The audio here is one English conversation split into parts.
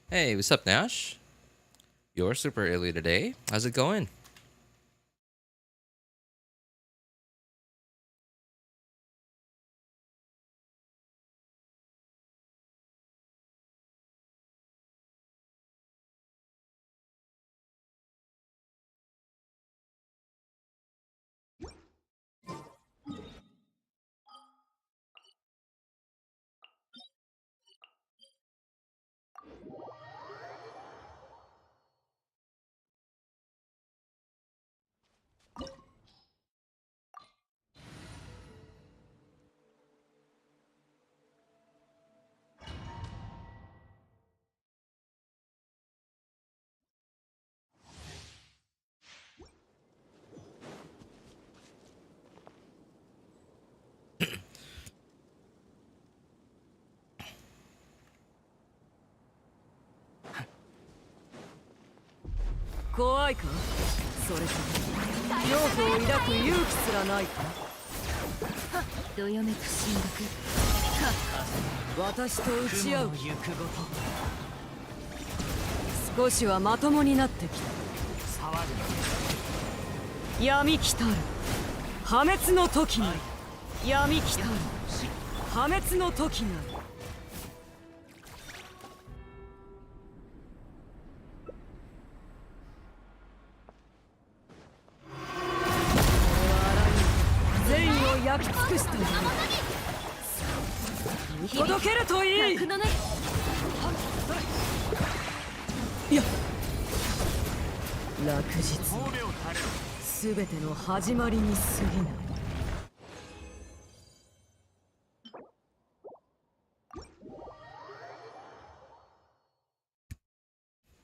Hey, what's up, Nash? You're super early today. How's it going?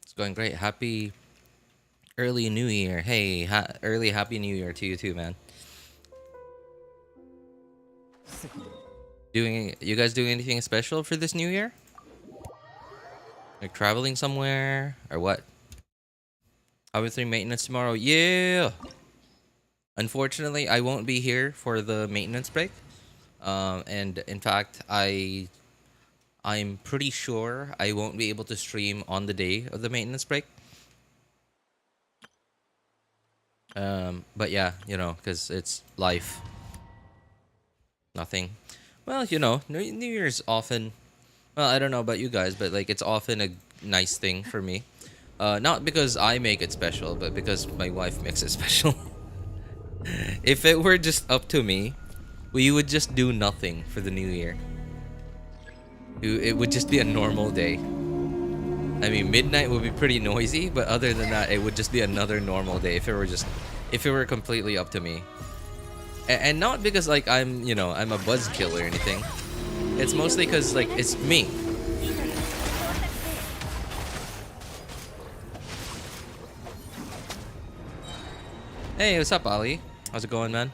It's going great. Happy early New Year. Hey, early Happy New Year to you too, man. You guys doing anything special for this New Year? Like traveling somewhere or what? Obviously maintenance tomorrow. Yeah. Unfortunately, I won't be here for the maintenance break. And in fact, I'm pretty sure I won't be able to stream on the day of the maintenance break. But yeah, you know, because it's life. Nothing. Well, you know, New Year's often. Well, I don't know about you guys, but like it's often a nice thing for me. Not because I make it special, but because my wife makes it special. If it were just up to me, we would just do nothing for the New Year. It would just be a normal day. I mean, midnight would be pretty noisy, but other than that, it would just be another normal day if it were completely up to me. And not because like I'm a buzzkill or anything. It's mostly because like it's me. Hey, what's up, Ali? How's it going, man?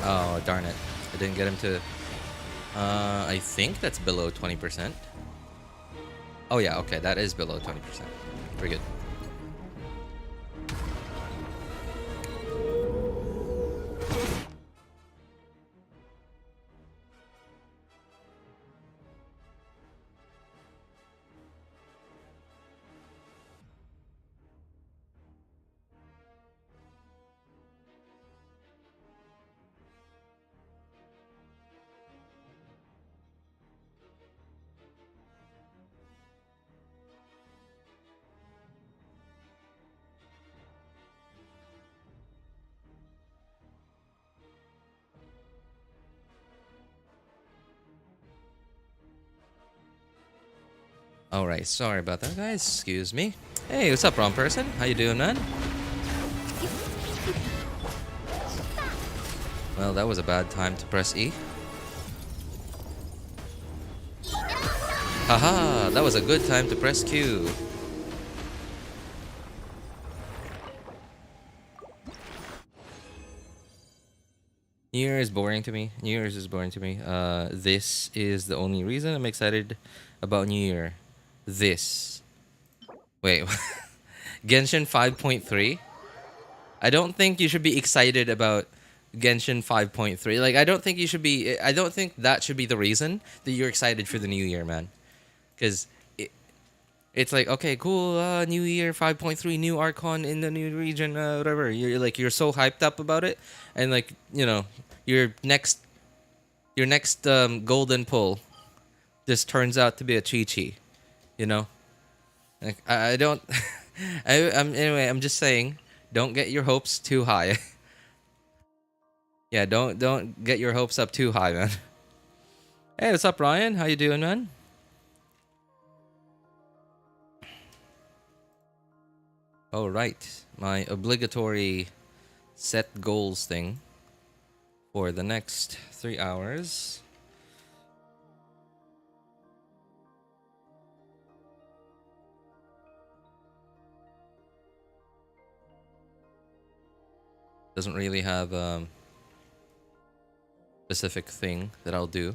Oh, darn it. I didn't get him to... I think that's below 20%. Oh yeah, okay, that is below 20%. Very good. Alright, sorry about that, guys. Excuse me. Hey, what's up, wrong person? How you doing, man? Well, that was a bad time to press E. Haha, that was a good time to press Q. New Year is boring to me. New Year's is boring to me. This is the only reason I'm excited about New Year. This. Wait. Genshin 5.3? I don't think you should be excited about Genshin 5.3. Like, I don't think you should be. I don't think that should be the reason that you're excited for the new year, man. Because it's like, okay, cool, new year 5.3, new Archon in the new region, whatever. You're so hyped up about it. And, like, your next golden pull just turns out to be a Qiqi, you know? Like, I don't. Anyway, I'm just saying, don't get your hopes too high. Yeah, don't get your hopes up too high, man. Hey, what's up, Ryan? How you doing, man? Oh, right. My obligatory set goals thing for the next 3 hours. Doesn't really have a specific thing that I'll do.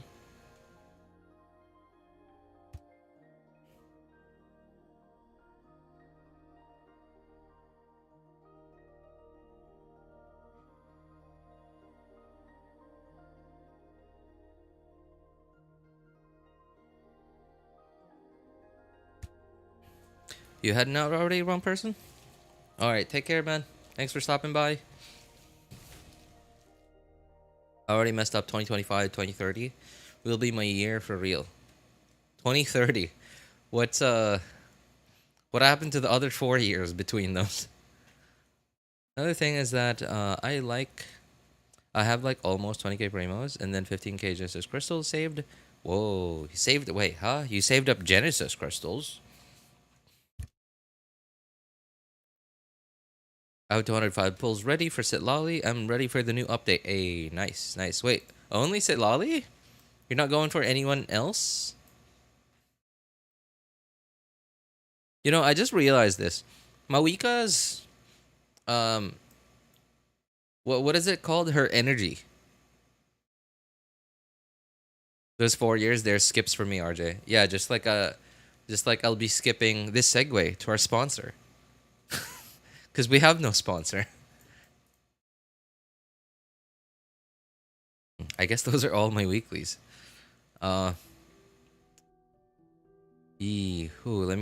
You heading out already, wrong person? Alright, take care, man. Thanks for stopping by. I already messed up 2025, 2030. Will be my year for real. 2030. What happened to the other 4 years between those? Another thing is that I have like almost 20k Primos and then 15k Genesis crystals saved. Whoa, you saved. Wait, huh? You saved up Genesis crystals? I have 205 pulls ready for Citlali. I'm ready for the new update. Hey, nice, nice. Wait, only Citlali? You're not going for anyone else? I just realized this. Mavuika's what is it called? Her energy. Those 4 years, there's skips for me, RJ. Yeah, just like I'll be skipping this segue to our sponsor. Because we have no sponsor. I guess those are all my weeklies. Let me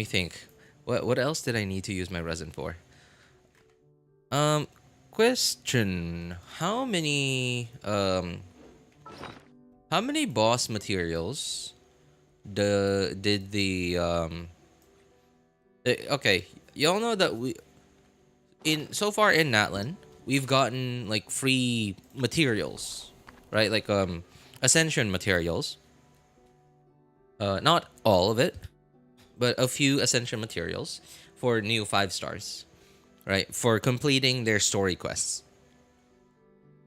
think. What else did I need to use my resin for? Question. How many boss materials did the okay, y'all know that so far in Natlan, we've gotten like free materials, right? Like ascension materials. Not all of it, but a few ascension materials for new 5 stars, right? For completing their story quests.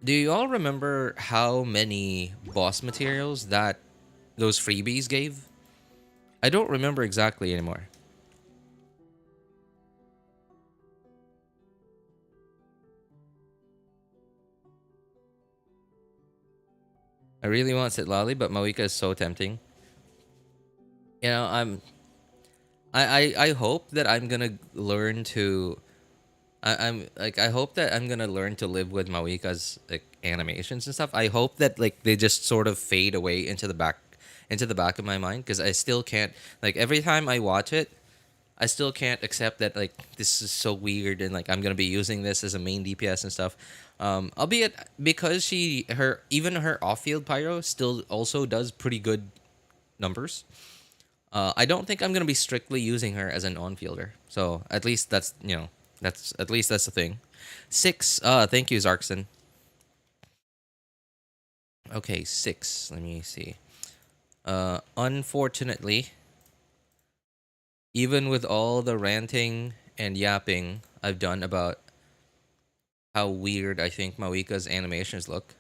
Do you all remember how many boss materials that those freebies gave? I don't remember exactly anymore. I really want Citlali, but Mavuika is so tempting. I hope that I'm gonna learn to. I hope that I'm gonna learn to live with Mavuika's like animations and stuff. I hope that like they just sort of fade away into the back of my mind, because I still can't, like, every time I watch it, I still can't accept that like this is so weird and like I'm gonna be using this as a main DPS and stuff. Albeit because even her off-field pyro still also does pretty good numbers. I don't think I'm gonna be strictly using her as an on-fielder. So at least that's the thing. 6. Thank you, Zarkson. Okay, 6. Let me see. Unfortunately, even with all the ranting and yapping I've done about how weird I think Mavuika's animations look,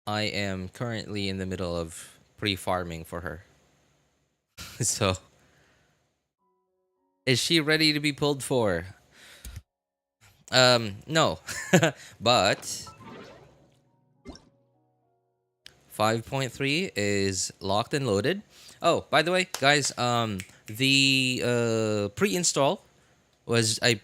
I am currently in the middle of pre-farming for her. So, is she ready to be pulled for? No. But 5.3 is locked and loaded. Oh, by the way, guys, the pre-install was I'm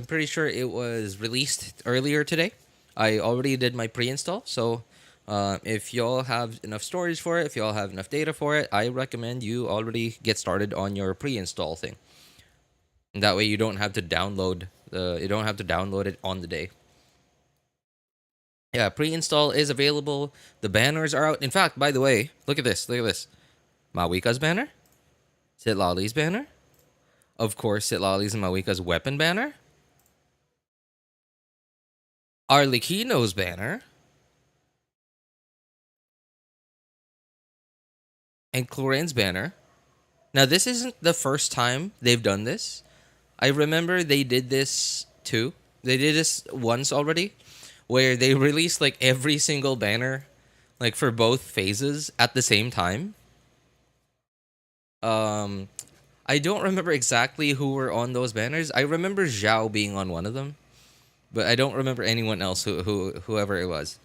pretty sure it was released earlier today. I already did my pre-install, so if y'all have enough storage for it, if y'all have enough data for it, I recommend you already get started on your pre-install thing. And that way you don't have to download it on the day. Yeah, pre-install is available. The banners are out. In fact, by the way, look at this. Look at this. Mavuika's banner. Citlali's banner. Of course, Citlali's and Mavuika's weapon banner. Arlecchino's banner. And Chlorinde's banner. Now, this isn't the first time they've done this. I remember they did this too. They did this once already, where they released like every single banner, like for both phases at the same time. I don't remember exactly who were on those banners. I remember Xiao being on one of them, but I don't remember anyone else whoever it was.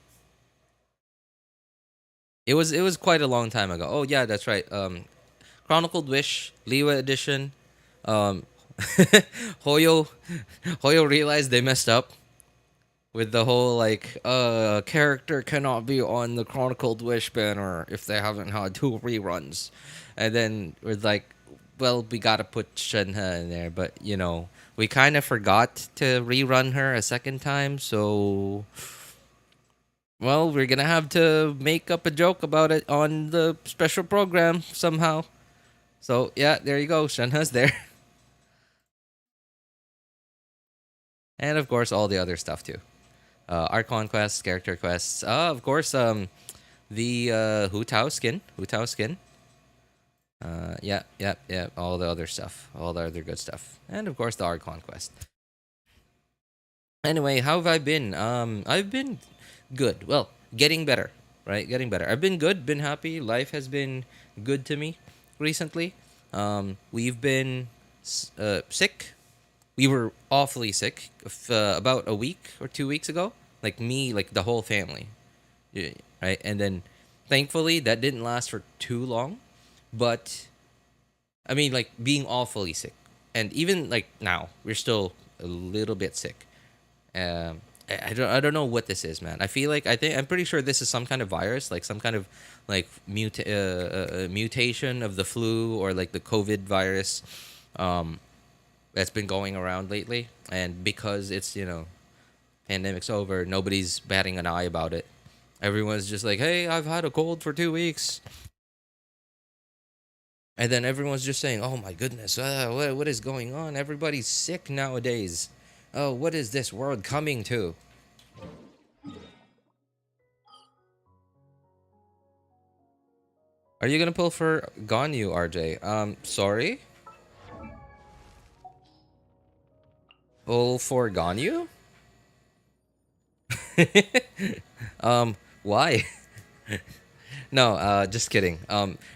It was quite a long time ago. Oh yeah, that's right. Chronicled Wish, Liyue edition. Um, Hoyo realized they messed up with the whole like character cannot be on the Chronicled Wish banner if they haven't had 2 reruns. And then we're like, well, we gotta put Shenhe in there, but you know, we kind of forgot to rerun her a second time, so well, we're gonna have to make up a joke about it on the special program somehow. So yeah, there you go, Shenhe's there. And of course all the other stuff too. Art conquests, character quests. Of course, the Hu Tao skin. Yeah. All the other stuff. All the other good stuff. And of course, the art conquest. Anyway, how have I been? I've been good. Well, getting better, right? Getting better. I've been good, been happy. Life has been good to me recently. We've been sick. We were awfully sick about a week or 2 weeks ago. Like me, like the whole family. Yeah, right? And then thankfully that didn't last for too long. But I mean, like being awfully sick. And even like now, we're still a little bit sick. I don't know what this is, man. I'm pretty sure this is some kind of virus, like some kind of like mutation of the flu or like the COVID virus. That's been going around lately, and because it's pandemic's over, nobody's batting an eye about it. Everyone's just like, hey, I've had a cold for 2 weeks, and then everyone's just saying, oh my goodness, what is going on? Everybody's sick nowadays. Oh, what is this world coming to? Are you gonna pull for Ganyu, RJ? Sorry. Pull for Ganyu? Why? No, just kidding.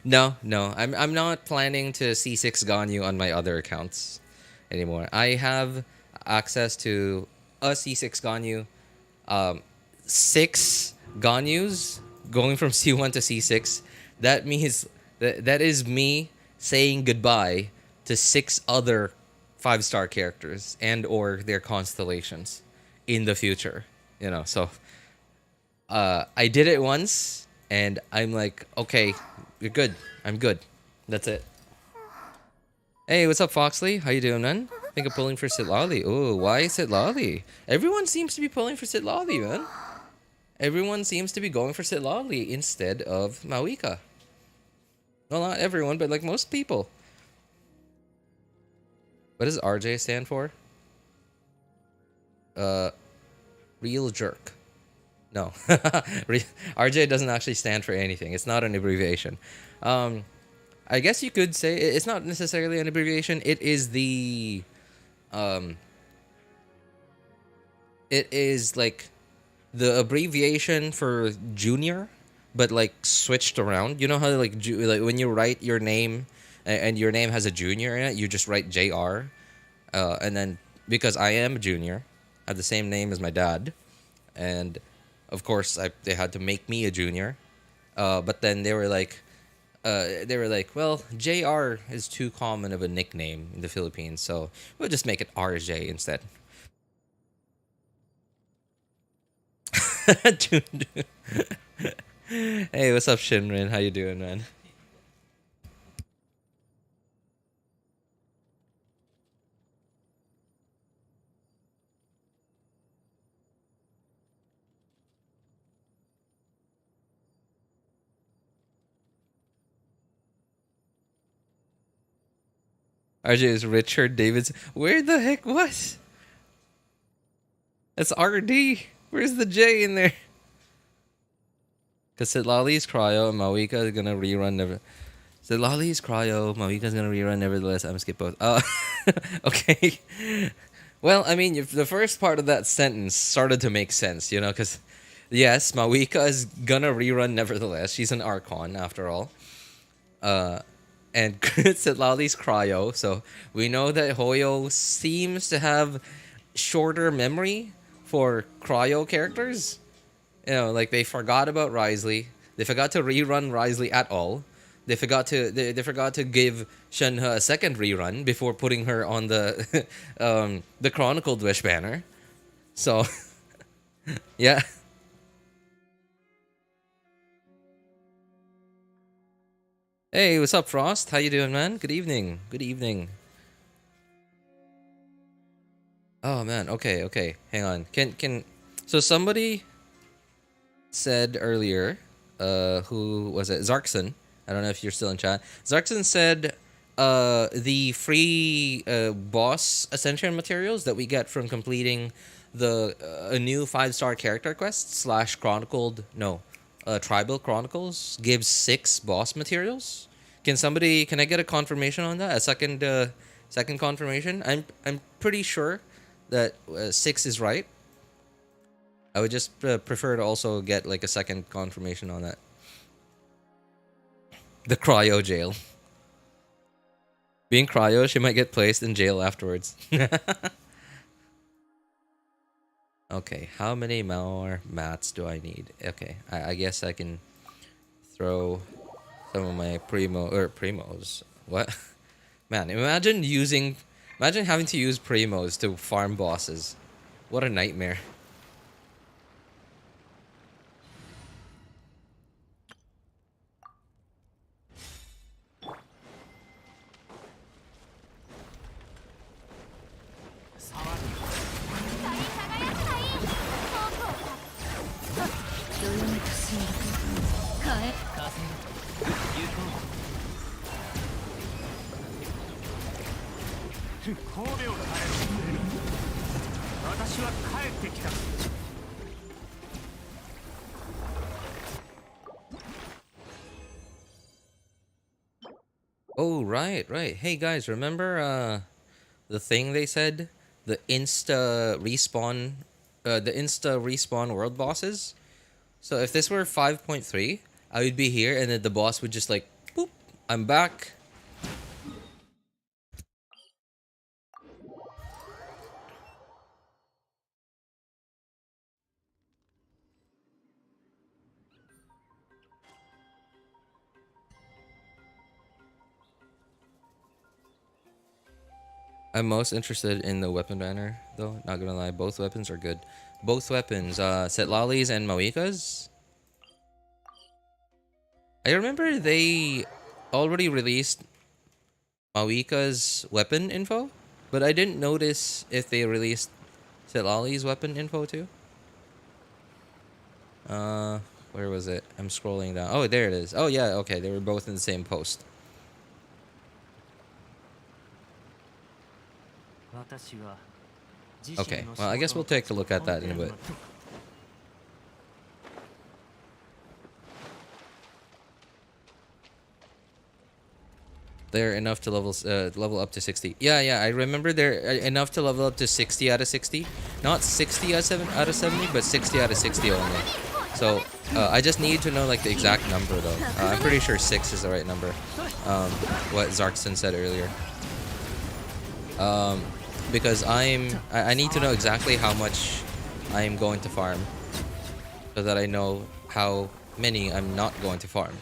No. I'm not planning to C6 Ganyu on my other accounts anymore. I have access to a C6 Ganyu. 6 Ganyus going from C1 to C6. That means that is me saying goodbye to 6 other 5-star characters and or their constellations in the future. So I did it once and I'm like, okay, you're good. I'm good. That's it. Hey, what's up, Foxley? How you doing, man? I think I'm pulling for Citlali. Oh, why Citlali? Everyone seems to be pulling for Citlali, man. Everyone seems to be going for Citlali instead of Mavuika. Well, not everyone, but like most people. What does RJ stand for? Real jerk. No. RJ doesn't actually stand for anything. It's not an abbreviation. I guess you could say it's not necessarily an abbreviation. It is the it is like the abbreviation for junior, but like switched around. You know how like when you write your name and your name has a junior in it, you just write JR. And then because I am a junior, I have the same name as my dad, and of course they had to make me a junior. But then they were like, well, JR is too common of a nickname in the Philippines, so we'll just make it RJ instead. Dude. Hey, what's up, Shinrin? How you doing, man? RJ is Richard Davidson. Where the heck what? That's RD. Where's the J in there? Because Citlali's Cryo and Mavuika is gonna rerun never. Citlali's Cryo, Mavuika's gonna rerun nevertheless. I'm gonna skip both. Okay. Well, I mean, if the first part of that sentence started to make sense, you know, because yes, Mavuika is gonna rerun nevertheless. She's an Archon after all. And Citlali's Cryo, so we know that Hoyo seems to have shorter memory for Cryo characters. You know, like they forgot about Risley. They forgot to rerun Risley at all. They forgot to give Shenhe a second rerun before putting her on the the Chronicled Wish banner. So yeah. Hey, what's up, Frost? How you doing, man? Good evening. Good evening. Oh man, okay. Hang on. Can so somebody said earlier, who was it? Zarkson. I don't know if you're still in chat. Zarkson said the free boss ascension materials that we get from completing the a new 5-star character quest slash chronicled tribal chronicles gives 6 boss materials. Can I get a confirmation on that? A second confirmation? I'm pretty sure that 6 is right. I would just prefer to also get like a second confirmation on that. The cryo jail. Being cryo, she might get placed in jail afterwards. Okay, how many more mats do I need? Okay, I guess I can throw some of my primos. What? Man, imagine having to use primos to farm bosses. What a nightmare. Oh, right. Hey guys, remember the thing they said? The insta respawn world bosses? So if this were 5.3, I would be here and then the boss would just like, boop, I'm back. I'm most interested in the weapon banner, though. Not gonna lie, both weapons are good. Both weapons, Citlali's and Mavuika's. I remember they already released Mavuika's weapon info, but I didn't notice if they released Citlali's weapon info too. Where was it? I'm scrolling down. Oh, there it is. Oh yeah, okay, they were both in the same post. Okay, well, I guess we'll take a look at that in a bit. They're enough to level up to 60. Yeah, I remember they're enough to level up to 60 out of 60. Not 60 out of 70, but 60 out of 60 only. So, I just need to know like the exact number though. I'm pretty sure 6 is the right number. What Zarkson said earlier. Because I need to know exactly how much I'm going to farm, so that I know how many I'm not going to farm.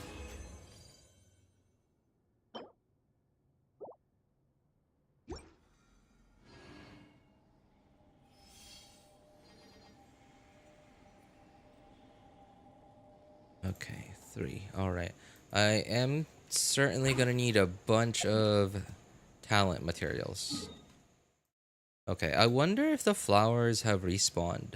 Okay, 3. Alright. I am certainly gonna need a bunch of talent materials. Okay, I wonder if the flowers have respawned.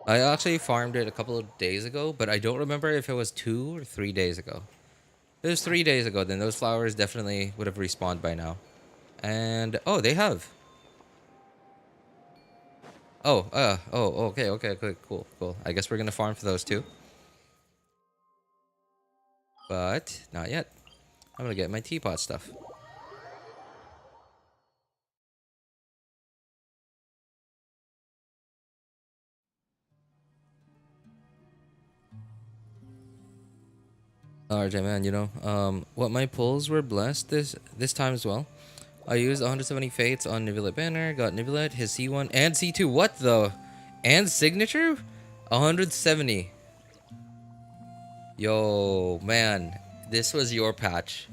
I actually farmed it a couple of days ago, but I don't remember if it was 2 or 3 days ago. If it was 3 days ago, then those flowers definitely would have respawned by now. And, oh, they have. Okay, cool. I guess we're gonna farm for those too. But, not yet. I'm gonna get my teapot stuff. RJ, man, you know, what my pulls were blessed this time as well. I used 170 fates on Nivelette banner, got Nivelette, his C1 and C2. What the? And signature? 170. Yo, man, this was your patch.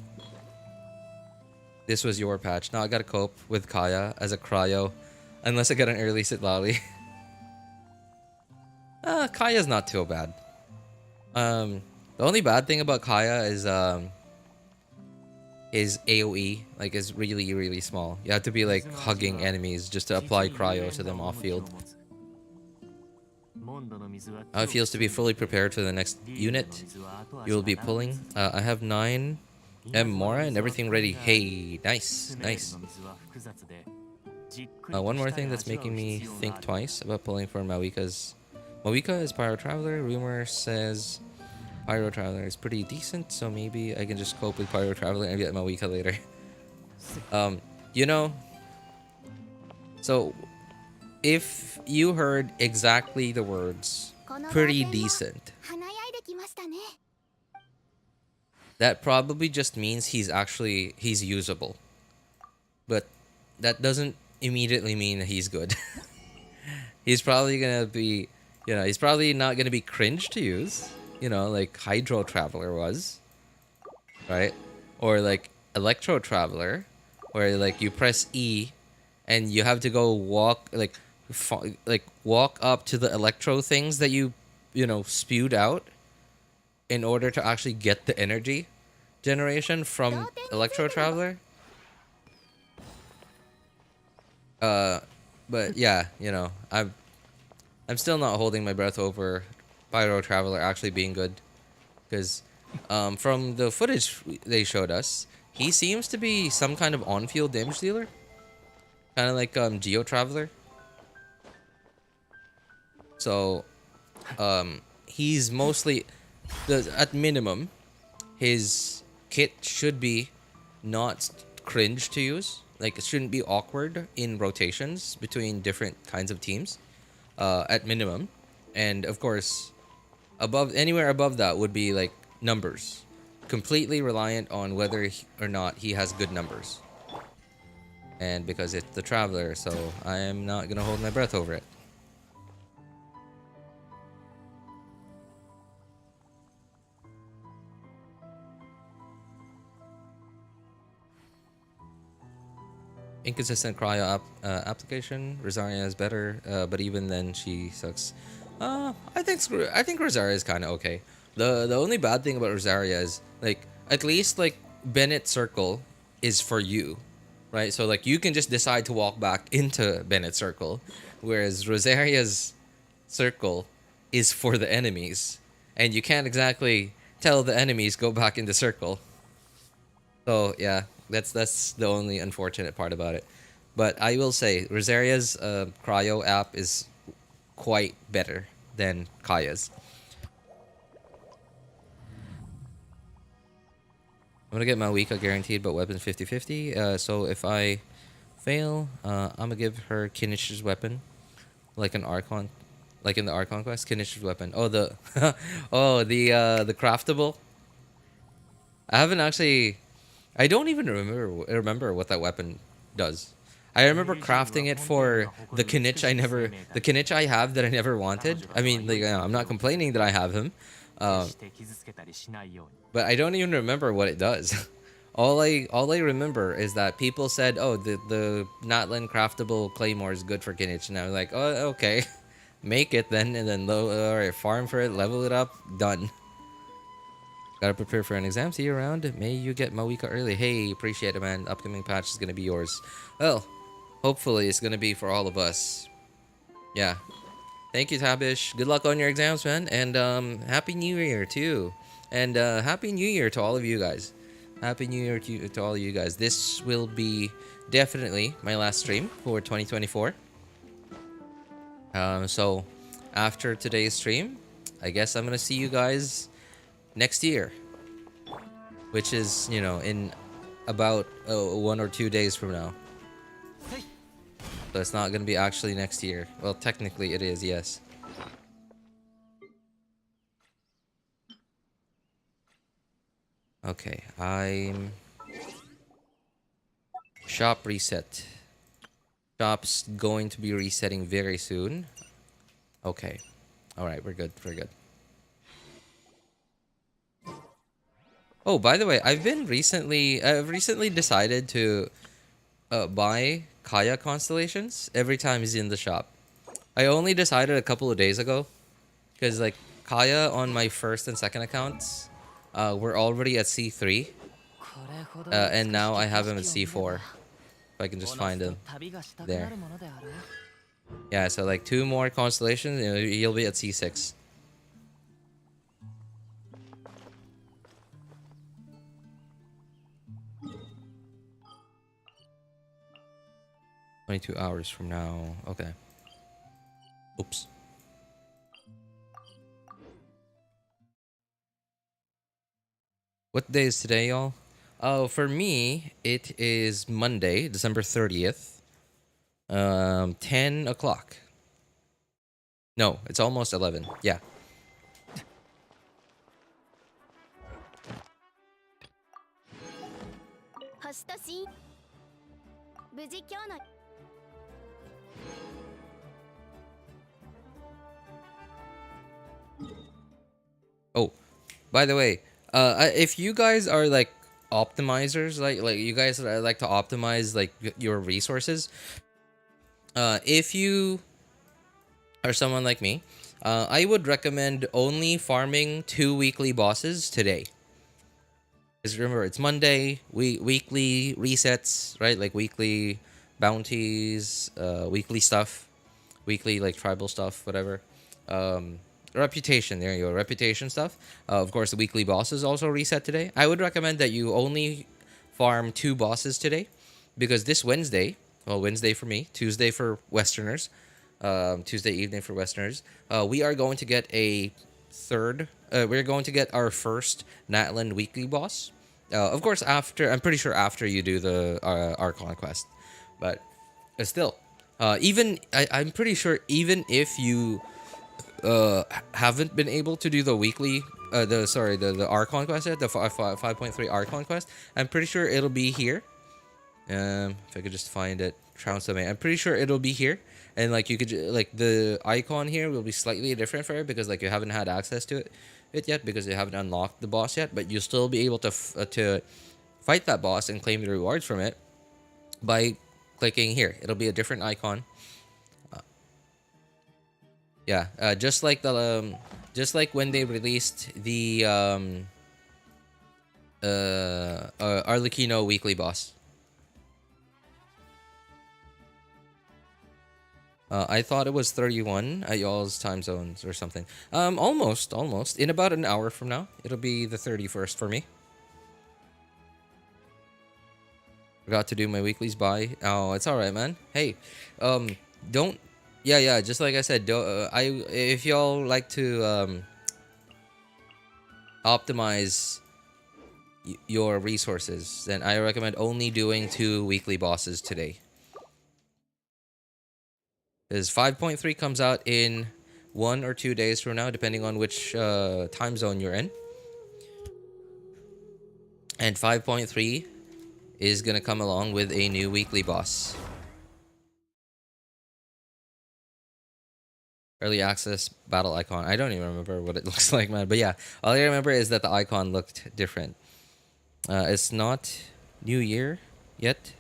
This was your patch. Now I gotta cope with Kaya as a cryo, unless I get an early Citlali. Kaya's not too bad. The only bad thing about Kaya is AoE, like, is really, really small. You have to be like hugging enemies just to apply cryo to them off field. How it feels to be fully prepared for the next unit you will be pulling. I have 9 M Mora and everything ready. Hey, nice. One more thing that's making me think twice about pulling for Mavuika is Pyro Traveler. Rumor says Pyro Traveler is pretty decent, so maybe I can just cope with Pyro Traveler and get Mavuika later. You know, so if you heard exactly the words pretty decent, that probably just means he's usable. But that doesn't immediately mean he's good. He's probably gonna be, you know, he's probably not gonna be cringe to use, you know, like Hydro Traveler was, right? Or like Electro Traveler, where like you press E and you have to go walk, like walk up to the electro things that you know, spewed out in order to actually get the energy generation from Electro Traveler. But yeah, you know, I'm still not holding my breath over Pyro Traveler actually being good, because from the footage they showed us, he seems to be some kind of on-field damage dealer, kind of like Geo Traveler. So he's mostly, at minimum, his kit should be not cringe to use. Like, it shouldn't be awkward in rotations between different kinds of teams, at minimum. And of course, anywhere above that would be like numbers, completely reliant on whether or not he has good numbers. And because it's the Traveler, so I am not gonna hold my breath over it. Inconsistent cryo application. Rosaria is better, but even then she sucks. I think Rosaria is kind of okay. The only bad thing about Rosaria is, like, at least like Bennett Circle is for you, right? So like you can just decide to walk back into Bennett Circle, whereas Rosaria's Circle is for the enemies, and you can't exactly tell the enemies go back into Circle. So yeah, that's the only unfortunate part about it. But I will say Rosaria's cryo app is quite better than Kaya's. I'm gonna get Mavuika guaranteed, but weapons 50-50. So if I fail, I'm gonna give her Kinish's weapon, like an Archon, like in the Archon quest. Kinish's weapon. Oh, the the craftable. I haven't actually. I don't even remember what that weapon does. I remember crafting it for the Kinich I have that I never wanted. I mean, like, I'm not complaining that I have him, uh, but I don't even remember what it does. all I remember is that people said, "Oh, the Natlan craftable claymore is good for Kinich," and I was like, "Oh, okay, make it then, and then alright, farm for it, level it up, done." Gotta prepare for an exam. See you around. May you get Mavuika early. Hey, appreciate it, man. Upcoming patch is gonna be yours. Well, hopefully it's gonna be for all of us. Yeah. Thank you, Tabish. Good luck on your exams, man. And Happy New Year too. And Happy New Year to all of you guys. Happy New Year to all of you guys. This will be definitely my last stream for 2024. So after today's stream, I guess I'm gonna see you guys next year, which is, you know, in about 1 or 2 days from now. So it's not gonna be actually next year. Well, technically it is, yes. Okay, I'm shop reset. Shop's going to be resetting very soon. Okay, all right, we're good. We're good. Oh, by the way, I've recently decided to buy Kaya constellations every time he's in the shop. I only decided a couple of days ago because like Kaya on my first and second accounts were already at C3, and now I have him at C4. If I can just find him there. Yeah, so like 2 more constellations, you know, he'll be at C6. 22 hours from now. Okay. Oops. What day is today, y'all? Oh, for me, it is Monday, December 30th. 10 o'clock. No, it's almost 11. Yeah. Oh, by the way, if you guys are like optimizers, like you guys like to optimize like your resources, if you are someone like me, I would recommend only farming 2 weekly bosses today. Because remember, it's Monday, weekly resets, right? Like weekly bounties, weekly stuff, weekly like tribal stuff, whatever. Reputation, there you go, reputation stuff. Of course, the weekly bosses also reset today. I would recommend that you only farm 2 bosses today, because this Wednesday, well, Wednesday for me, Tuesday for Westerners, Tuesday evening for Westerners, we are going to get a third. We're going to get our first Natlan weekly boss. Of course, after, I'm pretty sure after you do the Archon quest, but still, I'm pretty sure even if you haven't been able to do the weekly, the Archon quest yet, the 5.3 Archon quest, I'm pretty sure it'll be here. If I could just find it, Trounce Domain. I'm pretty sure it'll be here, and like you could like the icon here will be slightly different for it because like you haven't had access to it yet because you haven't unlocked the boss yet, but you'll still be able to fight that boss and claim the rewards from it by clicking here. It'll be a different icon. Yeah, just like the just like when they released the Arlecchino weekly boss. I thought it was 31 at y'all's time zones or something. Almost. In about an hour from now, it'll be the 31st for me. Forgot to do my weeklies by. Oh, it's all right, man. Hey, don't. Yeah. Just like I said, if y'all like to optimize your resources, then I recommend only doing 2 weekly bosses today. Because 5.3 comes out in 1 or 2 days from now, depending on which time zone you're in. And 5.3 is going to come along with a new weekly boss. early access battle icon. I don't even remember what it looks like, man. But yeah, all I remember is that the icon looked different. It's not New Year yet.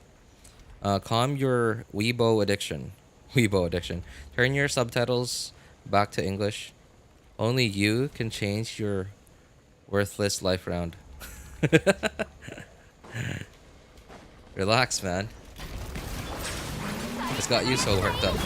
Calm your Weibo addiction. Weibo addiction. Turn your subtitles back to English. Only you can change your worthless life round. Relax, man. It's got you so worked up.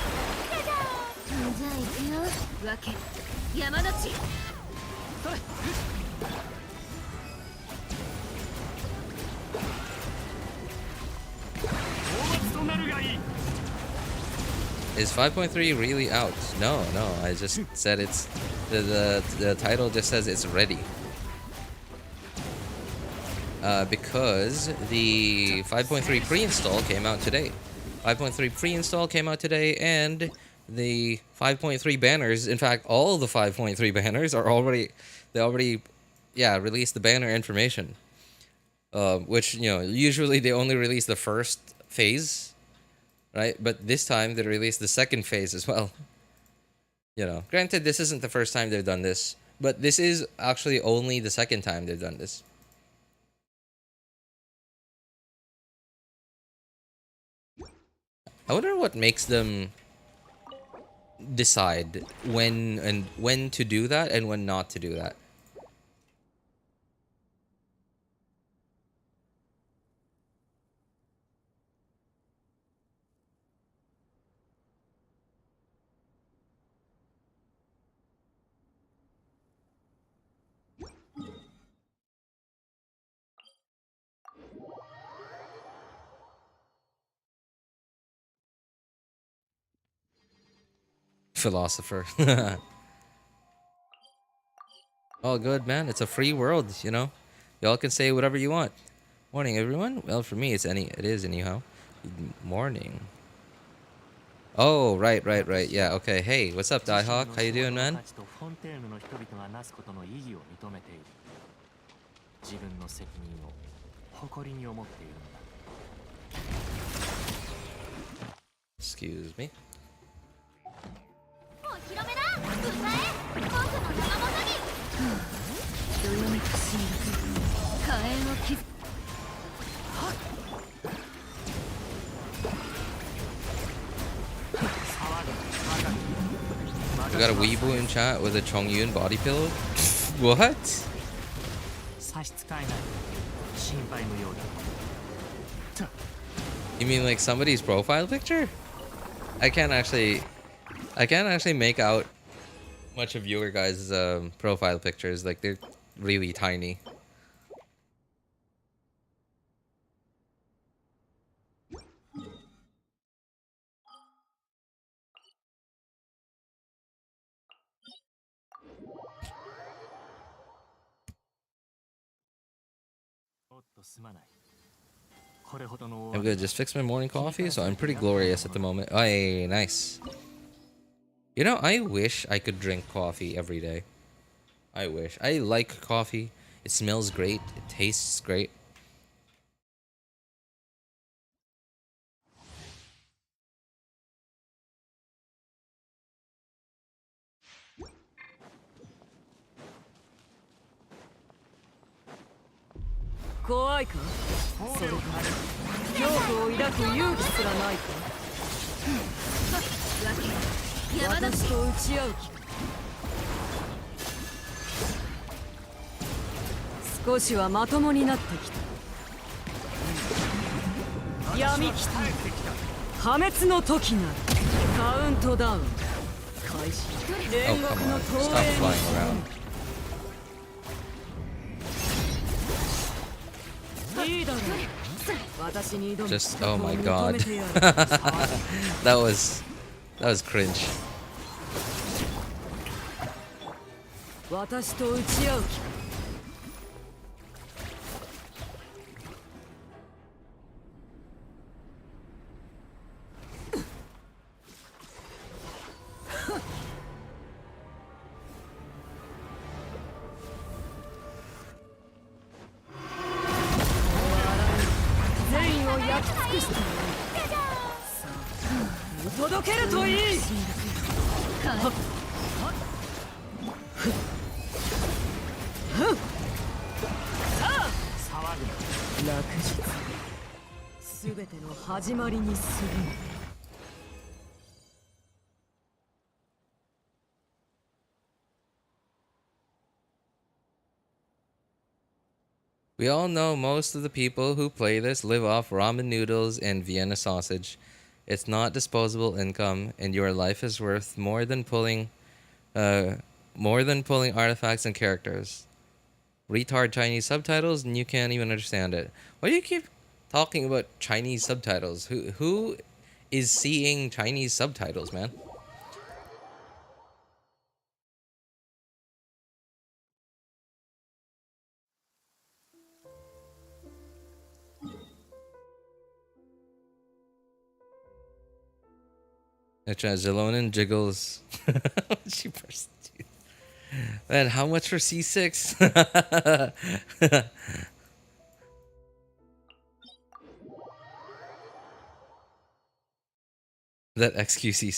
Is 5.3 really out? No, I just said it's the title just says it's ready. Because the 5.3 pre-install came out today. 5.3 pre-install came out today, and the 5.3 banners, in fact, all the 5.3 banners are already released the banner information. Which, usually they only release the first phase, right? But this time they released the second phase as well. Granted, this isn't the first time they've done this, but this is actually only the second time they've done this. I wonder what makes them decide when to do that and when not to do that. Philosopher. All good, man. It's a free world, Y'all can say whatever you want. Morning, everyone. Well, for me, it is anyhow. Good morning. Oh, right. Yeah, okay. Hey, what's up, Diehawk? How you doing, man? Excuse me. We got a weeaboo in chat with a Chongyun body pillow. What? You mean like somebody's profile picture? I can't actually make out much of your guys' profile pictures. Like, they're really tiny. I'm good. Just fixed my morning coffee, so I'm pretty glorious at the moment. Hey, nice. I wish I could drink coffee every day. I wish. I like coffee. It smells great. It tastes great. Oh, come on. Stop flying around. Just, oh my god. that was cringe. We all know most of the people who play this live off ramen noodles and Vienna sausage. It's not disposable income, and your life is worth more than pulling artifacts and characters. Retard Chinese subtitles, and you can't even understand it. Why do you keep talking about Chinese subtitles? Who is seeing Chinese subtitles, man? Zelonin jiggles. She burst. Man, how much for C6? That XQC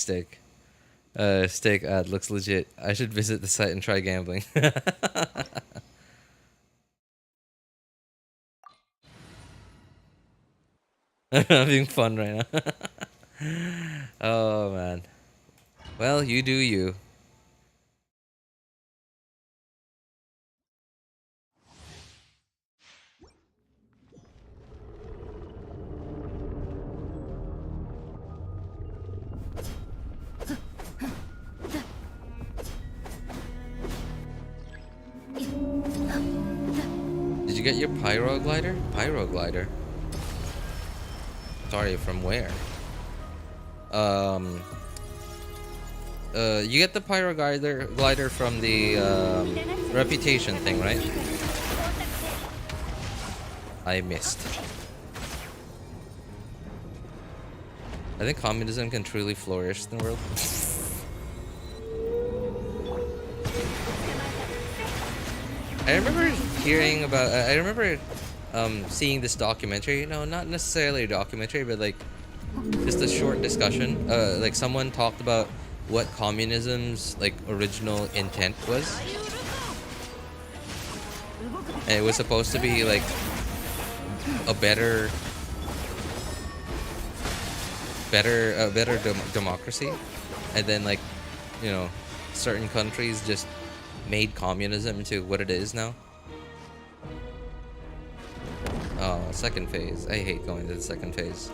steak ad looks legit. I should visit the site and try gambling. I'm having fun right now. Oh man. Well, you do you. Did you get your pyro glider? Pyro glider. Sorry, from where? You get the pyro glider from the reputation thing, right? I missed. I think communism can truly flourish in the world. I remember hearing about. I remember seeing this documentary. No, not necessarily a documentary, but like just a short discussion. Like someone talked about what communism's like original intent was, and it was supposed to be like a better democracy, and then like, you know, certain countries just made communism into what it is now. Oh, second phase. I hate going to the second phase.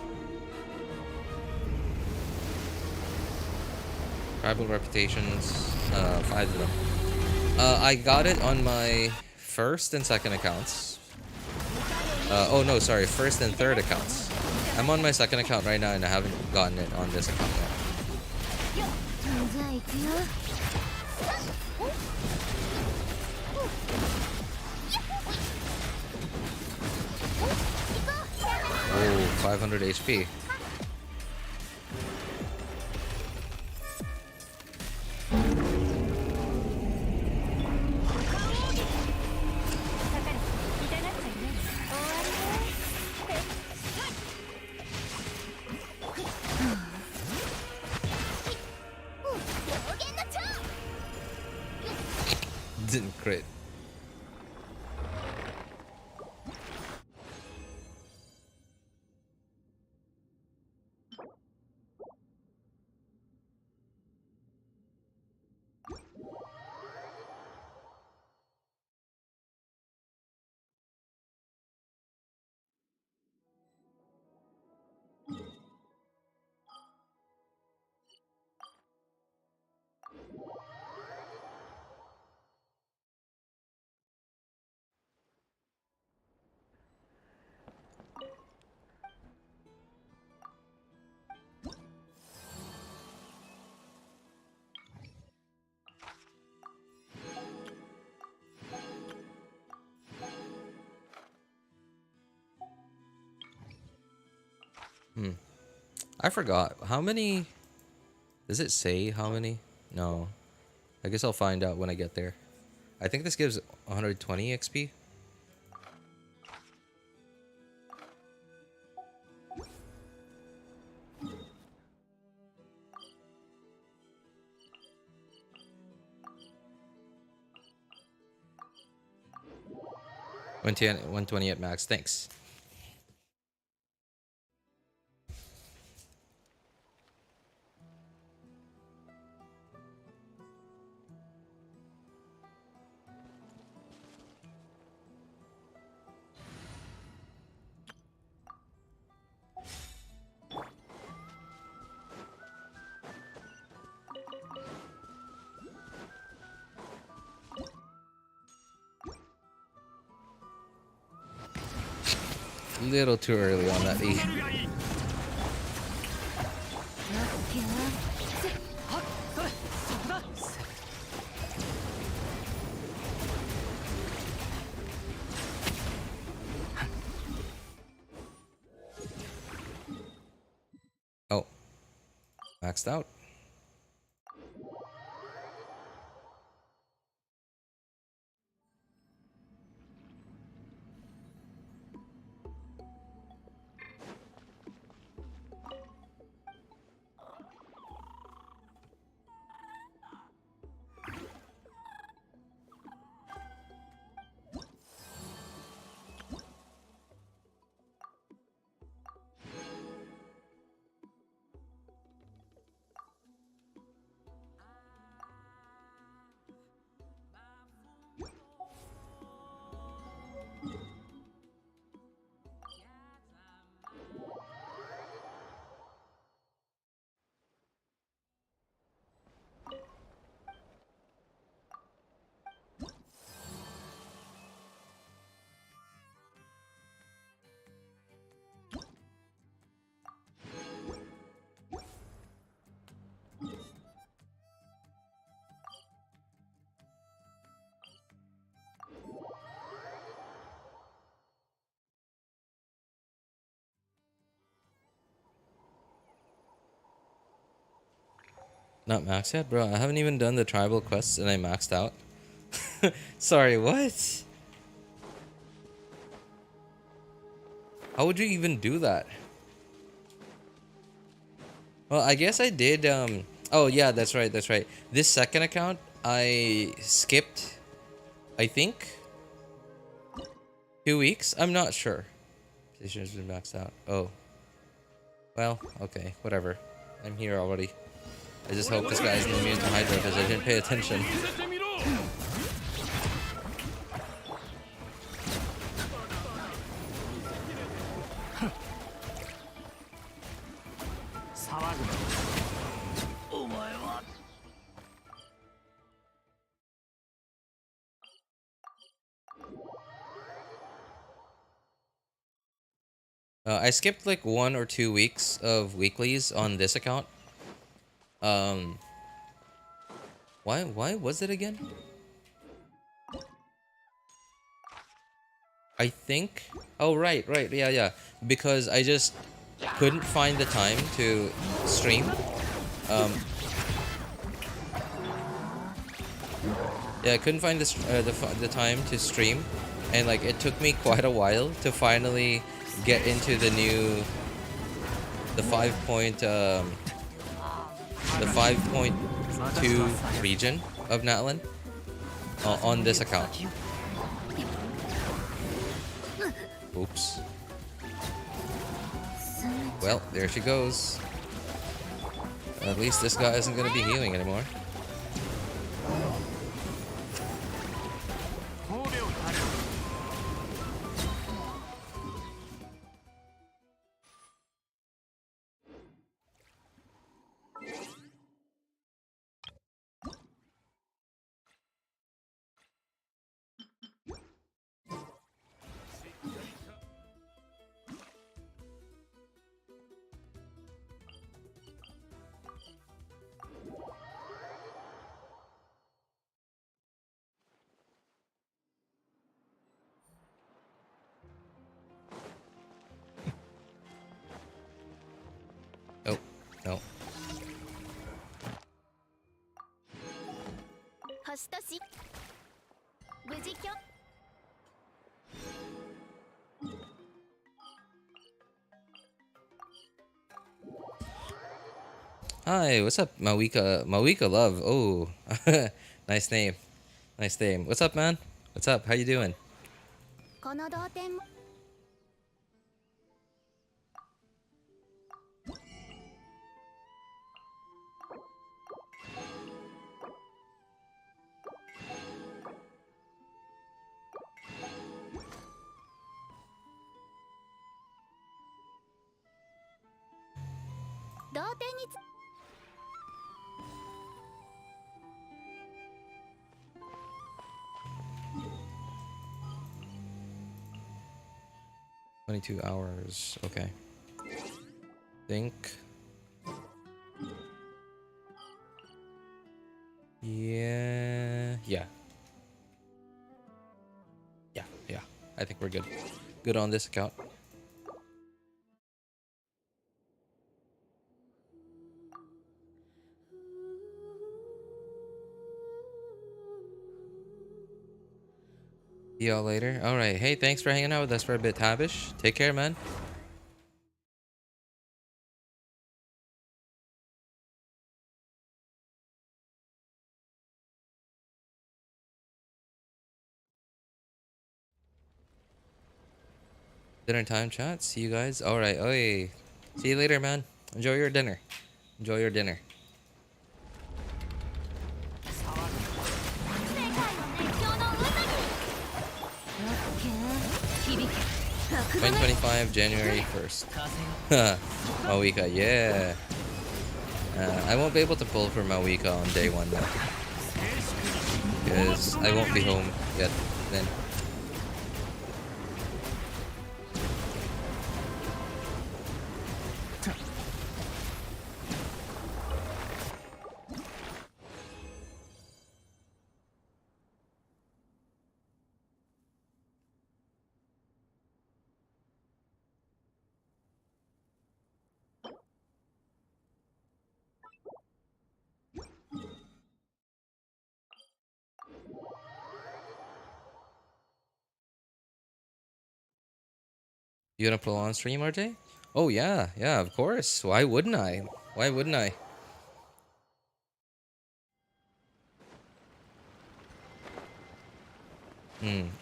Tribal reputations, 5 of them. I got it on my first and second accounts. Oh no, sorry, first and third accounts. I'm on my second account right now and I haven't gotten it on this account yet. Oh, 500 HP. Didn't crit. I forgot. How many? Does it say how many? No. I guess I'll find out when I get there. I think this gives 120 XP. 120 at max. Thanks. A little too early on that E. Oh, maxed out. Not maxed yet, bro. I haven't even done the tribal quests and I maxed out. Sorry, what? How would you even do that? Well, I guess I did. Oh yeah, that's right. That's right. This second account I skipped. I think 2 weeks. I'm not sure. Position has been maxed out. Oh. Well, okay, whatever. I'm here already. I just hope this guy isn't immune to Hydra because I didn't pay attention. I skipped like 1 or 2 weeks of weeklies on this account. Why was it again? I think. Oh right, yeah. Because I just couldn't find the time to stream. Yeah, I couldn't find the time to stream, and like it took me quite a while to finally get into the 5.2 region of Natlan on this account. Oops. Well, there she goes. At least this guy isn't gonna be healing anymore. Oh, no. Hi, what's up, Mavuika? Mavuika Love. Oh, nice name. Nice name. What's up, man? What's up? How you doing? 22 hours. Okay. Think. Yeah. Yeah. Yeah. Yeah. I think we're good. Good on this account. See y'all later. Alright. Hey, thanks for hanging out with us for a bit, Tabish. Take care, man. Dinner time, chat. See you guys. Alright. Oi. See you later, man. Enjoy your dinner. Enjoy your dinner. 2025 January 1st. Mavuika, yeah. I won't be able to pull for Mavuika on day 1 now. Because I won't be home yet then. You gonna pull on stream, RJ? Oh yeah, yeah, of course. Why wouldn't I? Why wouldn't I?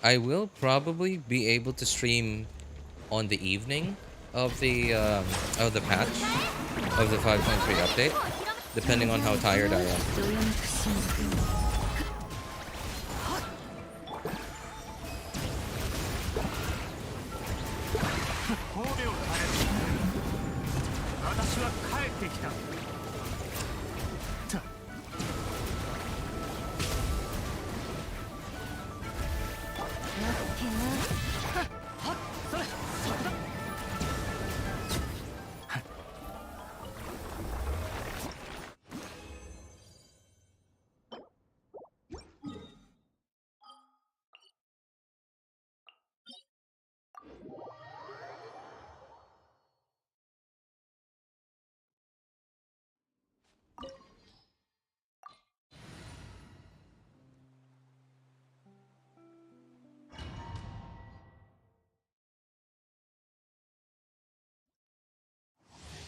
I will probably be able to stream on the evening of the patch of the 5.3 update, depending on how tired I am.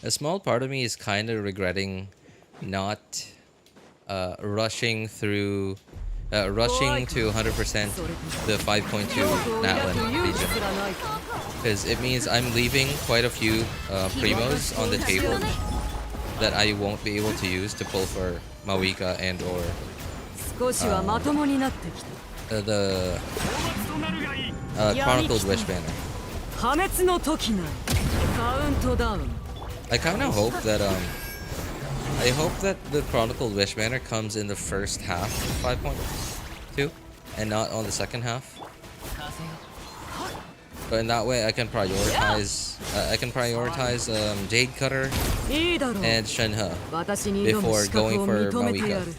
A small part of me is kind of regretting not rushing through, rushing to 100% the 5.2 Natlan region. Because it means I'm leaving quite a few primos on the table that I won't be able to use to pull for Mavuika and or the Chronicled Wish banner. I kind of hope that the Chronicled Wish banner comes in the first half of 5.2 and not on the second half. But in that way I can prioritize Jade Cutter and Shenhe before going for Mavuika.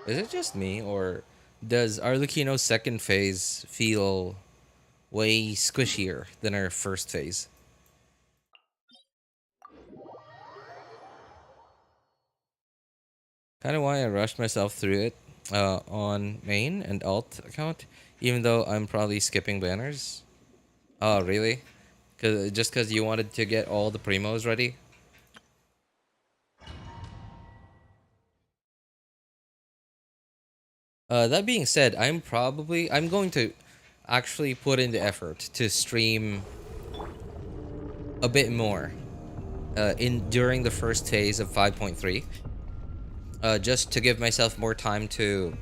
Is it just me, or does Arlecchino's second phase feel way squishier than our first phase? Kind of why I rushed myself through it on main and alt account, even though I'm probably skipping banners. Oh, really? Just cause you wanted to get all the primos ready? That being said, I'm going to actually put in the effort to stream a bit more in during the first phase of 5.3, just to give myself more time to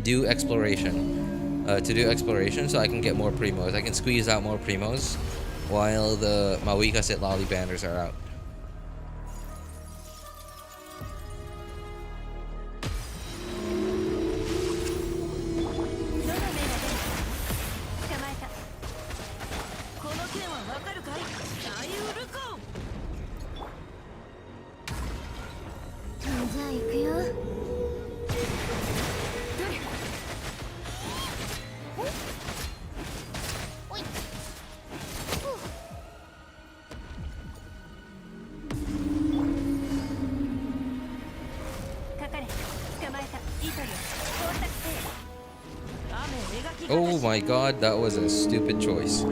do exploration. To do exploration so I can get more primos. I can squeeze out more primos while the Mavuika Citlali banners are out. Oh my god, that was a stupid choice.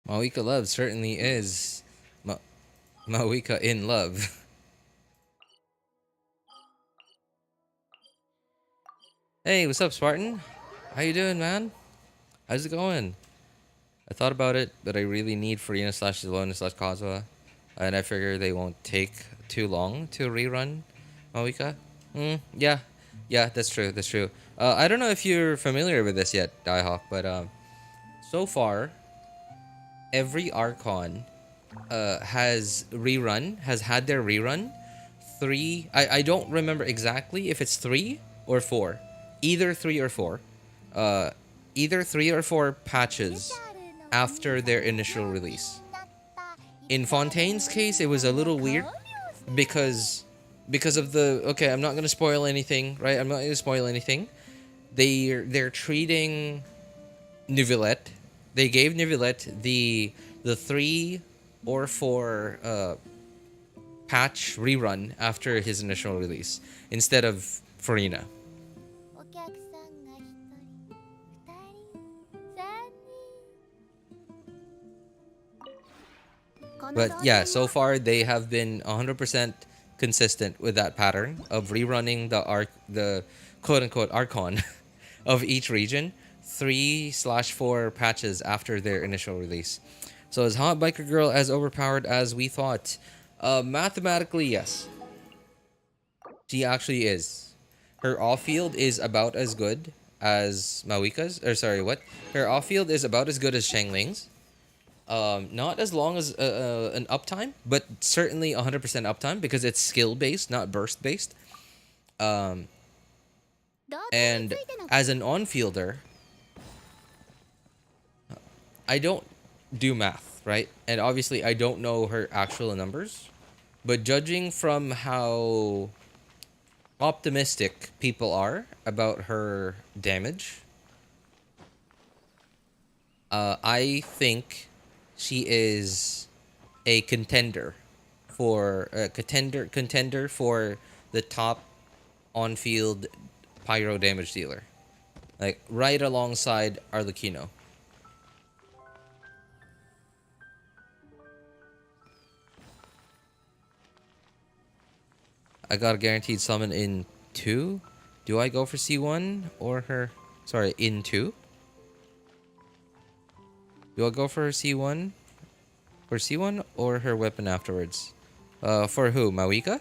Mavuika Love certainly is Mavuika in love. Hey, what's up, Spartan? How you doing, man? How's it going? I thought about it, but I really need Farina slash Zelona slash Kazuha, and I figure they won't take too long to rerun Mavuika. Yeah, yeah, that's true. That's true. I don't know if you're familiar with this yet, Diehawk, but so far every Archon has had their rerun. Three, I don't remember exactly if it's 3 or 4, either 3 or 4, uh, either 3 or 4 patches after their initial release. In Fontaine's case, it was a little weird because of the, okay, I'm not gonna spoil anything, right? I'm not gonna spoil anything. They're treating Neuvillette. They gave Neuvillette the 3 or 4 patch rerun after his initial release instead of Farina. But yeah, so far they have been 100% consistent with that pattern of rerunning the quote unquote Archon of each region 3/4 patches after their initial release. So is Hot Biker Girl as overpowered as we thought? Mathematically, yes. She actually is. Her off-field is about as good as Mavuika's. Or sorry, what? Her off-field is about as good as Shangling's. Not as long as an uptime, but certainly 100% uptime because it's skill-based, not burst-based. And as an on-fielder, I don't do math, right? And obviously I don't know her actual numbers. But judging from how optimistic people are about her damage, I think she is a contender for contender for the top on-field pyro damage dealer, like right alongside Arlecchino. I got a guaranteed summon in 2. Do I go for C1 or her? Sorry, in 2. Do I go for her C1? For C1 or her weapon afterwards? For who? Mavuika?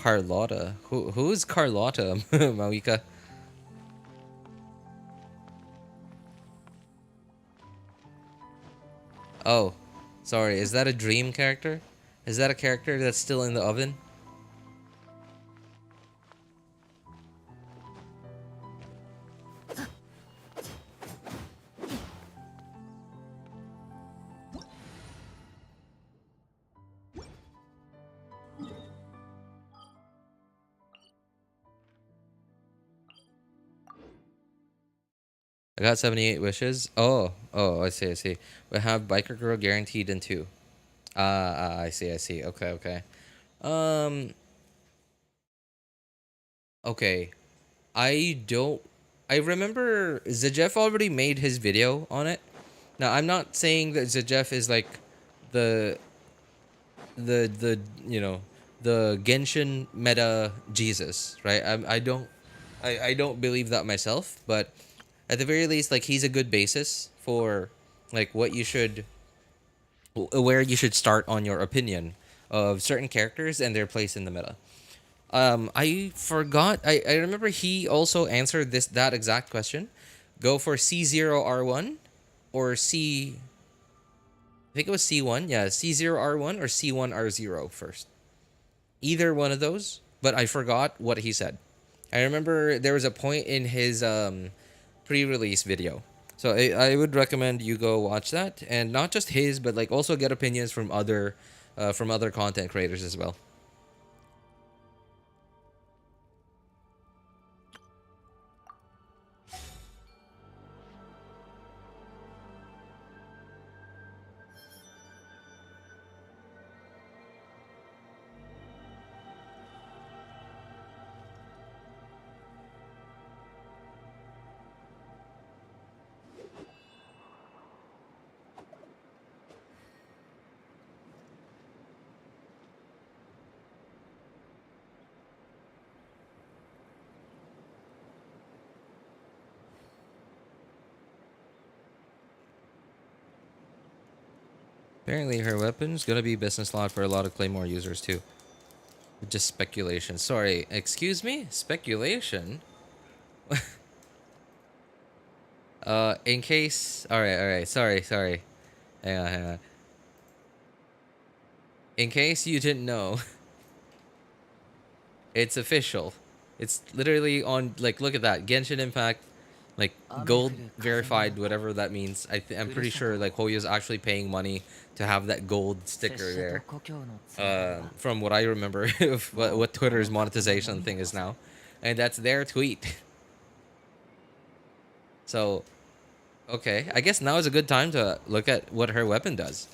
Carlotta. Who's Carlotta, Mavuika? Oh, sorry. Is that a dream character? Is that a character that's still in the oven? I got 78 wishes. Oh, I see, I see. We have Biker Girl guaranteed in 2. I see, I see. Okay, okay. Um, okay. I don't. I remember Zajef already made his video on it. Now, I'm not saying that Zajef is like the the you know the Genshin meta Jesus, right? I don't believe that myself, but at the very least, like he's a good basis for like what you should where you should start on your opinion of certain characters and their place in the meta. I forgot. I remember he also answered that exact question. Go for C0R1 or C. I think it was C1. Yeah, C0R1 or C1R0 first. Either one of those, but I forgot what he said. I remember there was a point in his pre-release video. So I would recommend you go watch that, and not just his, but like also get opinions from other content creators as well. Apparently, her weapon's gonna be business lot for a lot of Claymore users too. Just speculation. Sorry, excuse me? Speculation? In case... Alright. Sorry. Hang on. In case you didn't know, it's official. It's literally on... Like, look at that. Genshin Impact, like, gold verified, whatever that means. I'm pretty sure, like, Hoyo's actually paying money to have that gold sticker there. From what I remember of what Twitter's monetization thing is now. And that's their tweet. So, okay. I guess now is a good time to look at what her weapon does.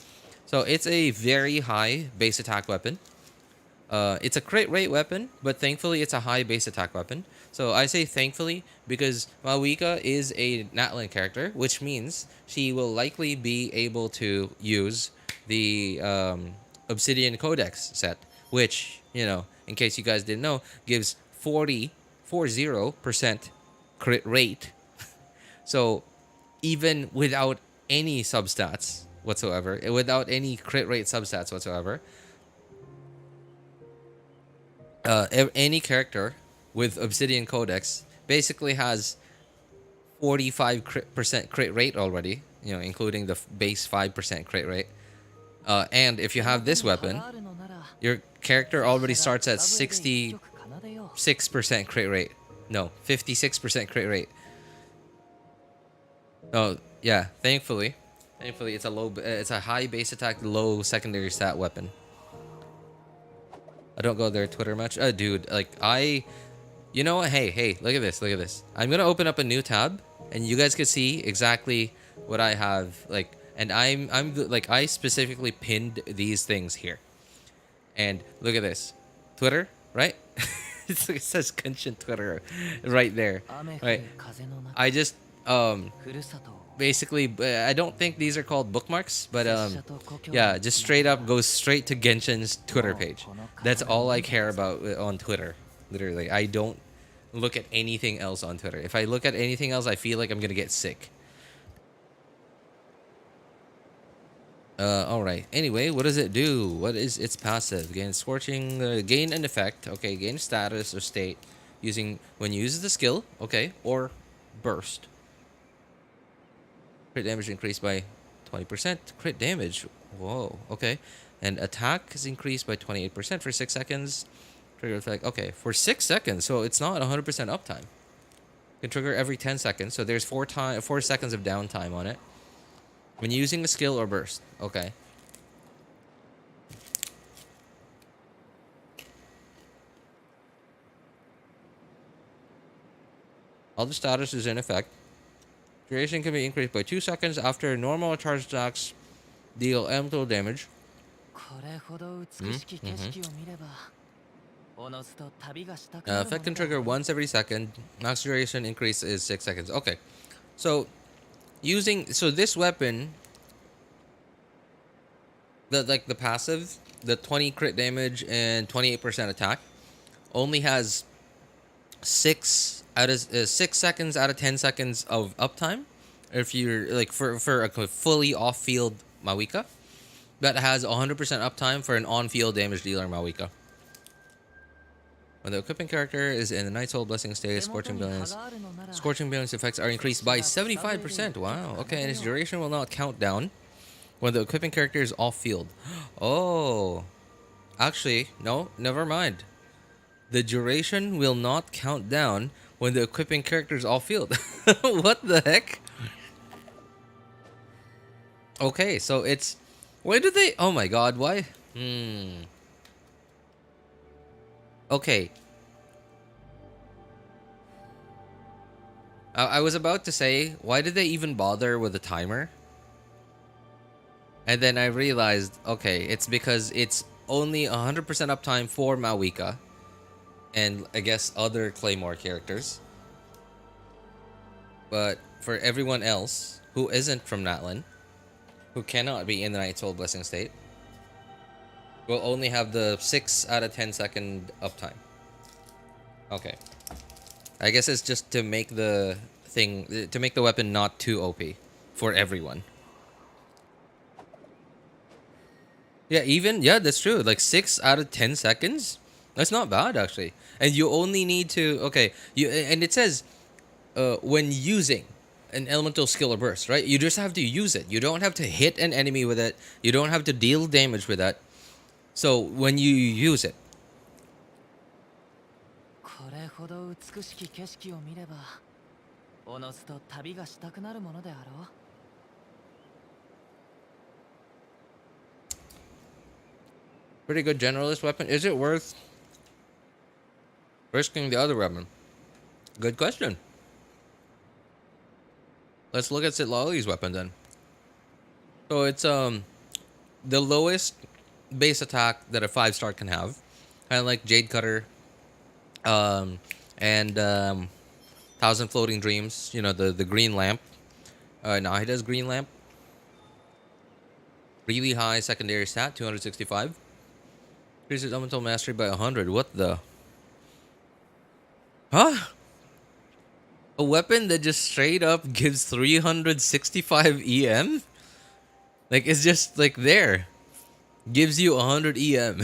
So, it's a very high base attack weapon. It's a crit rate weapon, but thankfully it's a high base attack weapon. So I say thankfully because Mavuika is a Natlan character, which means she will likely be able to use the Obsidian Codex set, which, you know, in case you guys didn't know, gives 40% crit rate. So even without any substats whatsoever, without any crit rate substats whatsoever, any character with Obsidian Codex basically has 45% crit rate already, you know, including the base 5% crit rate. And if you have this weapon, your character already starts at 66% crit rate. No, 56% crit rate. Oh, yeah, thankfully it's a high base attack, low secondary stat weapon. I don't go there Twitter much. Dude, like you know what? Hey, look at this. I'm gonna open up a new tab, and you guys can see exactly what I have. Like, and I'm like I specifically pinned these things here. And look at this, Twitter, right? It says Genshin Twitter, right there, right? I just basically I don't think these are called bookmarks, but yeah, just straight up goes straight to Genshin's Twitter page. That's all I care about on Twitter. Literally, I don't look at anything else on Twitter. If I look at anything else, I feel like I'm gonna get sick. Alright. Anyway, what does it do? What is its passive? Gain scorching, gain an effect. Okay, gain status or state using when you use the skill. Okay, or burst. Crit damage increased by 20%. Crit damage. Whoa. Okay, and attack is increased by 28% for 6 seconds. Trigger effect. Okay, for 6 seconds. So it's not 100% uptime. Can trigger every 10 seconds. So there's 4 seconds of downtime on it. When using a skill or burst. Okay. All the status is in effect. Duration can be increased by 2 seconds after normal charge attacks deal elemental damage. Effect can trigger once every second. Max duration increase is 6 seconds. Okay. So this weapon, the passive, the 20 crit damage and 28% attack only has 6 seconds out of 10 seconds of uptime. If you're like for a fully off-field Mavuika, that has 100% uptime for an on-field damage dealer Mavuika. When the equipping character is in the Night Soul Blessing state, Scorching Billions effects are increased by 75%. Wow. Okay, and its duration will not count down when the equipping character is off-field. Oh. Actually, no, never mind. The duration will not count down when the equipping character is off-field. What the heck? Okay, so it's... Why did they... Oh my god, why? Okay. I was about to say, why did they even bother with a timer? And then I realized, okay, it's because it's only 100% uptime for Mavuika. And I guess other Claymore characters. But for everyone else who isn't from Natlan, who cannot be in the Night Soul Blessing state, will only have the 6 out of 10 second uptime. Okay. I guess it's just to make the thing, to make the weapon not too OP for everyone. Yeah, yeah, that's true. Like 6 out of 10 seconds? That's not bad, actually. And you only need to, okay, and it says when using an elemental skill or burst, right? You just have to use it. You don't have to hit an enemy with it. You don't have to deal damage with that. So when you use it. Pretty good generalist weapon. Is it worth risking the other weapon? Good question. Let's look at Citlali's weapon then. So it's the lowest base attack that a 5-star can have, kind of like Jade Cutter, and 1,000 Floating Dreams. You know, the green lamp. Now he does green lamp. Really high secondary stat, 265. Increases elemental mastery by 100. What the? Huh? A weapon that just straight up gives 365 EM? Like, it's just like there. Gives you 100 EM.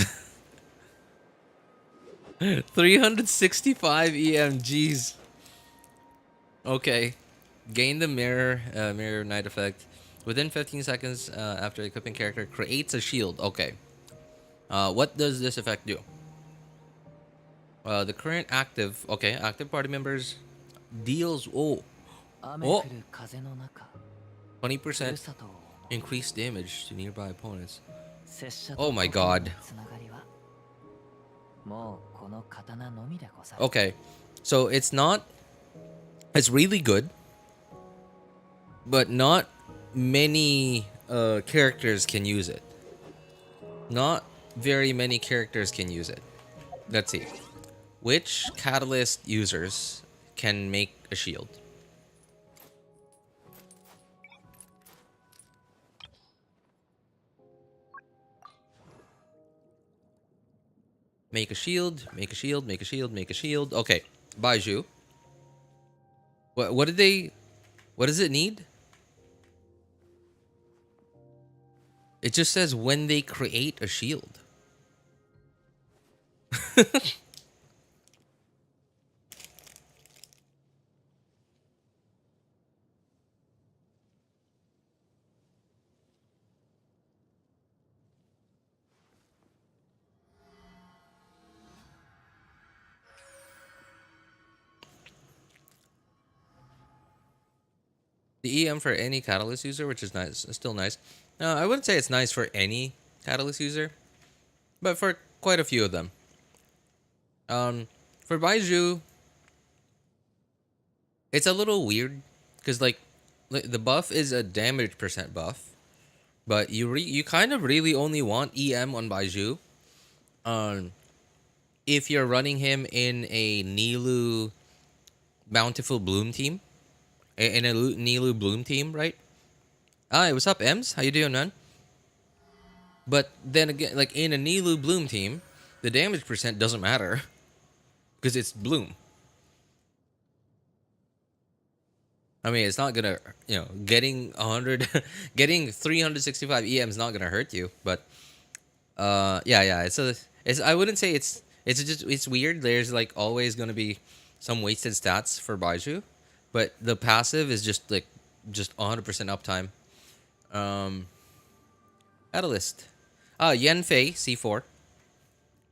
365 EM, jeez. Okay. Gain the mirror night effect. Within 15 seconds after the equipping character creates a shield. Okay. What does this effect do? The current active active party members deals 20% increased damage to nearby opponents. Oh my god. Okay, so it's really good, but not many characters can use it. Not very many characters can use it. Let's see. Which catalyst users can make a shield? Make a shield, make a shield, make a shield, make a shield. Okay, Baizhu. What does it need? It just says when they create a shield. The EM for any Catalyst user, which is nice, it's still nice. I wouldn't say it's nice for any Catalyst user, but for quite a few of them. For Baizhu, it's a little weird because like the buff is a damage percent buff, but you kind of really only want EM on Baizhu. If you're running him in a Nilou Bountiful Bloom team, in a Nilou Bloom team, right? Hi, what's up, Ems? How you doing, man? But then again, like in a Nilou Bloom team, the damage percent doesn't matter because it's Bloom. I mean, it's not gonna, getting 100, getting 365 EM is not gonna hurt you. But yeah. It's I wouldn't say it's weird. There's like always gonna be some wasted stats for Baizhu, but the passive is just 100% uptime. Catalyst. Yanfei C4.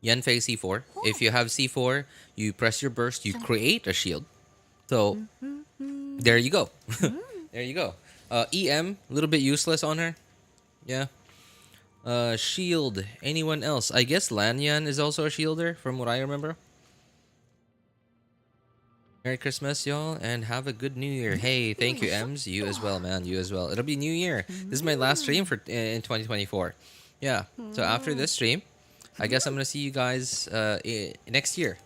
Yanfei C4. If you have C4, you press your burst, you create a shield. So there you go. There you go. EM, a little bit useless on her. Yeah. Shield. Anyone else? I guess Lan Yan is also a shielder, from what I remember. Merry Christmas, y'all, and have a good New Year. Hey, thank you, Ems. You as well, man. You as well. It'll be New Year. This is my last stream for in 2024. Yeah. So after this stream, I guess I'm gonna see you guys next year.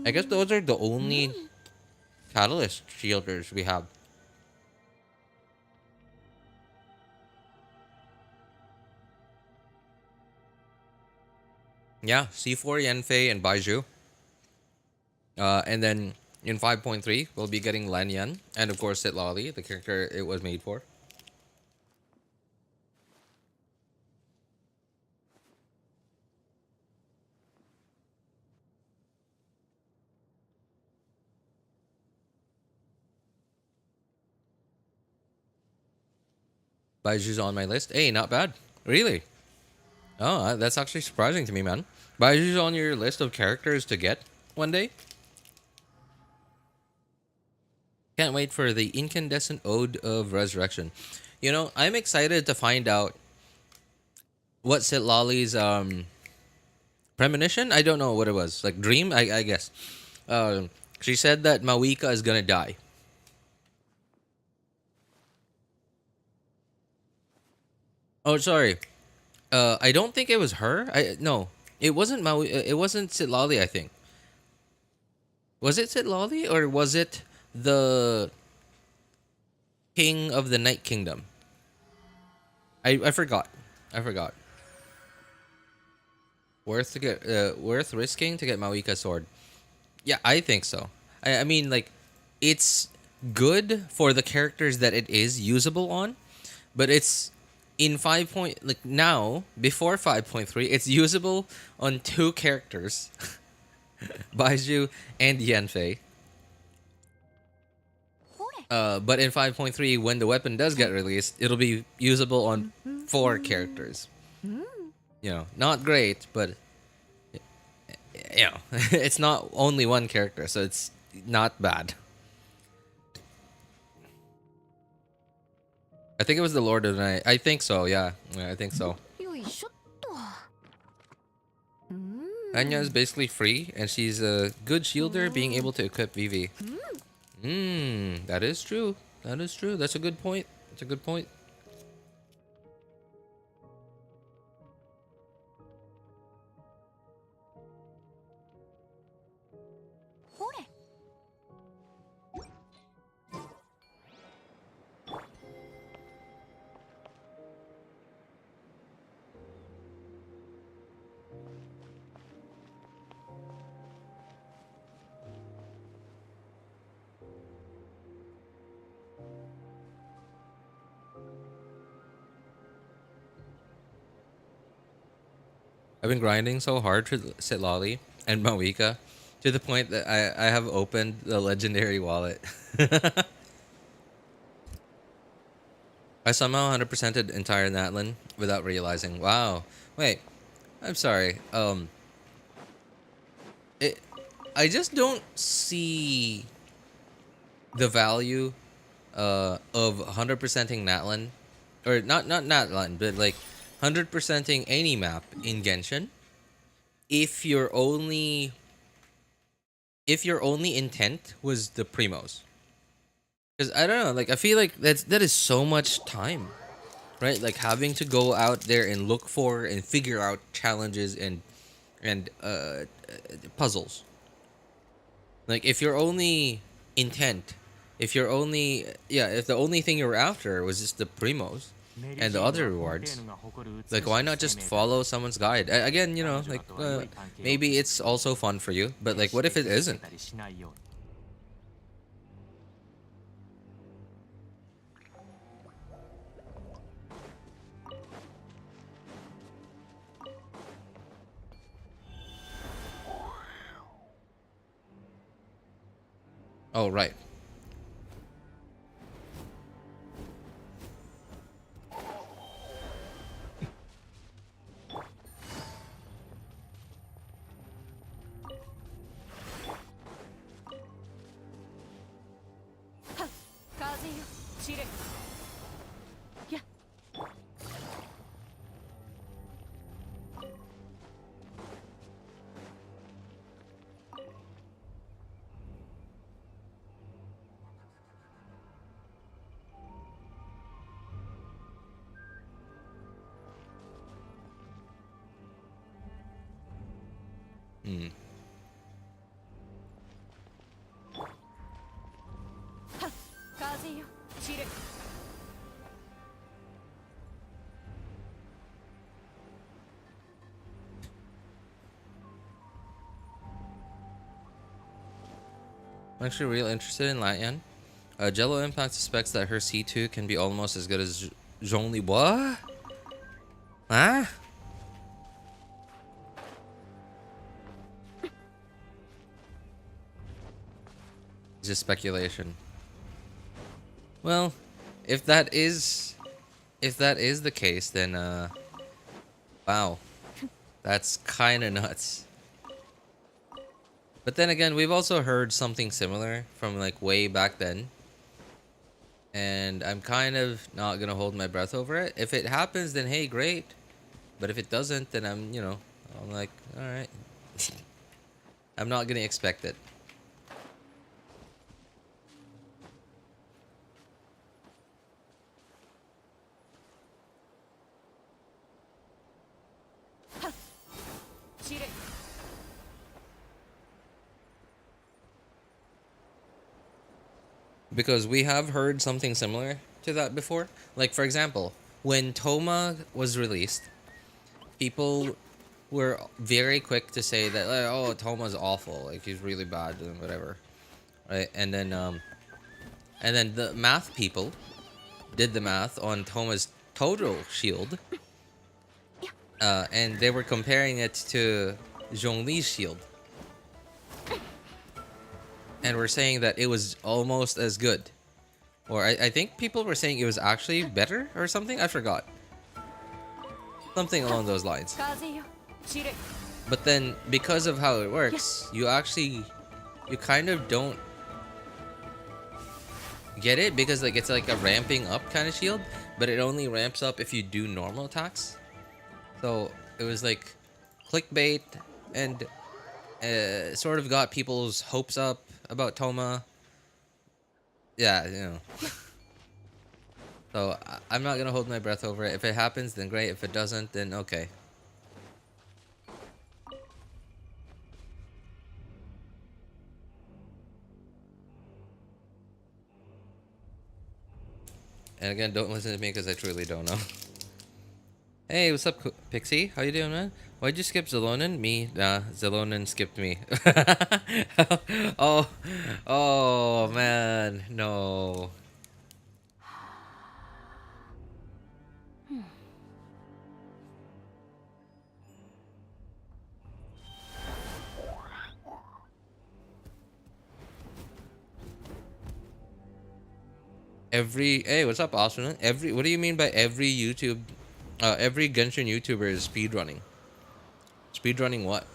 I guess those are the only Catalyst shielders we have. Yeah, C4, Yanfei, and Baizhu. And then in 5.3, we'll be getting Lan Yan, and of course Citlali, the character it was made for. Baiju's on my list. Hey, not bad. Really? Oh, that's actually surprising to me, man. Baiju's on your list of characters to get one day? Can't wait for the Incandescent Ode of Resurrection. You know, I'm excited to find out what Citlali's premonition? I don't know what it was. Like dream, I guess. She said that Mavuika is gonna die. Oh, sorry. I don't think it was her. No, it wasn't It wasn't Citlali. I think. Was it Citlali or was it the King of the Night Kingdom? I forgot. I forgot. Worth risking to get Mavuika's sword. Yeah, I think so. I mean, like, it's good for the characters that it is usable on, but it's in now before 5.3, it's usable on two characters, Baizhu and Yanfei. But in 5.3, when the weapon does get released, it'll be usable on 4 characters. You know, not great, but you know, it's not only one character, so it's not bad. I think it was the Lord of the Night. I think so, yeah. I think so. Anya is basically free, and she's a good shielder, being able to equip VV. That is true. That is true. That's a good point. That's a good point. I've been grinding so hard for Citlali and Mavuika to the point that I have opened the legendary wallet. I somehow 100%ed entire Natlan without realizing. Wow. Wait. I'm sorry. It. I just don't see the value of 100%ing Natlan, or not Natlan, but like 100%ing any map in Genshin if your only intent was the primos. Because I don't know, like I feel like that is so much time, right? Like having to go out there and look for and figure out challenges and puzzles. Like if your only intent, if the only thing you were after was just the primos and the other rewards, like why not just follow someone's guide? Again, like maybe it's also fun for you, but like what if it isn't? Oh, right. Hmm. I'm actually real interested in Lan Yan. Jello Impact suspects that her C2 can be almost as good as Zhongli. What? Huh? It's just speculation. Well, if that is the case, then wow, that's kind of nuts. But then again, we've also heard something similar from like way back then. And I'm kind of not gonna hold my breath over it. If it happens, then hey, great. But if it doesn't, then I'm like, all right. I'm not gonna expect it. Because we have heard something similar to that before. Like, for example, when Toma was released, people were very quick to say that, like, oh, Toma's awful. Like, he's really bad and whatever. Right? And then the math people did the math on Toma's total shield. And they were comparing it to Zhongli's shield. And we're saying that it was almost as good. Or I think people were saying it was actually better or something. I forgot. Something along those lines. But then, because of how it works, you kind of don't get it. Because like it's like a ramping up kind of shield. But it only ramps up if you do normal attacks. So it was like clickbait and sort of got people's hopes up about Toma. Yeah. So I'm not gonna hold my breath over it. If it happens, then great. If it doesn't, then okay. And again, don't listen to me because I truly don't know. Hey, what's up, Pixie? How you doing, man? Why'd you skip Zelonin? Me? Nah, Zelonin skipped me. Oh, oh man, no. Every hey, what's up, Austin? Every what do you mean by every YouTube, every Genshin YouTuber is speedrunning? Speedrunning what?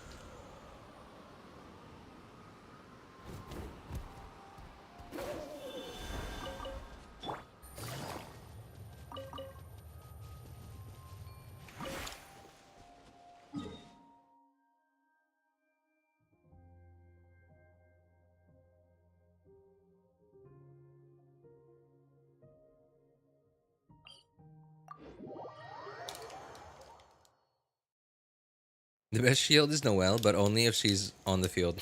The best shield is Noelle, but only if she's on the field.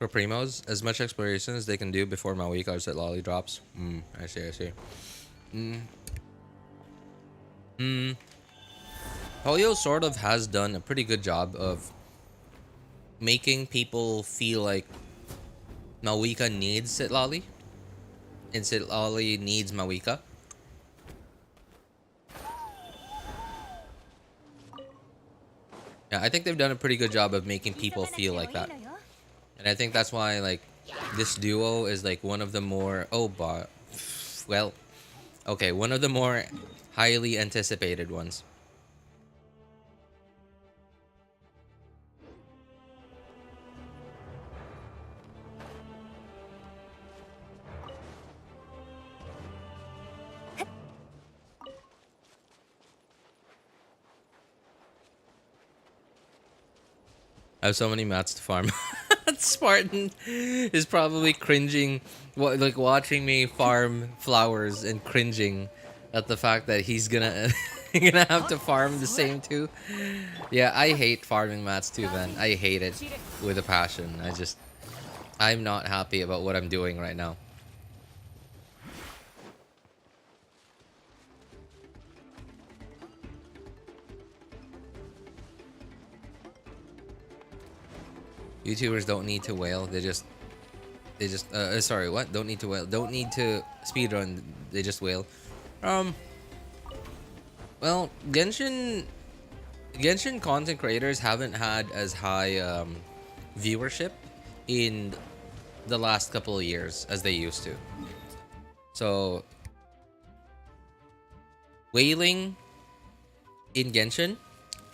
For primos, as much exploration as they can do before Mavuika or Citlali drops. I see, I see. Mm. Mm. Hoyo sort of has done a pretty good job of making people feel like Mavuika needs Citlali, and Citlali needs Mavuika. Yeah, I think they've done a pretty good job of making people feel like that. And I think that's why, like, this duo is, like, one of the more... Oh, but... Well, okay, one of the more highly anticipated ones. I have so many mats to farm. Spartan is probably cringing, like watching me farm flowers and cringing at the fact that he's gonna gonna have to farm the same too. Yeah, I hate farming mats too, man. I hate it with a passion. I'm not happy about what I'm doing right now. YouTubers don't need to wail. Sorry, what? Don't need to wail. Don't need to speedrun. They just wail. Well, Genshin content creators haven't had as high viewership in the last couple of years as they used to. So, whaling in Genshin,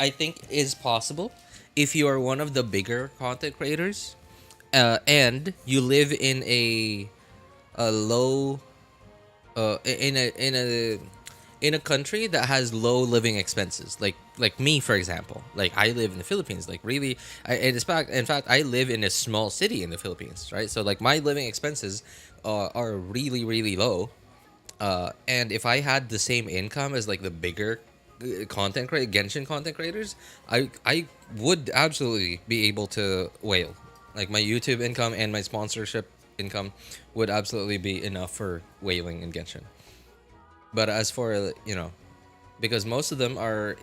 I think, is possible if you are one of the bigger content creators, and you live in a low, in a country that has low living expenses, like me, for example. Like, I live in the Philippines. Like, really, in fact, I live in a small city in the Philippines, right? So, like, my living expenses are really, really low. And if I had the same income as, like, the bigger Genshin content creators, I would absolutely be able to whale. Like, my YouTube income and my sponsorship income would absolutely be enough for whaling in Genshin. But as for, because most of them are,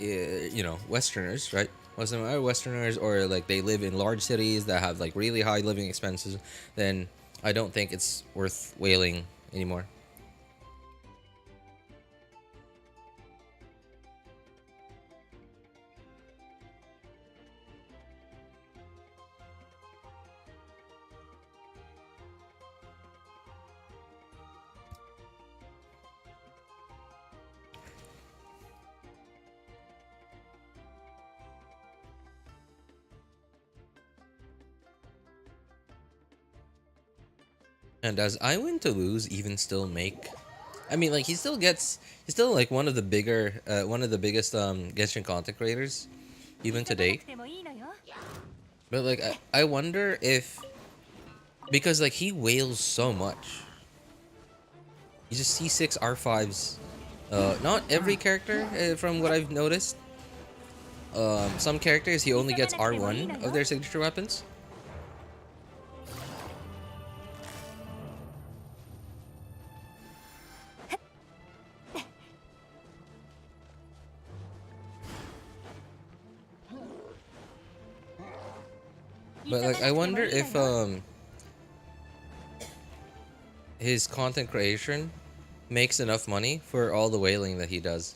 Westerners, right? Most of them are Westerners, or like they live in large cities that have like really high living expenses, then I don't think it's worth whaling anymore. And does I win to lose even still make? I mean, like, he's still like one of the bigger, one of the biggest Genshin content creators, even today. But like, I wonder if, because like he wails so much. You just C6 R5s. Not every character, from what I've noticed. Some characters he only gets R1 of their signature weapons. But like, I wonder if his content creation makes enough money for all the whaling that he does.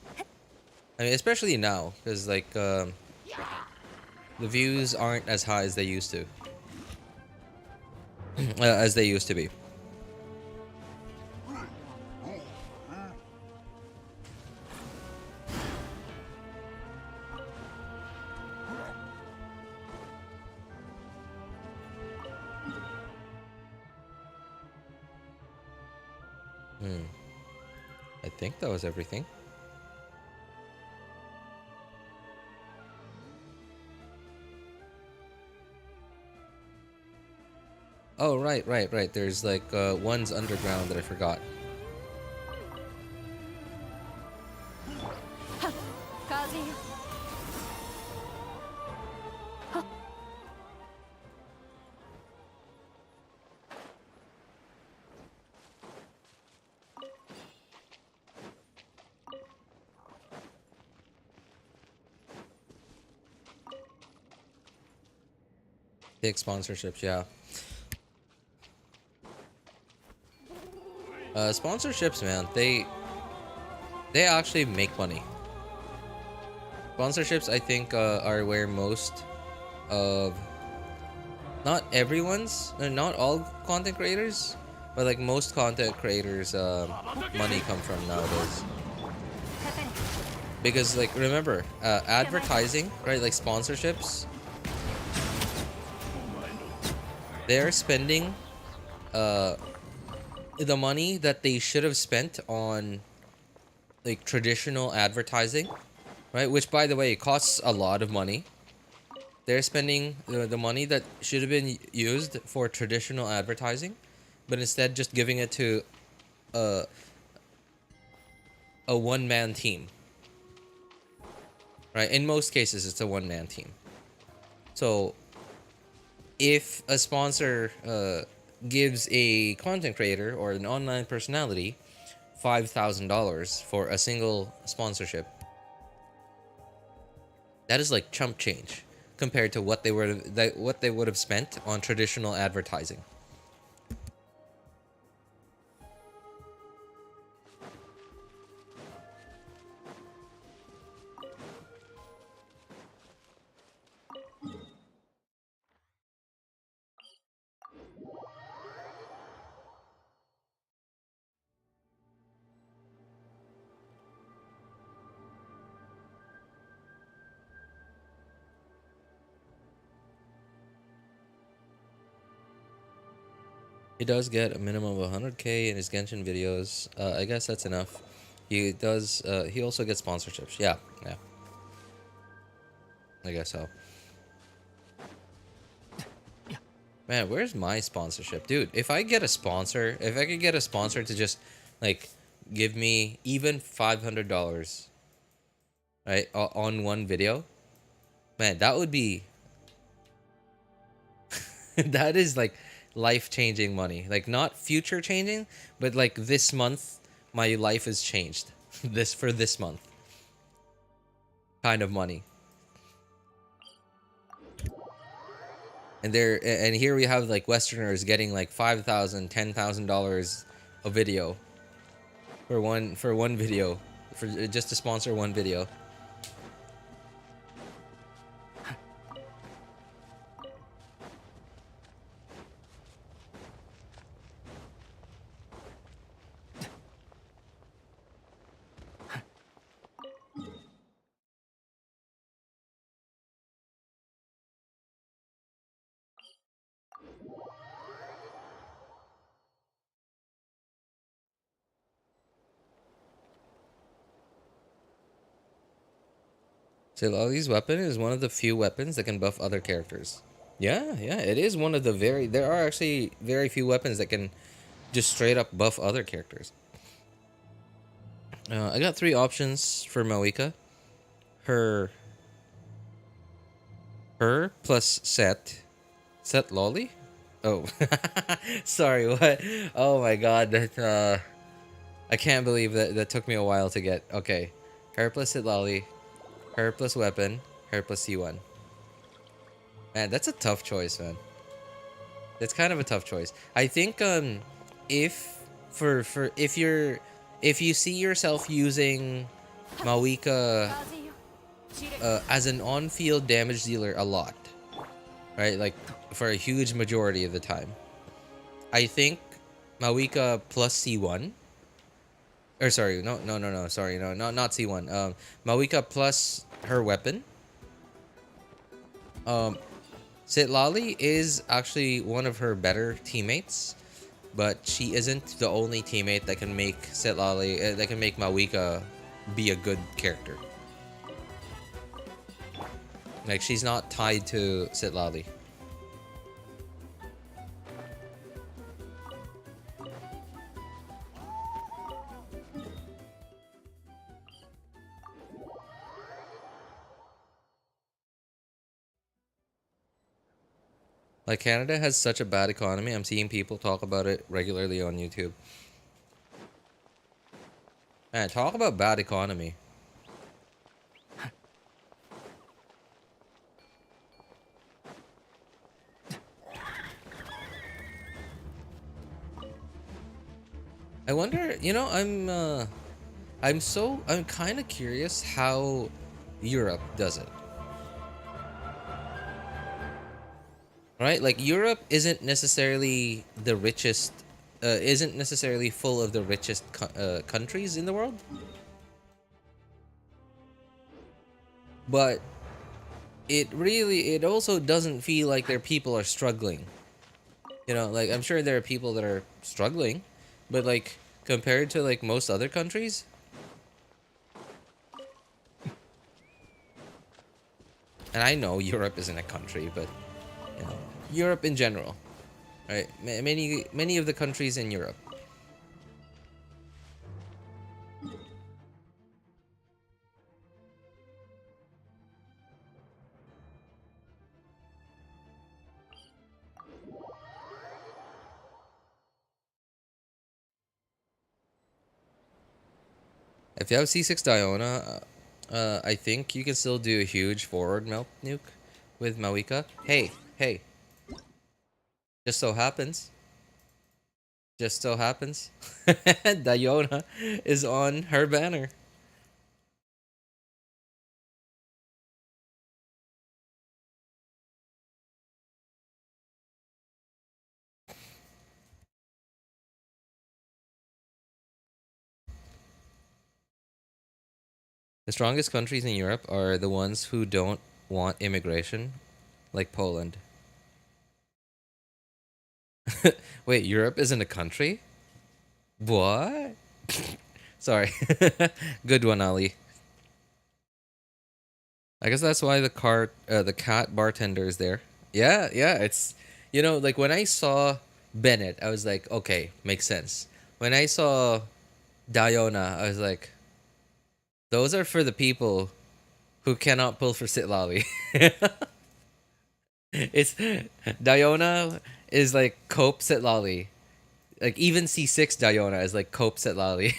I mean, especially now, because like the views aren't as high as they used to, as they used to be. I think that was everything. Oh, right. There's like one's underground that I forgot. Big sponsorships, yeah. Sponsorships, man, they actually make money. Sponsorships, I think, are where most of, not everyone's, not all content creators, but like most content creators, money come from nowadays. Because like, remember, advertising, right? Like sponsorships, they're spending the money that they should have spent on like traditional advertising, right? Which, by the way, costs a lot of money. They're spending the money that should have been used for traditional advertising, but instead just giving it to a one-man team, right? In most cases, it's a one-man team. So if a sponsor gives a content creator or an online personality $5,000 for a single sponsorship, that is like chump change compared to what they would have spent on traditional advertising. He does get a minimum of 100K in his Genshin videos. I guess that's enough. He does. He also gets sponsorships. Yeah. I guess so. Man, where's my sponsorship, dude? If I get a sponsor, if I could get a sponsor to just like give me even $500, right, on one video, man, that would be that is like life-changing money. Like not future changing, but like this month my life has changed. this month kind of money. And here we have like Westerners getting like $5,000, $10,000 a video for one video, for just to sponsor one video. Citlali's weapon is one of the few weapons that can buff other characters. Yeah, it is one of the there are actually very few weapons that can just straight up buff other characters. I got 3 options for Mavuika. Her plus Set Lolly? Oh. Sorry, what? Oh my god, that I can't believe that took me a while to get. Okay. Her plus Citlali, her plus weapon, her plus C1. Man, that's a tough choice, man. That's kind of a tough choice. I think if for if you see yourself using Mavuika as an on-field damage dealer a lot, right? Like for a huge majority of the time, I think Mavuika plus C1, or sorry, no, sorry, no, not C1. Mavuika plus her weapon. Citlali is actually one of her better teammates, but she isn't the only teammate that can make Citlali, that can make Mavuika be a good character. Like, she's not tied to Citlali. Like, Canada has such a bad economy. I'm seeing people talk about it regularly on YouTube. Man, talk about bad economy. I wonder, you know, I'm kind of curious how Europe does it. Right? Like, Europe isn't necessarily the richest, isn't necessarily full of the richest countries in the world. But it also doesn't feel like their people are struggling. You know, like, I'm sure there are people that are struggling, but like, compared to like most other countries, and I know Europe isn't a country, but you know, Europe in general, right? Many of the countries in Europe. If you have C6 Diona, I think you can still do a huge forward melt nuke with Mavuika. Hey, hey, just so happens. Just so happens. Diona is on her banner. The strongest countries in Europe are the ones who don't want immigration, like Poland. Wait, Europe isn't a country? What? Sorry. Good one, Ali. I guess that's why the cat bartender is there. Yeah, yeah. It's, you know, like when I saw Bennett, I was like, okay, makes sense. When I saw Diona, I was like, those are for the people who cannot pull for Citlali. It's Diona is like Cope Citlali. Like even C6 Diona is like Cope Citlali.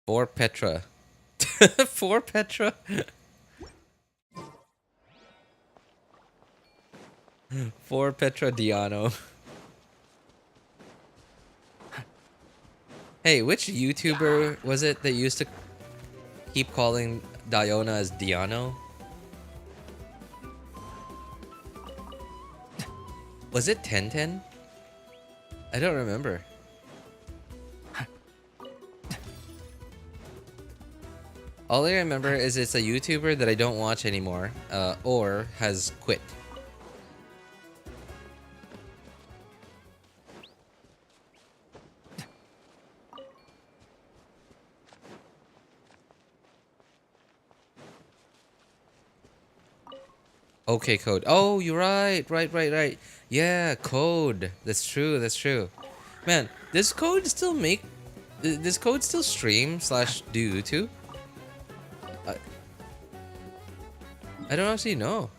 For Petra. For Petra. For Petra Diano. Hey, which YouTuber was it that used to keep calling Diona as Diano? Was it 1010? I don't remember. All I remember is it's a YouTuber that I don't watch anymore, or has quit. Okay, Code. Oh, you're right. Right. Yeah, Code. That's true. That's true. Man, this Code still make... This Code still stream slash do YouTube? I, I don't actually know.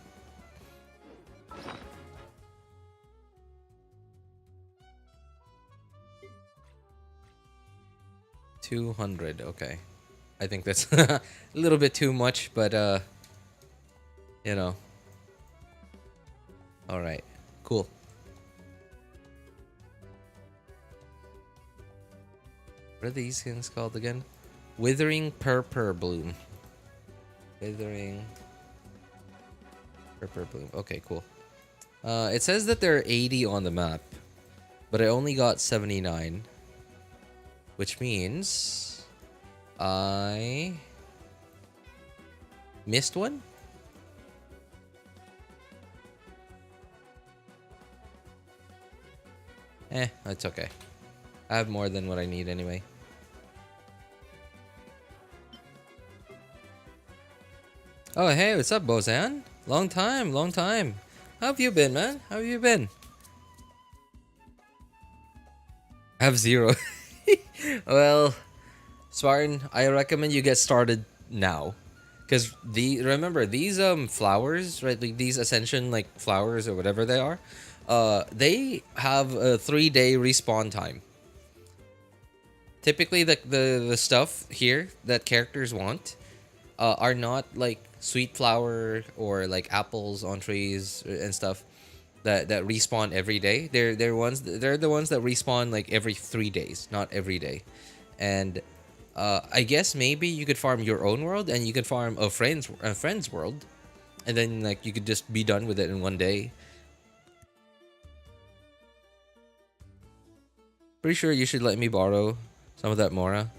200, okay. I think that's a little bit too much, but you know. All right, cool. What are these things called again? Withering Purpur Bloom. Withering Purpur Bloom. Okay, cool. It says that there are 80 on the map, but I only got 79, which means I missed one. That's okay. I have more than what I need anyway. Oh, hey, what's up, Bozan? Long time, long time. How have you been, man? How have you been? I have 0. Well, Spartan, I recommend you get started now. Because remember, these flowers, right, like these ascension like flowers or whatever they are, they have a 3-day respawn time. Typically the stuff here that characters want are not like sweet flower or like apples on trees and stuff that respawn every day. They're the ones that respawn like every 3 days, not every day. And I guess maybe you could farm your own world and you could farm a friend's world, and then like you could just be done with it in 1 day. Pretty sure you should let me borrow some of that Mora.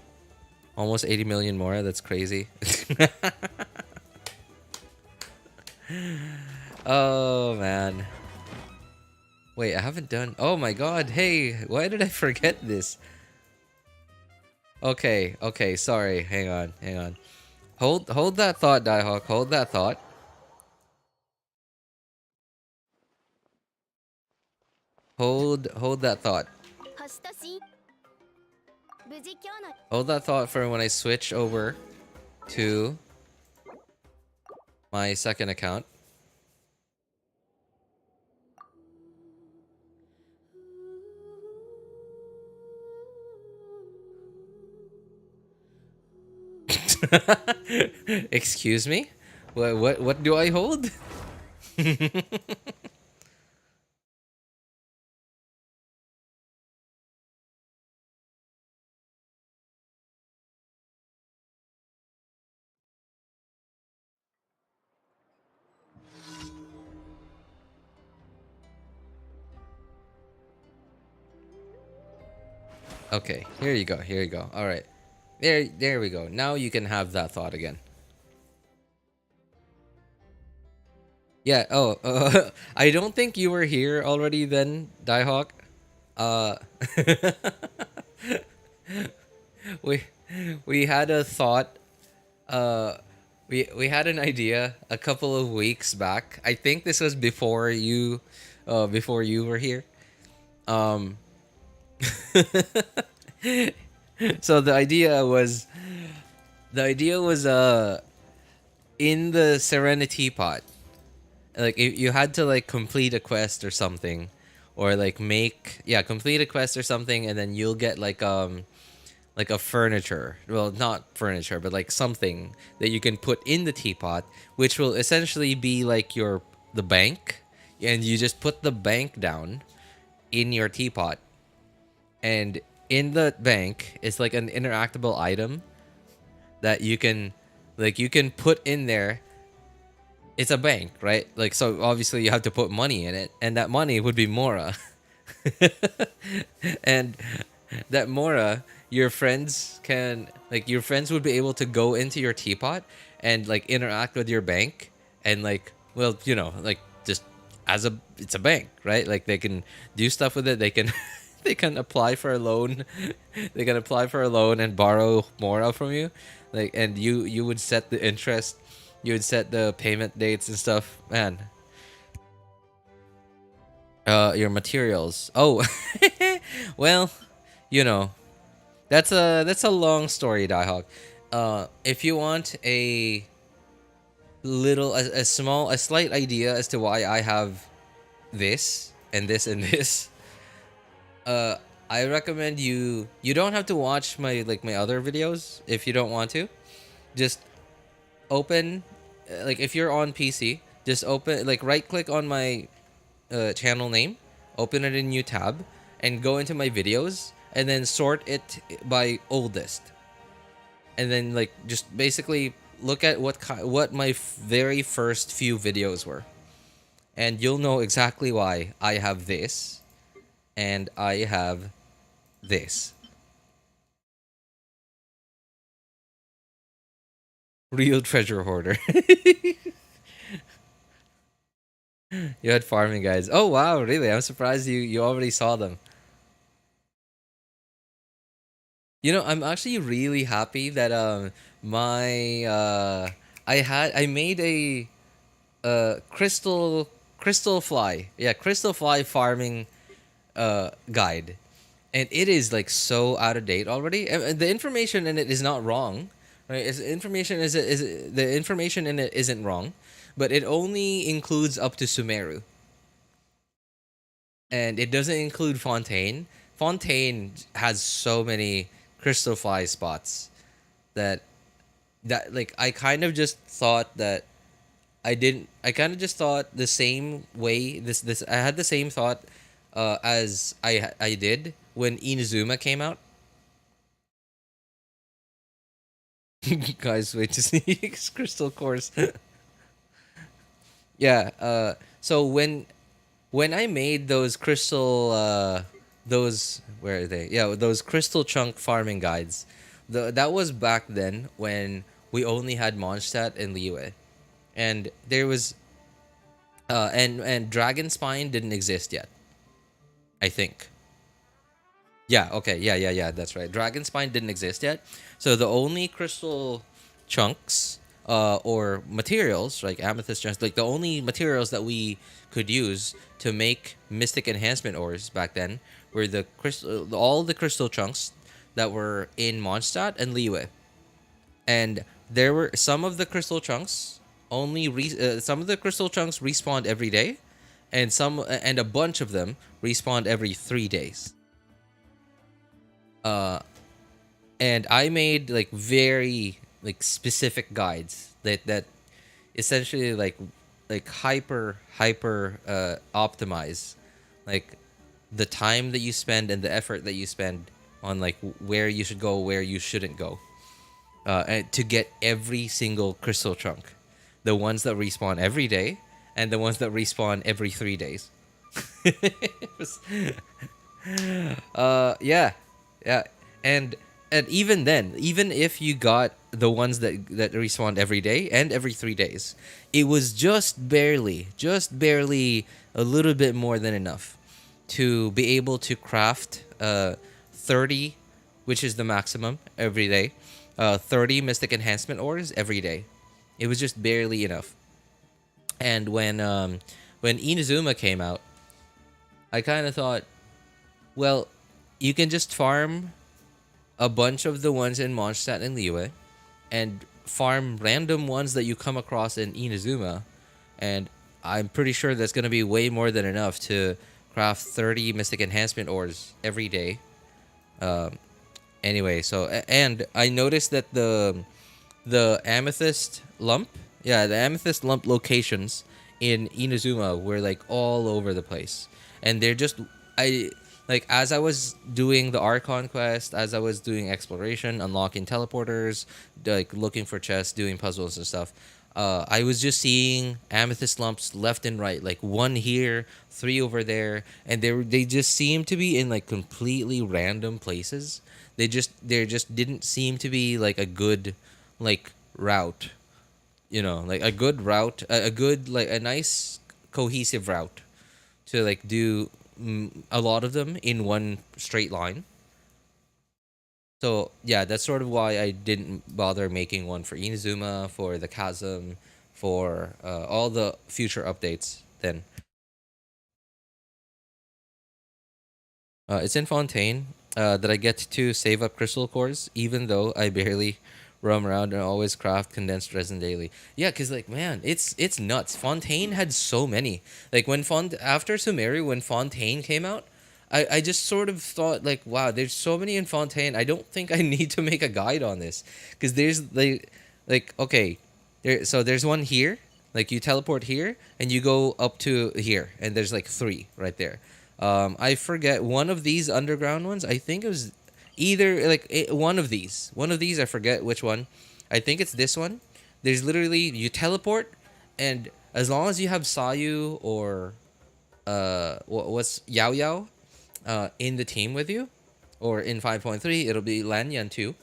Almost 80 million Mora, that's crazy. Oh man. Wait, I haven't done. Oh my god, hey, why did I forget this? Okay, sorry. Hang on. Hold that thought, Diehawk. Hold that thought. Hold that thought. Hold that thought for when I switch over to my second account. Excuse me? What do I hold? Okay, here you go. All right. There we go. Now you can have that thought again. Yeah, I don't think you were here already then, Diehawk. Uh we had a thought, we had an idea a couple of weeks back. I think this was before you were here. Um so the idea was in the Serenity pot. Like you had to like complete a quest or something, or like complete a quest or something, and then you'll get like a furniture, well, not furniture, but like something that you can put in the teapot, which will essentially be like the bank, and you just put the bank down in your teapot, and in the bank is like an interactable item that you can put in there. It's a bank, right? Like, so obviously you have to put money in it, and that money would be Mora. And that Mora, your friends would be able to go into your teapot and like interact with your bank, and like, well, like just it's a bank, right? Like they can do stuff with it. They can they can apply for a loan. They can apply for a loan and borrow Mora from you. Like, and you would set the interest. You would set the payment dates and stuff, man. Your materials. Oh, well, that's a long story, Diehawk. If you want a slight idea as to why I have this and this and this, I recommend you don't have to watch my other videos if you don't want to. Just open like if you're on PC, just open like right click on my channel name, open it in new tab, and go into my videos, and then sort it by oldest, and then like just basically look at what my very first few videos were, and you'll know exactly why I have this and I have this. Real treasure hoarder. You had farming guys. Oh wow, really? I'm surprised you already saw them. You know, I'm actually really happy that my I made a crystal fly. Yeah, crystal fly farming guide. And it is like so out of date already. The information in it is not wrong. Right? The information in it isn't wrong, but it only includes up to Sumeru. And it doesn't include Fontaine. Fontaine has so many crystal fly spots that like I kind of just thought that I didn't. I kind of just thought the same way. This I had the same thought as I did when Inazuma came out. Guys, wait to see crystal course. Yeah. So when I made those crystal those where are they? Yeah, those crystal chunk farming guides. That was back then when we only had Mondstadt and Liyue. And there was and Dragon Spine didn't exist yet. I think. Yeah, okay. Yeah, that's right. Dragon Spine didn't exist yet. So the only crystal chunks or materials, like amethyst chunks, like the only materials that we could use to make mystic enhancement ores back then were the crystal all the crystal chunks that were in Mondstadt and Liyue. And there were some of the crystal chunks some of the crystal chunks respawned every day, and a bunch of them respawned every 3 days. Uh, and I made like very like specific guides that essentially like hyper optimize like the time that you spend and the effort that you spend on like where you should go, where you shouldn't go, and to get every single crystal chunk, the ones that respawn every day and the ones that respawn every 3 days. It was- yeah, yeah, and even then, even if you got the ones that respawned every day and every 3 days, it was just barely a little bit more than enough to be able to craft 30, which is the maximum every day, 30 mystic enhancement ores every day. It was just barely enough. And when Inazuma came out, I kind of thought, well, you can just farm a bunch of the ones in Mondstadt and Liyue, and farm random ones that you come across in Inazuma, and I'm pretty sure that's going to be way more than enough to craft 30 mystic enhancement ores every day. Um, anyway, and I noticed that the amethyst lump, yeah, the amethyst lump locations in Inazuma were like all over the place, and they're just I like as I was doing the Archon quest, as I was doing exploration, unlocking teleporters, like looking for chests, doing puzzles and stuff. I was just seeing amethyst lumps left and right, like one here, three over there, and they just seem to be in like completely random places. They just didn't seem to be like a good like route, like a good route, a good like a nice cohesive route to like do a lot of them in one straight line. So yeah, that's sort of why I didn't bother making one for Inazuma, for the Chasm, for all the future updates. Then it's in Fontaine that I get to save up crystal cores, even though I barely roam around and always craft condensed resin daily. Yeah, cause like man, it's nuts. Fontaine had so many. Like when after Sumeru, when Fontaine came out, I just sort of thought like, wow, there's so many in Fontaine. I don't think I need to make a guide on this because there's like okay, so there's one here. Like you teleport here and you go up to here, and there's like 3 right there. I forget one of these underground ones. I think it was either like one of these. One of these, I forget which one. I think it's this one. There's literally you teleport, and as long as you have Sayu or what's Yao Yao in the team with you, or in 5.3 it'll be Lan Yan too.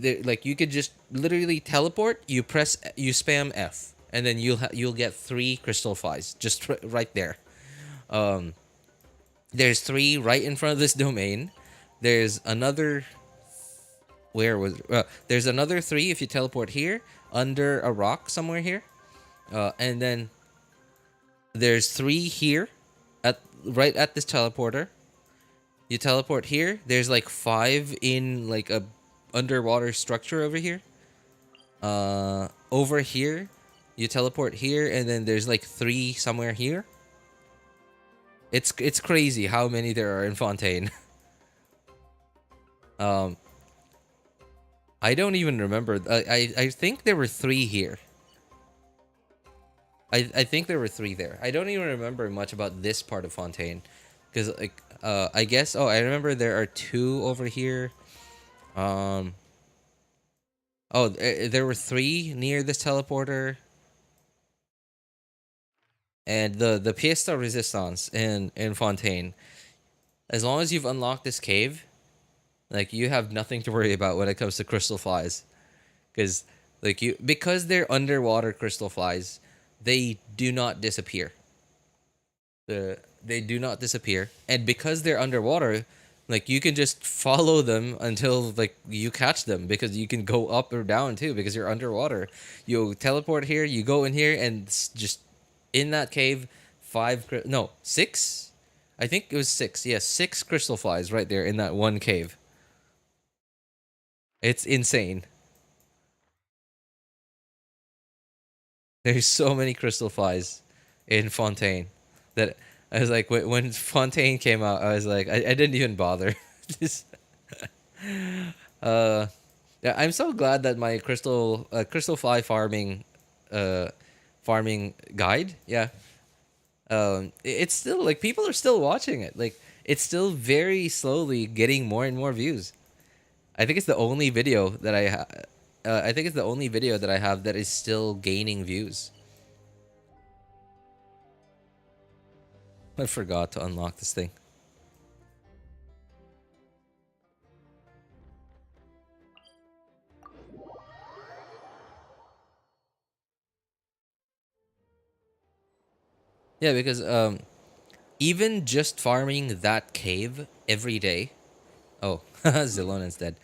Like you could just literally teleport. You spam F, and then you'll get 3 Crystalflies just right there. There's 3 right in front of this domain. There's another. Where was? There's another 3 if you teleport here under a rock somewhere here, and then there's 3 here, right at this teleporter. You teleport here. There's like 5 in like a underwater structure over here. Over here, you teleport here, and then there's like 3 somewhere here. It's crazy how many there are in Fontaine. I don't even remember. I think there were 3 here. I think there were 3 there. I don't even remember much about this part of Fontaine, because like I guess I remember there are 2 over here. There were 3 near this teleporter. And the pièce de résistance in Fontaine, as long as you've unlocked this cave, like you have nothing to worry about when it comes to Crystalflies, because because they're underwater Crystalflies, they do not disappear. They do not disappear, and because they're underwater, like you can just follow them until like you catch them, because you can go up or down too because you're underwater. You teleport here, you go in here, and just in that cave, 6. I think it was 6. Yeah, 6 Crystalflies right there in that one cave. It's insane. There's so many Crystalflies in Fontaine that I was like, when Fontaine came out, I was like, I didn't even bother. Just, yeah, I'm so glad that my Crystalfly farming guide, yeah, it's still like people are still watching it. Like it's still very slowly getting more and more views. I think it's the only video that I think it's the only video that I have that is still gaining views. I forgot to unlock this thing. Yeah, because even just farming that cave every day. Oh, Zilonen's dead.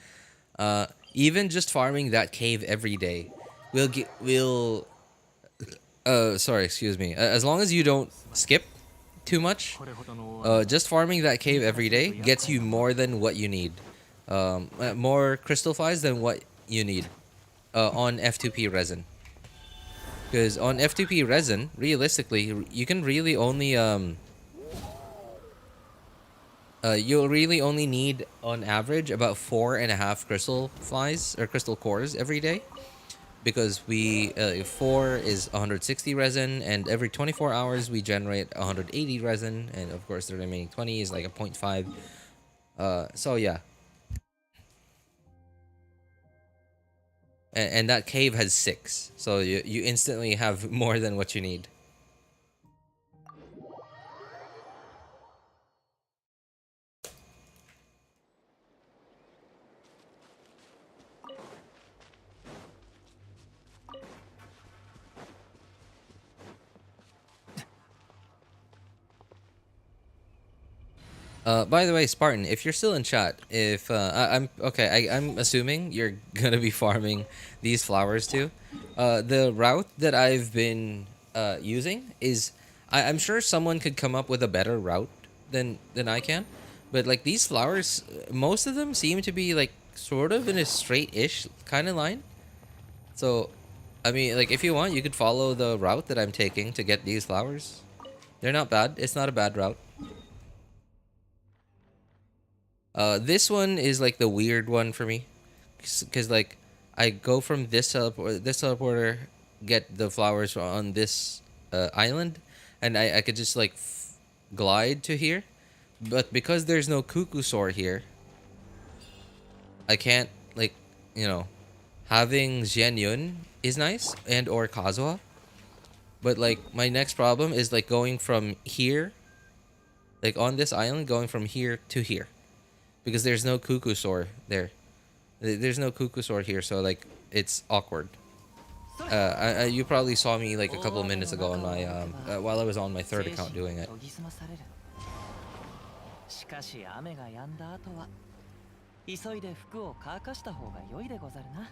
Even just farming that cave every day will sorry, excuse me. As long as you don't skip too much, just farming that cave every day gets you more than what you need. More Crystalflies than what you need on F2P resin. Because on F2P resin, realistically, you can really only you'll really only need on average about 4.5 crystal flies or crystal cores every day, because 4 is 160 resin, and every 24 hours we generate 180 resin, and of course the remaining 20 is like a 0.5. So yeah. And that cave has 6, so you instantly have more than what you need. By the way, Spartan, if you're still in chat, if I'm assuming you're gonna be farming these flowers too. The route that I've been using is, I'm sure someone could come up with a better route than I can, but like these flowers, most of them seem to be like sort of in a straight-ish kind of line. So, I mean, like if you want, you could follow the route that I'm taking to get these flowers. They're not bad. It's not a bad route. This one is like the weird one for me, because like I go from this teleporter, get the flowers on this island, and I could just like glide to here, but because there's no Kukusor here, I can't like you know having Xianyun is nice and or Kazuha, but like my next problem is like going from here, like on this island, going from here to here, because there's no Kukusor there. There's no Kukusor here, so like it's awkward. You probably saw me like a couple of minutes ago on my while I was on my third account doing it. しかし雨が止んだ後は急いで服を乾かした方が良いでござるな。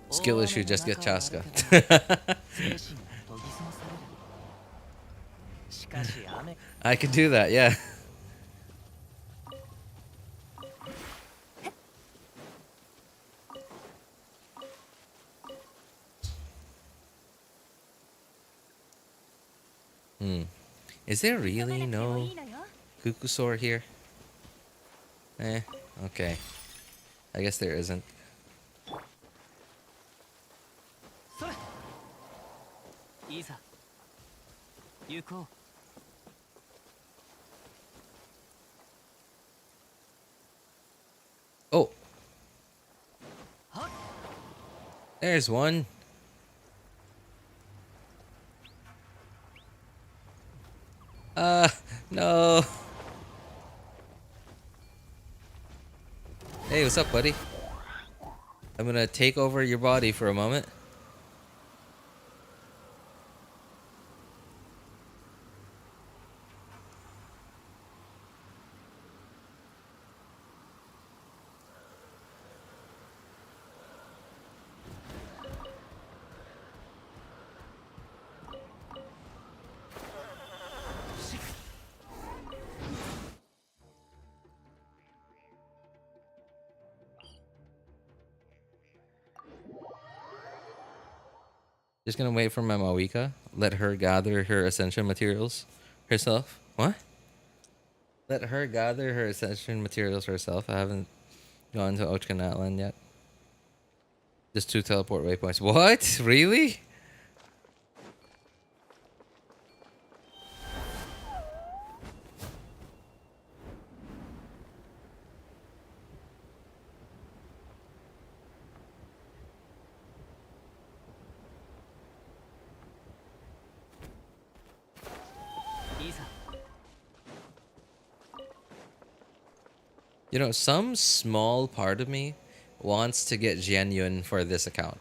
Skill issue, just get Chaska. I could do that, yeah. Is there really no Kukusor here? Okay. I guess there isn't. Oh. There's one. No. Hey, what's up, buddy? I'm gonna take over your body for a moment. Just gonna wait for my Mavuika. Let her gather her ascension materials herself. What? Let her gather her ascension materials herself. I haven't gone to Natlan yet. Just 2 teleport waypoints. What? Really? You know, some small part of me wants to get Xianyun for this account.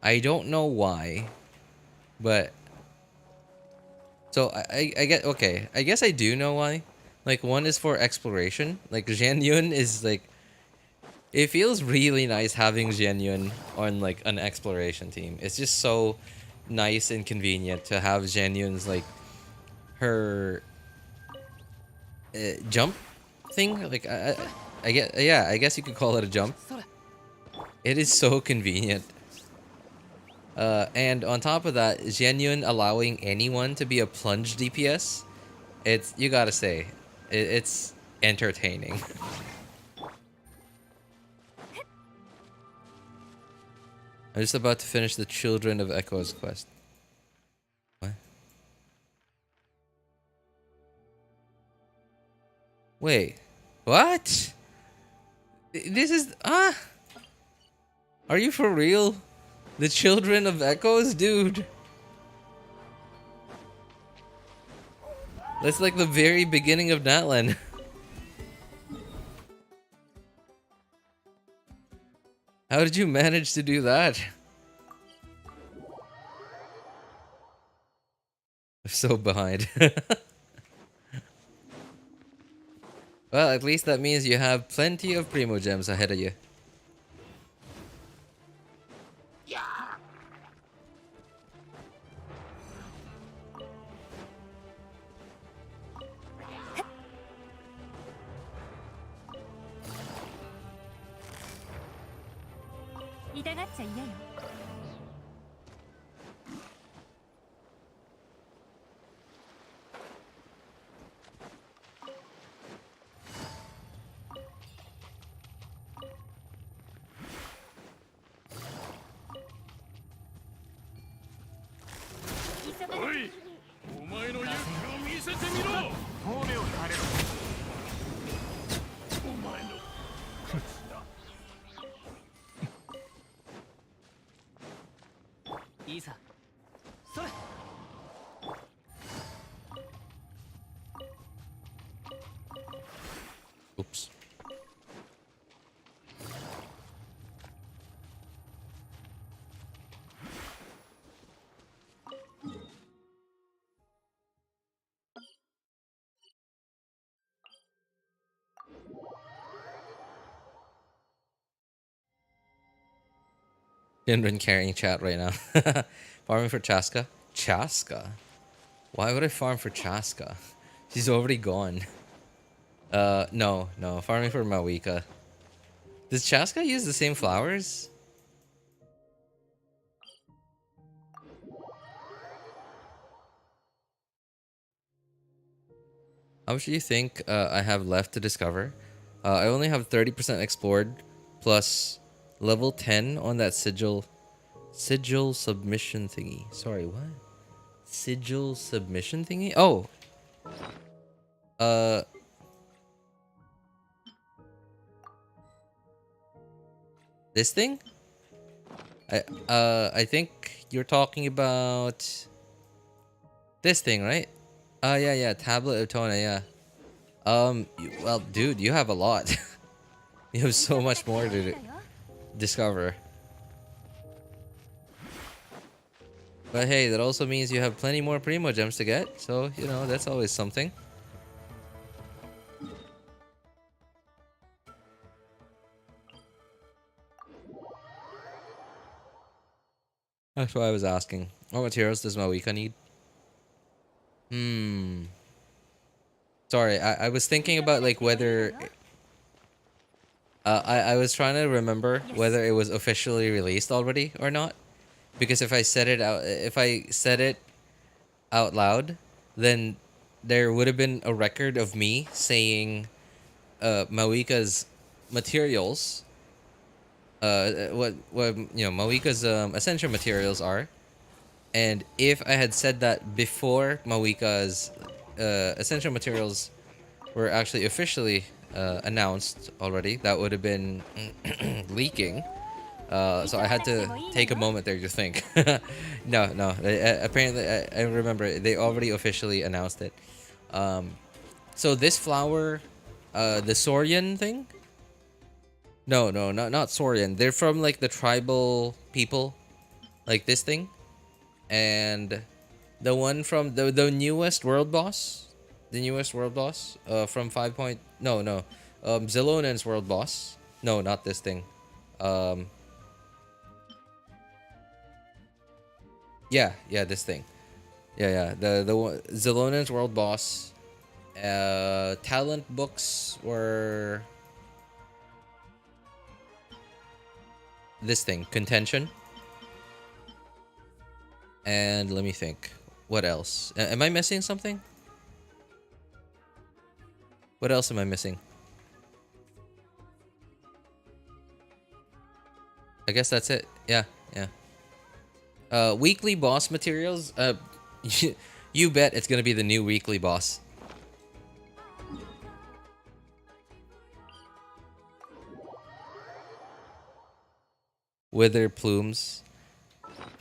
I don't know why, but so I get okay. I guess I do know why. Like one is for exploration. Like Xianyun is like it feels really nice having Xianyun on like an exploration team. It's just so nice and convenient to have Xianyun's like her jump thing. Like I get yeah. I guess you could call it a jump. It is so convenient. And on top of that, Xianyun allowing anyone to be a plunge DPS, it's you gotta say, it's entertaining. I'm just about to finish the Children of Echoes quest. What? Wait, what? This is Are you for real? The Children of Echoes, dude. That's like the very beginning of Natlan. How did you manage to do that? I'm so behind. Well, at least that means you have plenty of Primo Gems ahead of you. がっちゃ嫌よ。おい、お前の勇気を見せてみろ。骨を垂れろ。お前の靴だ。いいさ。それ。Oops. Been carrying chat right now. Farming for Chaska? Chaska? Why would I farm for Chaska? She's already gone. No. Farming for Mavuika. Does Chaska use the same flowers? How much do you think I have left to discover? I only have 30% explored plus level 10 on that sigil submission thingy. Sorry, what? Sigil submission thingy? Oh. This thing? I think you're talking about this thing, right? Yeah, Tablet of Tona, yeah. Well, dude, you have a lot. You have so much more to discover. But hey, that also means you have plenty more Primo gems to get, so, you know, that's always something. That's why I was asking. What materials does Mavuika need? Sorry, I was thinking about, like, whether... I was trying to remember whether it was officially released already or not. Because if I said it out loud, then there would have been a record of me saying Mavuika's materials, what you know, Mavuika's essential materials are, and if I had said that before Mavuika's essential materials were actually officially announced already, that would have been leaking. So I had to take a moment there to think. No. Apparently, I remember they already officially announced it. So this flower, the Saurian thing? No, not Saurian. They're from like the tribal people, like this thing, and the one from the newest world boss, from 5. No, Zilonen's world boss. No, not this thing. Yeah, this thing. Yeah. The Zilonen's world boss. Talent books were this thing, contention. And let me think. What else? Am I missing something? What else am I missing? I guess that's it. Yeah. Weekly boss materials. You bet it's gonna be the new weekly boss. Wither plumes.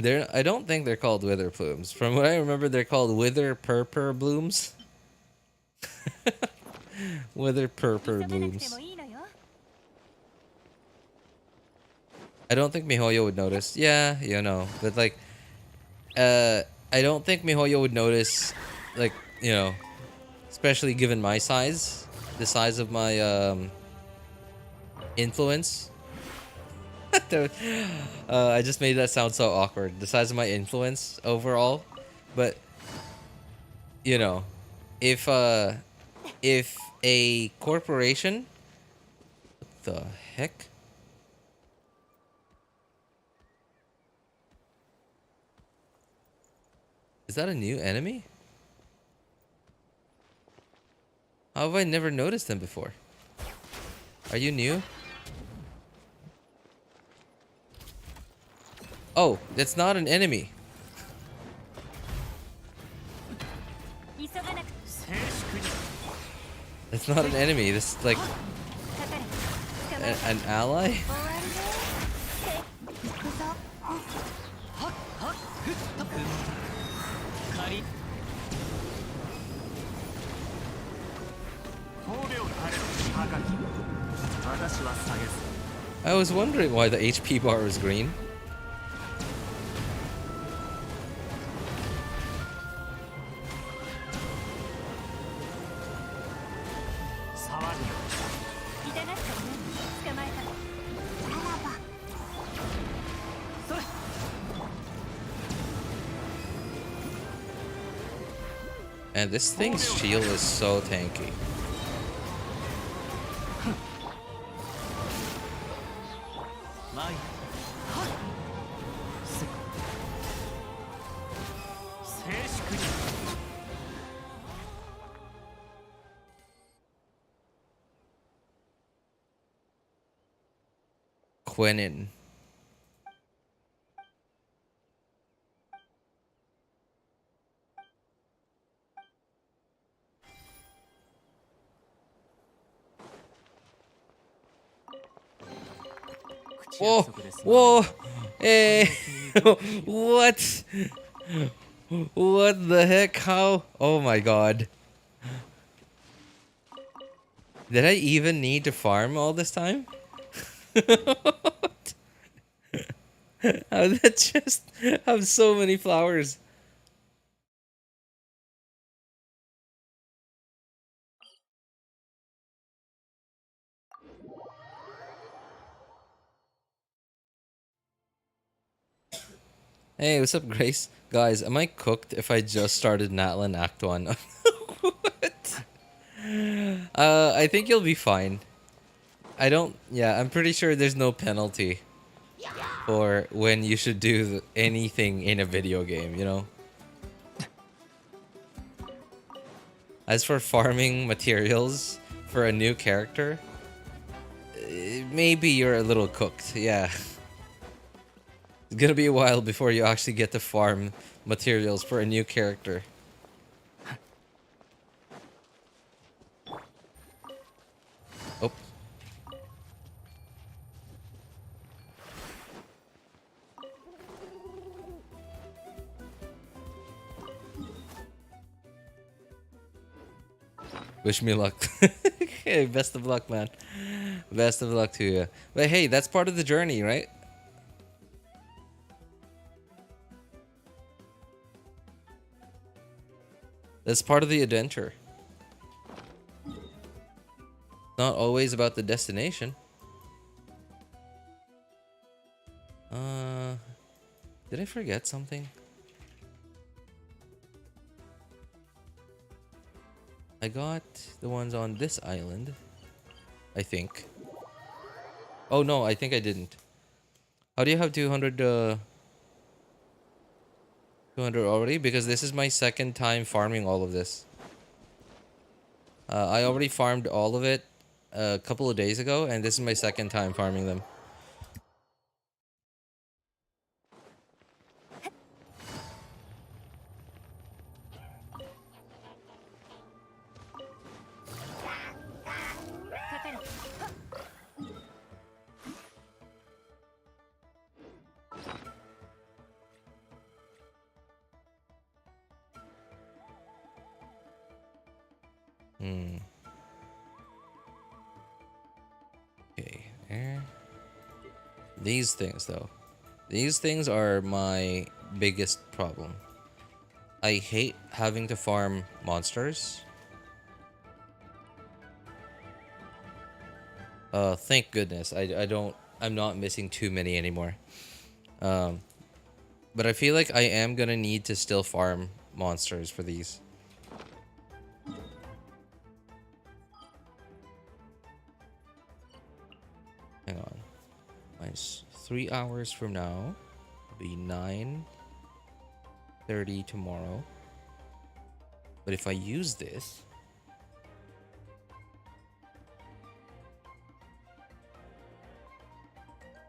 I don't think they're called wither plumes. From what I remember, they're called wither purpur blooms. Wither purpur blooms. I don't think Mihoyo would notice. Yeah, you know, but like, I don't think Mihoyo would notice, like, you know, especially given my size, the size of my influence. I just made that sound so awkward. The size of my influence overall, but you know, if a corporation, what the heck? Is that a new enemy? How have I never noticed them before? Are you new? Oh, that's not an enemy. That's not an enemy. This is like an ally? I was wondering why the HP bar was green. And this thing's shield is so tanky. Quenin. Whoa! Whoa! Hey! What? What the heck? How? Oh my god. Did I even need to farm all this time? How did that just have so many flowers? Hey, what's up, Grace? Guys, am I cooked if I just started Natlan Act 1? What? I think you'll be fine. Yeah, I'm pretty sure there's no penalty for when you should do anything in a video game, you know? As for farming materials for a new character, maybe you're a little cooked, yeah. It's gonna be a while before you actually get to farm materials for a new character. Oh. Wish me luck. Hey, best of luck, man. Best of luck to you. But hey, that's part of the journey, right? That's part of the adventure. Not always about the destination. Did I forget something? I got the ones on this island, I think. Oh no, I think I didn't. How do you have 200 200 already? Because this is my second time farming all of this. I already farmed all of it a couple of days ago, and this is my second time farming them. Okay, there. These things, though. These things are my biggest problem. I hate having to farm monsters. Thank goodness. I'm not missing too many anymore. But I feel like I am gonna need to still farm monsters for these. Hang on. Minus 3 hours from now. It'll be 9, 9:30 tomorrow. But if I use this,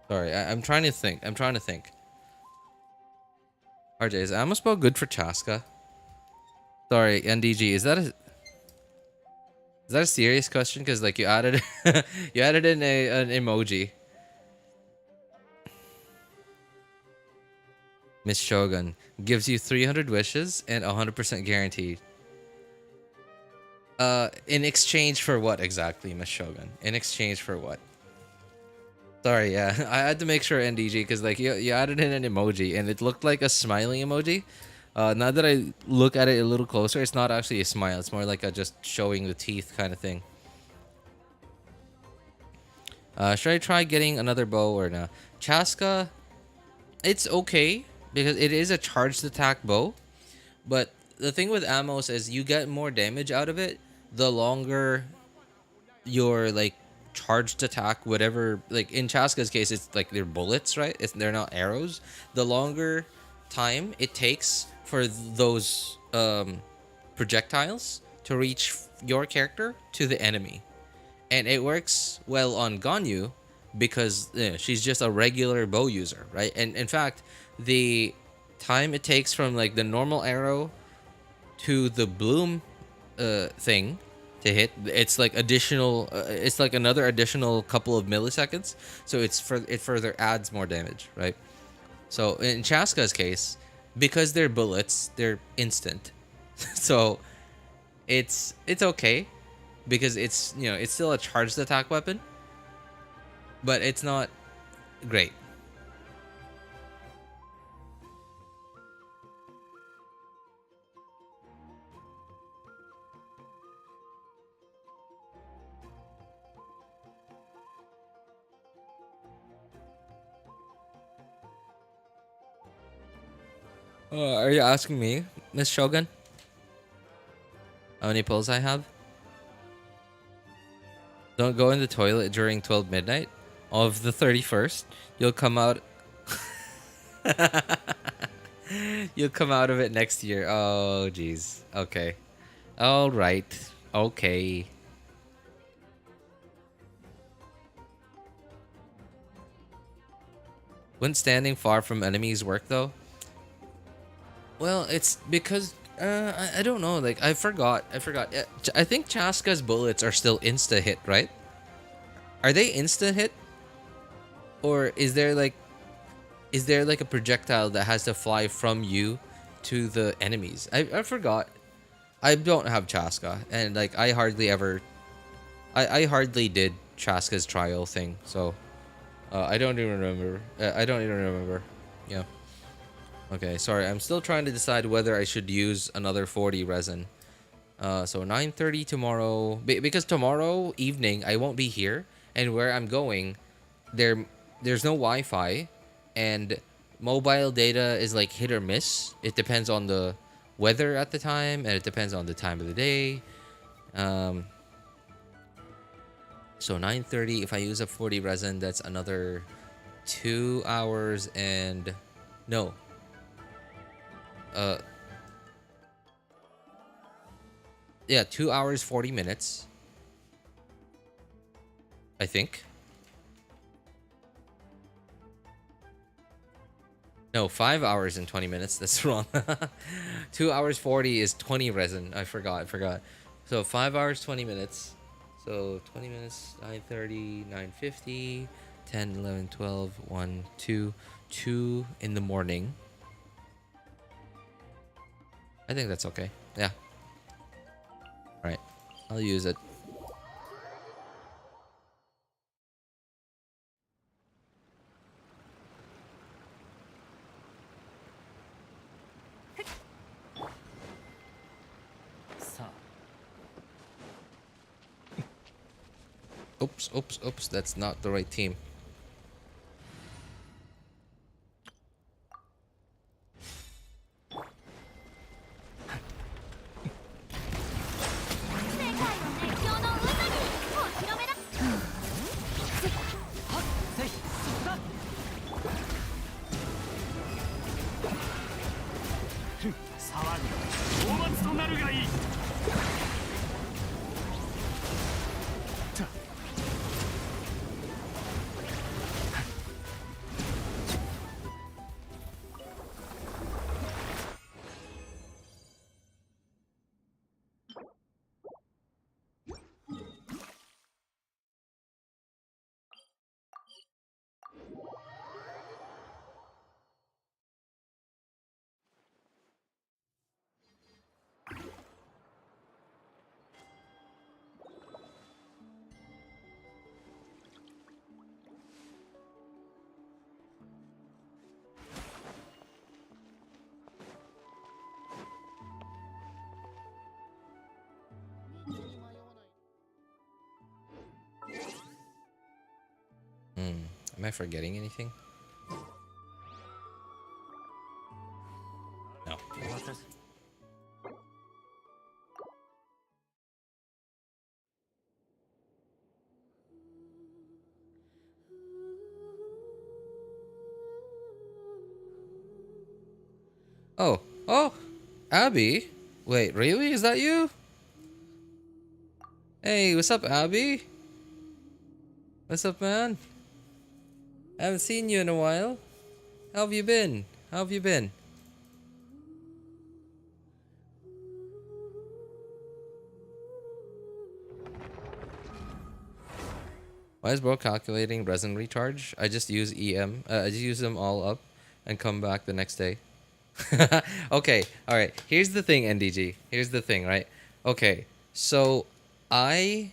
sorry, I'm trying to think. RJ, is Amos bow good for Chaska? Sorry, NDG, is that a serious question? Because like you added you added in an emoji. Miss Shogun gives you 300 wishes and 100% guaranteed. In exchange for what exactly, Miss Shogun? In exchange for what? Sorry, yeah, I had to make sure, NDG, because like you added in an emoji and it looked like a smiling emoji. Now that I look at it a little closer, it's not actually a smile. It's more like a just showing the teeth kind of thing. Should I try getting another bow or not? Chaska, it's okay because it is a charged attack bow. But the thing with Amos is you get more damage out of it the longer your like charged attack, whatever. Like in Chaska's case, it's like they're bullets, right? They're not arrows. The longer time it takes for those projectiles to reach your character to the enemy, and it works well on Ganyu because she's just a regular bow user, right? And in fact, the time it takes from like the normal arrow to the bloom thing to hit, it's like additional it's like another additional couple of milliseconds, so it further adds more damage, right? So in Chaska's case, because they're bullets, they're instant. So it's okay because it's, you know, it's still a charged attack weapon, but it's not great. Are you asking me, Miss Shogun? How many pills I have? Don't go in the toilet during 12 midnight of the 31st. You'll come out. You'll come out of it next year. Oh, jeez. Okay. All right. Okay. Wouldn't standing far from enemies work though? Well, it's because I don't know. Like I forgot. I think Chaska's bullets are still insta hit, right? Are they insta hit, or is there like a projectile that has to fly from you to the enemies? I forgot. I don't have Chaska, and like I hardly did Chaska's trial thing, so I don't even remember. Yeah. Okay, sorry. I'm still trying to decide whether I should use another 40 resin. So 9:30 tomorrow, because tomorrow evening I won't be here, and where I'm going, there's no Wi-Fi, and mobile data is like hit or miss. It depends on the weather at the time, and it depends on the time of the day. So 9:30, if I use a 40 resin, that's another 2 hours and no. Yeah, 2 hours 40 minutes, I think. No, 5 hours and 20 minutes. That's wrong. 2 hours 40 is 20 resin. I forgot. So 5 hours 20 minutes. So 20 minutes, 9:30, 9:50, 10, 11, 12, 1, 2, 2 in the morning. I think that's okay. Yeah. Right. I'll use it. Oops. That's not the right team. 大松となるがいい。 Am I forgetting anything? No. Oh. Oh! Abby? Wait, really? Is that you? Hey, what's up, Abby? What's up, man? I haven't seen you in a while. How have you been? How have you been? Why is bro calculating resin recharge? I just use EM. I just use them all up and come back the next day. Okay, alright. Here's the thing, NDG. Here's the thing, right? Okay, so I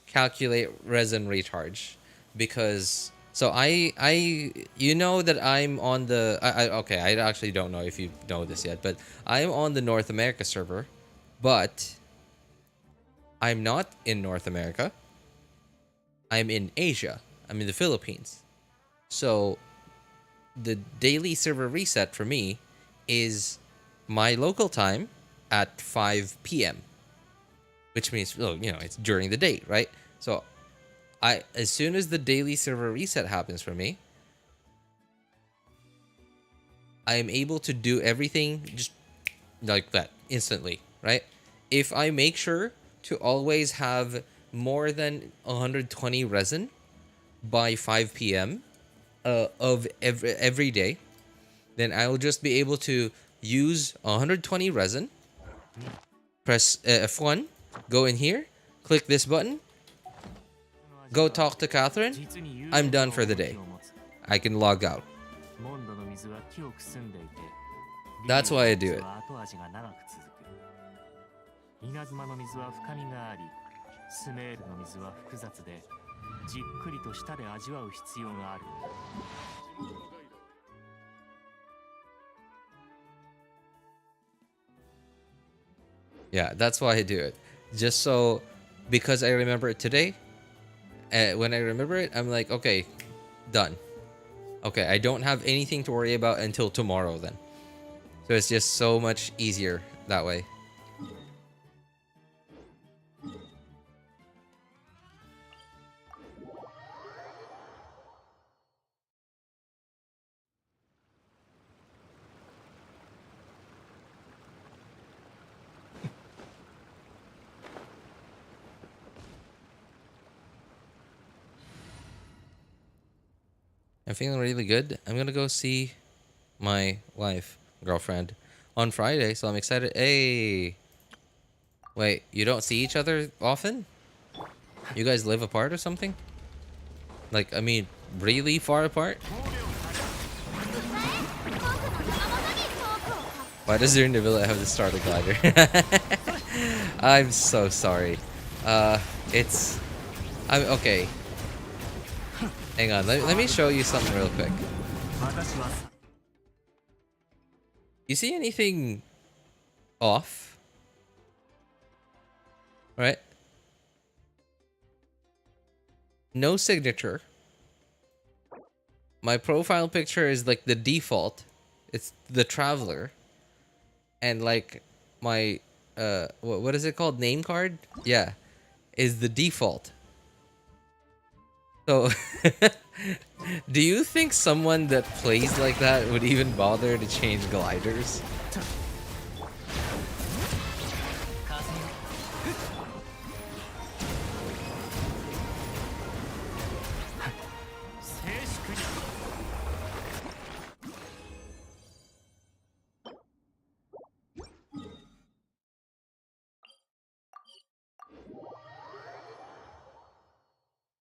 calculate resin recharge because so you know that I'm on the okay, I actually don't know if you know this yet, but I'm on the North America server, but I'm not in North America. I'm in Asia. I'm in the Philippines. So the daily server reset for me is my local time at 5 p.m. which means, well, you know, it's during the day, right? So as soon as the daily server reset happens for me, I am able to do everything just like that instantly, right? If I make sure to always have more than 120 resin by 5 p.m. Of every day, then I will just be able to use 120 resin, press F1, go in here, click this button, go talk to Catherine. I'm done for the day. I can log out. That's why I do it. スメールの水は複雑でじっくりと舌で味わう必要がある。Yeah, that's why I do it. Just so, because I remember it today, when I remember it, I'm like, okay, done. Okay, I don't have anything to worry about until tomorrow then. So it's just so much easier that way. I'm feeling really good. I'm gonna go see my girlfriend, on Friday, so I'm excited. Hey! Wait, you don't see each other often? You guys live apart or something? Like, I mean, really far apart? Why does your Nibilla have the starter glider? I'm so sorry. I'm okay. Hang on, let me show you something real quick. You see anything off? Right? No signature. My profile picture is like the default. It's the traveler. And like my what is it called? Name card? Yeah. Is the default. So, do you think someone that plays like that would even bother to change gliders?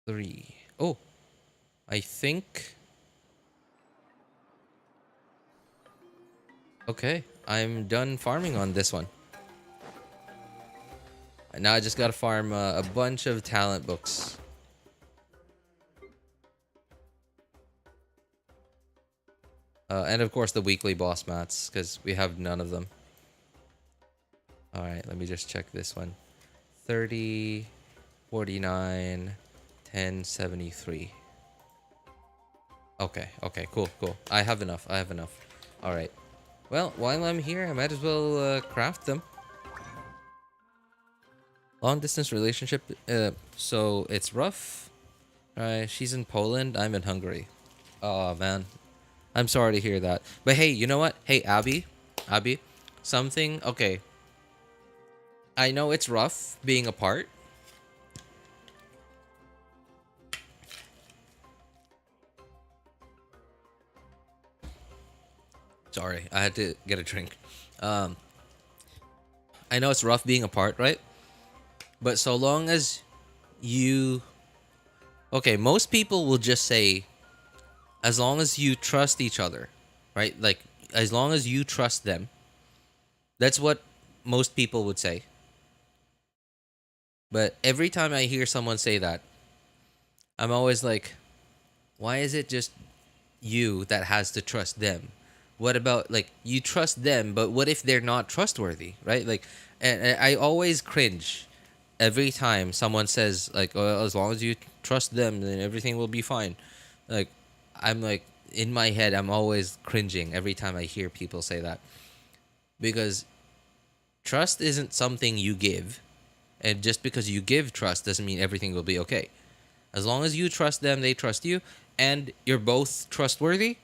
3. Oh, I think. Okay, I'm done farming on this one. And now I just gotta farm a bunch of talent books. And of course the weekly boss mats, because we have none of them. Alright, let me just check this one. 30, 49, 10, 73. Okay, cool. I have enough. Alright. Well, while I'm here, I might as well craft them. Long distance relationship, so it's rough. She's in Poland, I'm in Hungary. Oh man, I'm sorry to hear that. But hey, you know what? Hey, Abby, something. Okay, I know it's rough being apart. Sorry, I had to get a drink. I know it's rough being apart, right? But so long as you... Okay, most people will just say, as long as you trust each other, right? Like, as long as you trust them. That's what most people would say. But every time I hear someone say that, I'm always like, why is it just you that has to trust them? What about, like, you trust them, but what if they're not trustworthy, right? Like, and I always cringe every time someone says, like, oh, as long as you trust them, then everything will be fine. Like, I'm like, in my head, I'm always cringing every time I hear people say that. Because trust isn't something you give. And just because you give trust doesn't mean everything will be okay. As long as you trust them, they trust you, and you're both trustworthy.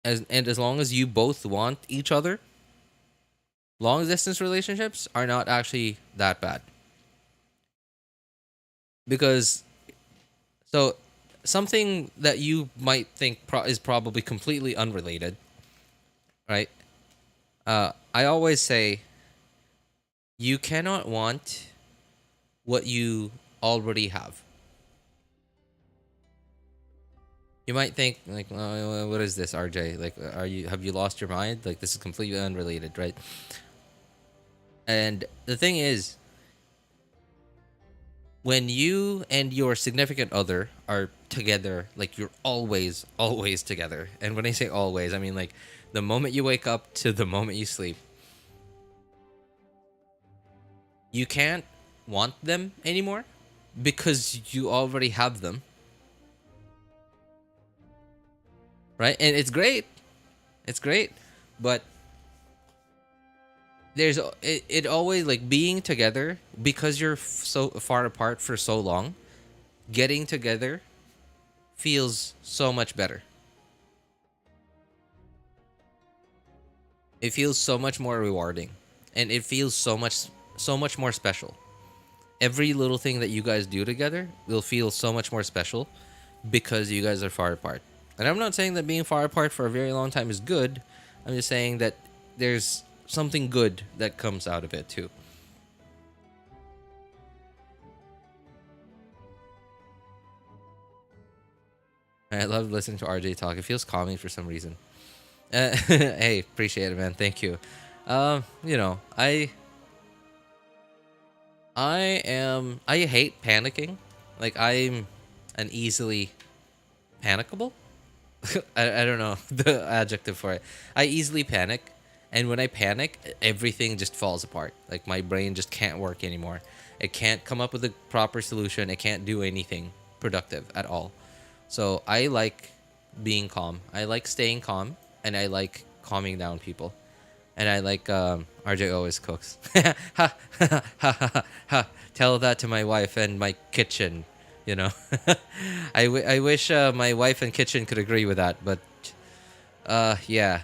As long as you both want each other, long distance relationships are not actually that bad. Because, so, something that you might think is probably completely unrelated, right? I always say, you cannot want what you already have. You might think, like, oh, what is this, RJ? Like, have you lost your mind? Like, this is completely unrelated, right? And the thing is, when you and your significant other are together, like, you're always together. And when I say always, I mean, like, the moment you wake up to the moment you sleep. You can't want them anymore because you already have them. Right? And it's great. But it always, like, being together, because you're so far apart for so long, getting together feels so much better. It feels so much more rewarding, and it feels so much more special. Every little thing that you guys do together will feel so much more special because you guys are far apart. And I'm not saying that being far apart for a very long time is good. I'm just saying that there's something good that comes out of it too. I love listening to RJ talk. It feels calming for some reason. Hey, appreciate it, man. Thank you. You know, I hate panicking. Like, I'm an easily panicable. I don't know the adjective for it. I easily panic, and when I panic, everything just falls apart. Like, my brain just can't work anymore. It can't come up with a proper solution. It can't do anything productive at all. So I like being calm. I like staying calm, and I like calming down people. And I like RJ always cooks. Ha ha ha ha ha. Tell that to my wife and my kitchen. You know, I wish my wife and kitchen could agree with that, but yeah.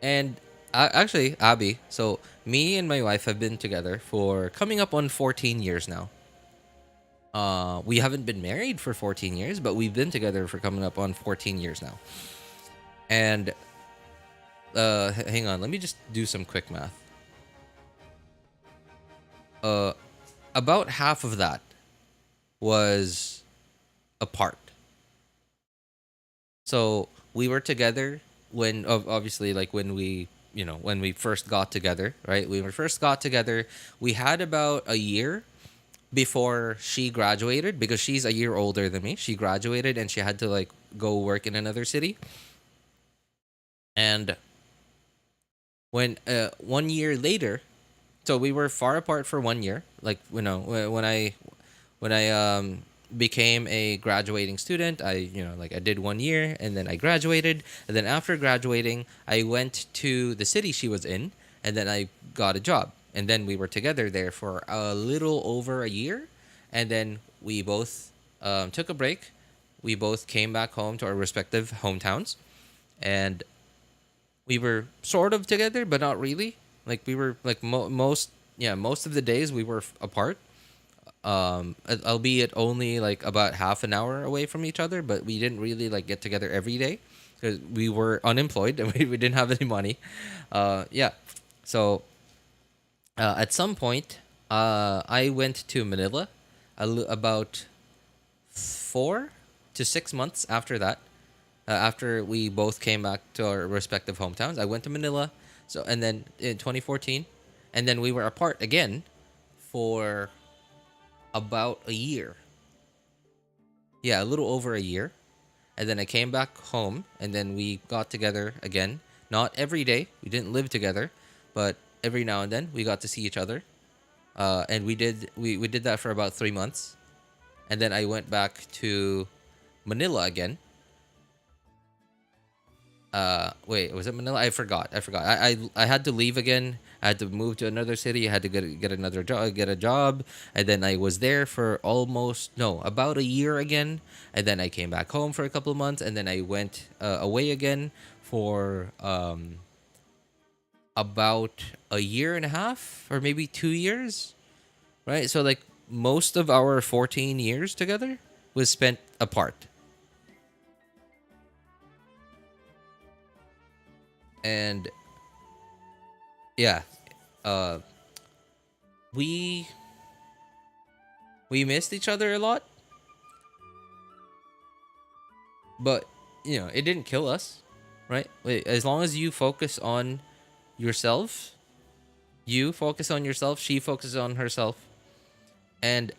And actually, Abby, so me and my wife have been together for coming up on 14 years now. We haven't been married for 14 years, but we've been together for coming up on 14 years now. And hang on, let me just do some quick math. about half of that was apart. So we were together when obviously like when we when we first got together, right? We first got together. We had about a year before she graduated because she's a year older than me. She graduated and she had to like go work in another city. And when 1 year later, so we were far apart for 1 year. Like when I became a graduating student, I did 1 year and then I graduated, and then after graduating I went to the city she was in, and then I got a job, and then we were together there for a little over a year, and then we both took a break. We both came back home to our respective hometowns, and we were sort of together but not really. Like we were like most of the days we were apart, albeit only like about half an hour away from each other, but we didn't really like get together every day because we were unemployed and we didn't have any money. Yeah. So at some point, I went to Manila about 4 to 6 months after that. After we both came back to our respective hometowns, I went to Manila. So, and then in 2014, and then we were apart again for about a year. Yeah, a little over a year. And then I came back home, and then we got together again. Not every day. We didn't live together, but every now and then we got to see each other. And we did that for about 3 months. And then I went back to Manila again. Wait, was it Manila? I forgot. I had to leave again. I had to move to another city. I had to get another job, get a job, and then I was there for about a year again. And then I came back home for a couple of months, and then I went away again for about a year and a half, or maybe 2 years, right? So like most of our 14 years together was spent apart. And yeah, uh we we missed each other a lot, but it didn't kill us, right? As long as you focus on yourself, she focuses on herself, and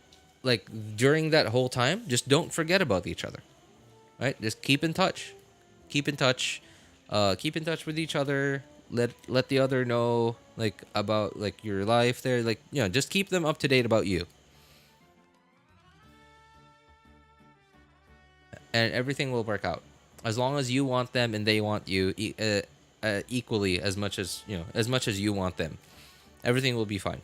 like during that whole time, just don't forget about each other, right? Just keep in touch, keep in touch, keep in touch with each other. Let the other know like about like your life there, like just keep them up to date about you, and everything will work out as long as you want them and they want you equally as much as you want them. Everything will be fine.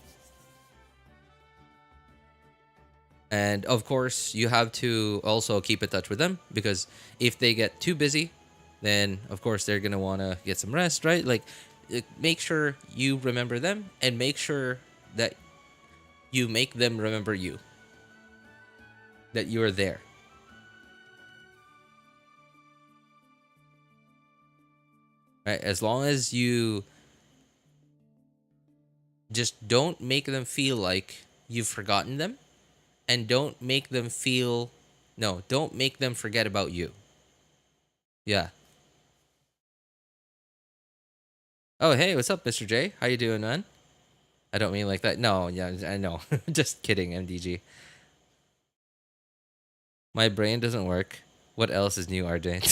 And of course, you have to also keep in touch with them, because if they get too busy, then of course they're gonna want to get some rest, right? Like, make sure you remember them, and make sure that you make them remember you, that you are there. Right? As long as you just don't make them feel like you've forgotten them, and don't make them forget about you. Yeah. Oh, hey, what's up, Mr. J? How you doing, man? I don't mean like that. No, yeah, I know. Just kidding, MDG. My brain doesn't work. What else is new, RJ?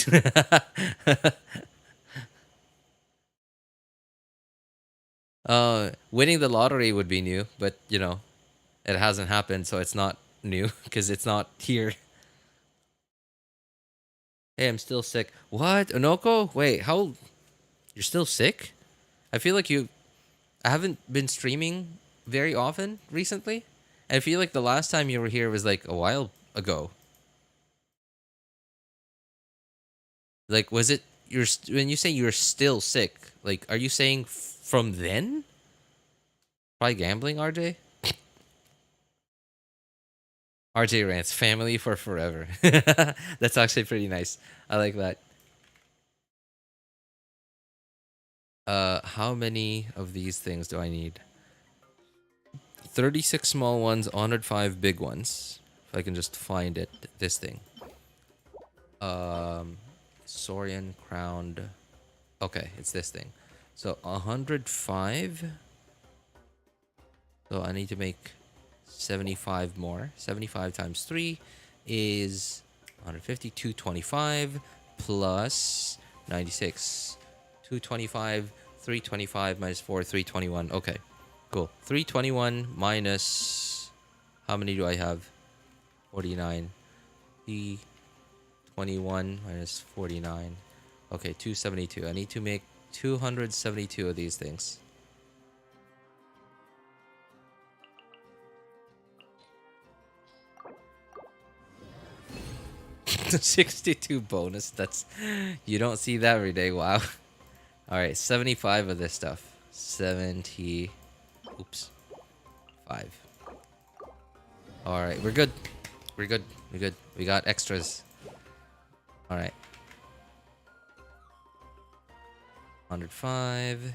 Winning the lottery would be new, but it hasn't happened, so it's not new because it's not here. Hey, I'm still sick. What? Onoko? Wait, how? You're still sick? I feel like I haven't been streaming very often recently. And I feel like the last time you were here was like a while ago. Like, was it when you say you're still sick? Like, are you saying from then? Probably gambling, RJ. RJ rants, family for forever. That's actually pretty nice. I like that. How many of these things do I need? 36 small ones, 105 big ones. If I can just find it, this thing. Saurian crowned. Okay, it's this thing. So 105. So I need to make 75 more. 75 times 3 is 150. 225 plus 96. 225. 325 minus 4. 321. Okay, cool. 321 minus. How many do I have? 49. 321 minus 49. Okay, 272. I need to make 272 of these things. 62 bonus. That's, you don't see that every day. Wow. All right, 75 of this stuff. 70. Oops. 5. All right, we're good. We're good. We're good. We got extras. All right. 105.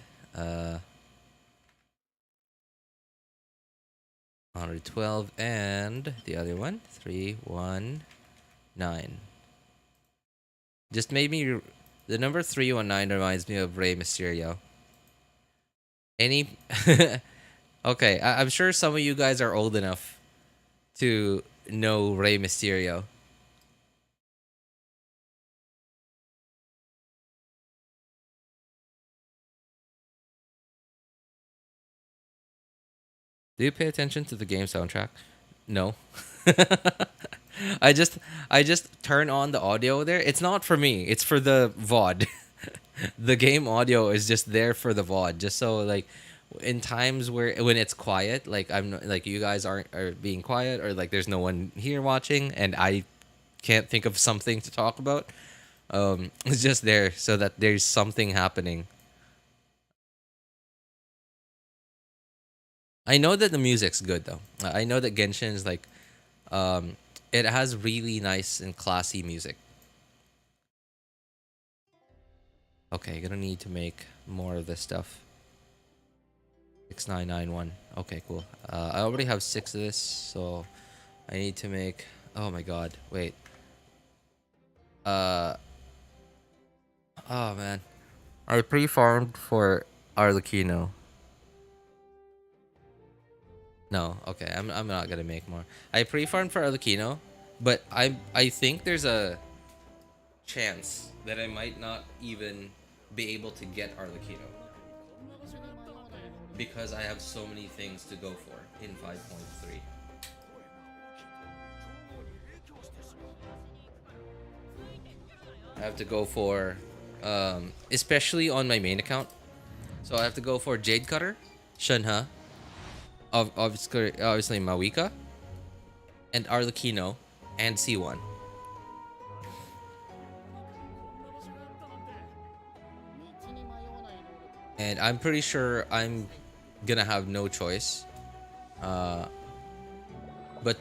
112, and the other one, 319. Just made me. The number 319 reminds me of Rey Mysterio. Any. Okay, I'm sure some of you guys are old enough to know Rey Mysterio. Do you pay attention to the game soundtrack? No. I just turn on the audio there. It's not for me. It's for the VOD. The game audio is just there for the VOD, just so like in times when it's quiet, like like you guys are being quiet, or like there's no one here watching and I can't think of something to talk about. It's just there so that there's something happening. I know that the music's good though. I know that Genshin is like, it has really nice and classy music. Okay, gonna need to make more of this stuff. 6991. Okay, cool. I already have 6 of this, so I need to make. Oh my god! Wait. Oh man, I pre-farmed for Arlecchino. No, okay, I'm not gonna make more. I pre-farmed for Arlecchino, but I think there's a chance that I might not even be able to get Arlecchino because I have so many things to go for in 5.3. I have to go for, especially on my main account. So I have to go for Jade Cutter, Shenhe, obviously Mavuika, and Arlecchino, and C1. And I'm pretty sure I'm gonna have no choice but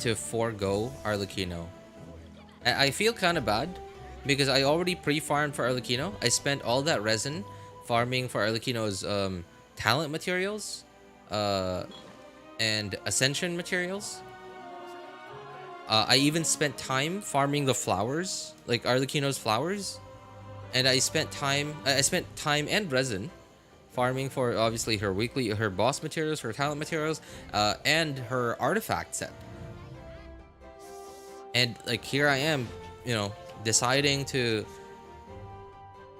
to forego Arlecchino. I feel kind of bad because I already pre-farmed for Arlecchino. I spent all that resin farming for Arlecchino's talent materials and ascension materials. I even spent time farming the flowers, like Arlecchino's flowers, and I spent time and resin farming for obviously her boss materials, her talent materials, and her artifact set. And like here I am, deciding to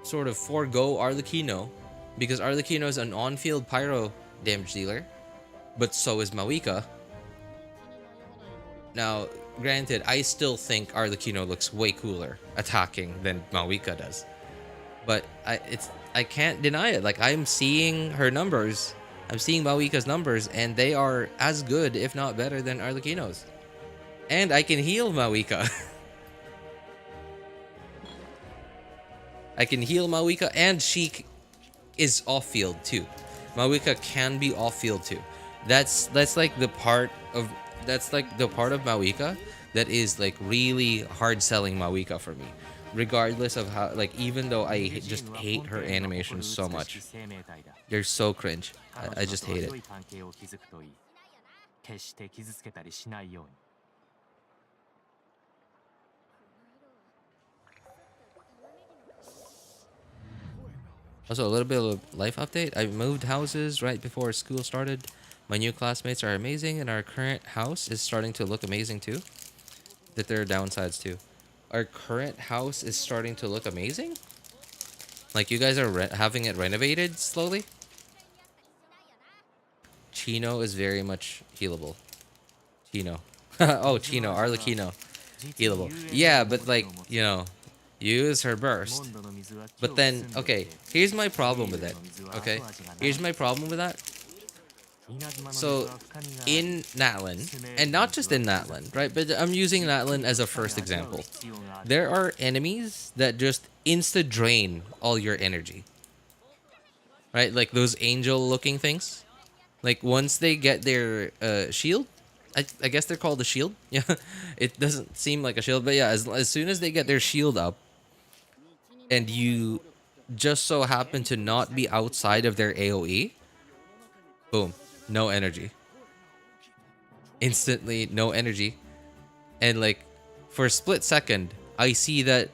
sort of forego Arlecchino because Arlecchino is an on-field pyro damage dealer, but so is Mavuika. Now, granted, I still think Arlecchino looks way cooler attacking than Mavuika does, but I can't deny it. Like, I'm seeing her numbers. I'm seeing Mavuika's numbers, and they are as good, if not better, than Arlecchino's. And I can heal Mavuika. I can heal Mavuika, and she is off-field too. Mavuika can be off-field too. That's like the part of Mavuika that is like really hard selling Mavuika for me. Regardless of how, like, even though I just hate her animations so much. They're so cringe. I just hate it. 決して傷つけたりしないように。 Also, a little bit of a life update. I moved houses right before school started. My new classmates are amazing, and our current house is starting to look amazing too. That there are downsides too. Our current house is starting to look amazing? Like you guys are having it renovated slowly? Chino is very much healable. Chino. Oh, Chino. Arlecchino. Healable. Yeah, but like, you know, use her burst. But then, okay, here's my problem with it. Okay? Here's my problem with that. So, in Natlan, and not just in Natlan, right? But I'm using Natlan as a first example. There are enemies that just insta-drain all your energy. Right? Like those angel-looking things. Like, once they get their shield, I guess they're called a shield. Yeah, it doesn't seem like a shield, but yeah, as soon as they get their shield up, and you just so happen to not be outside of their AoE, boom, no energy. Instantly, no energy. And like, for a split second, I see that,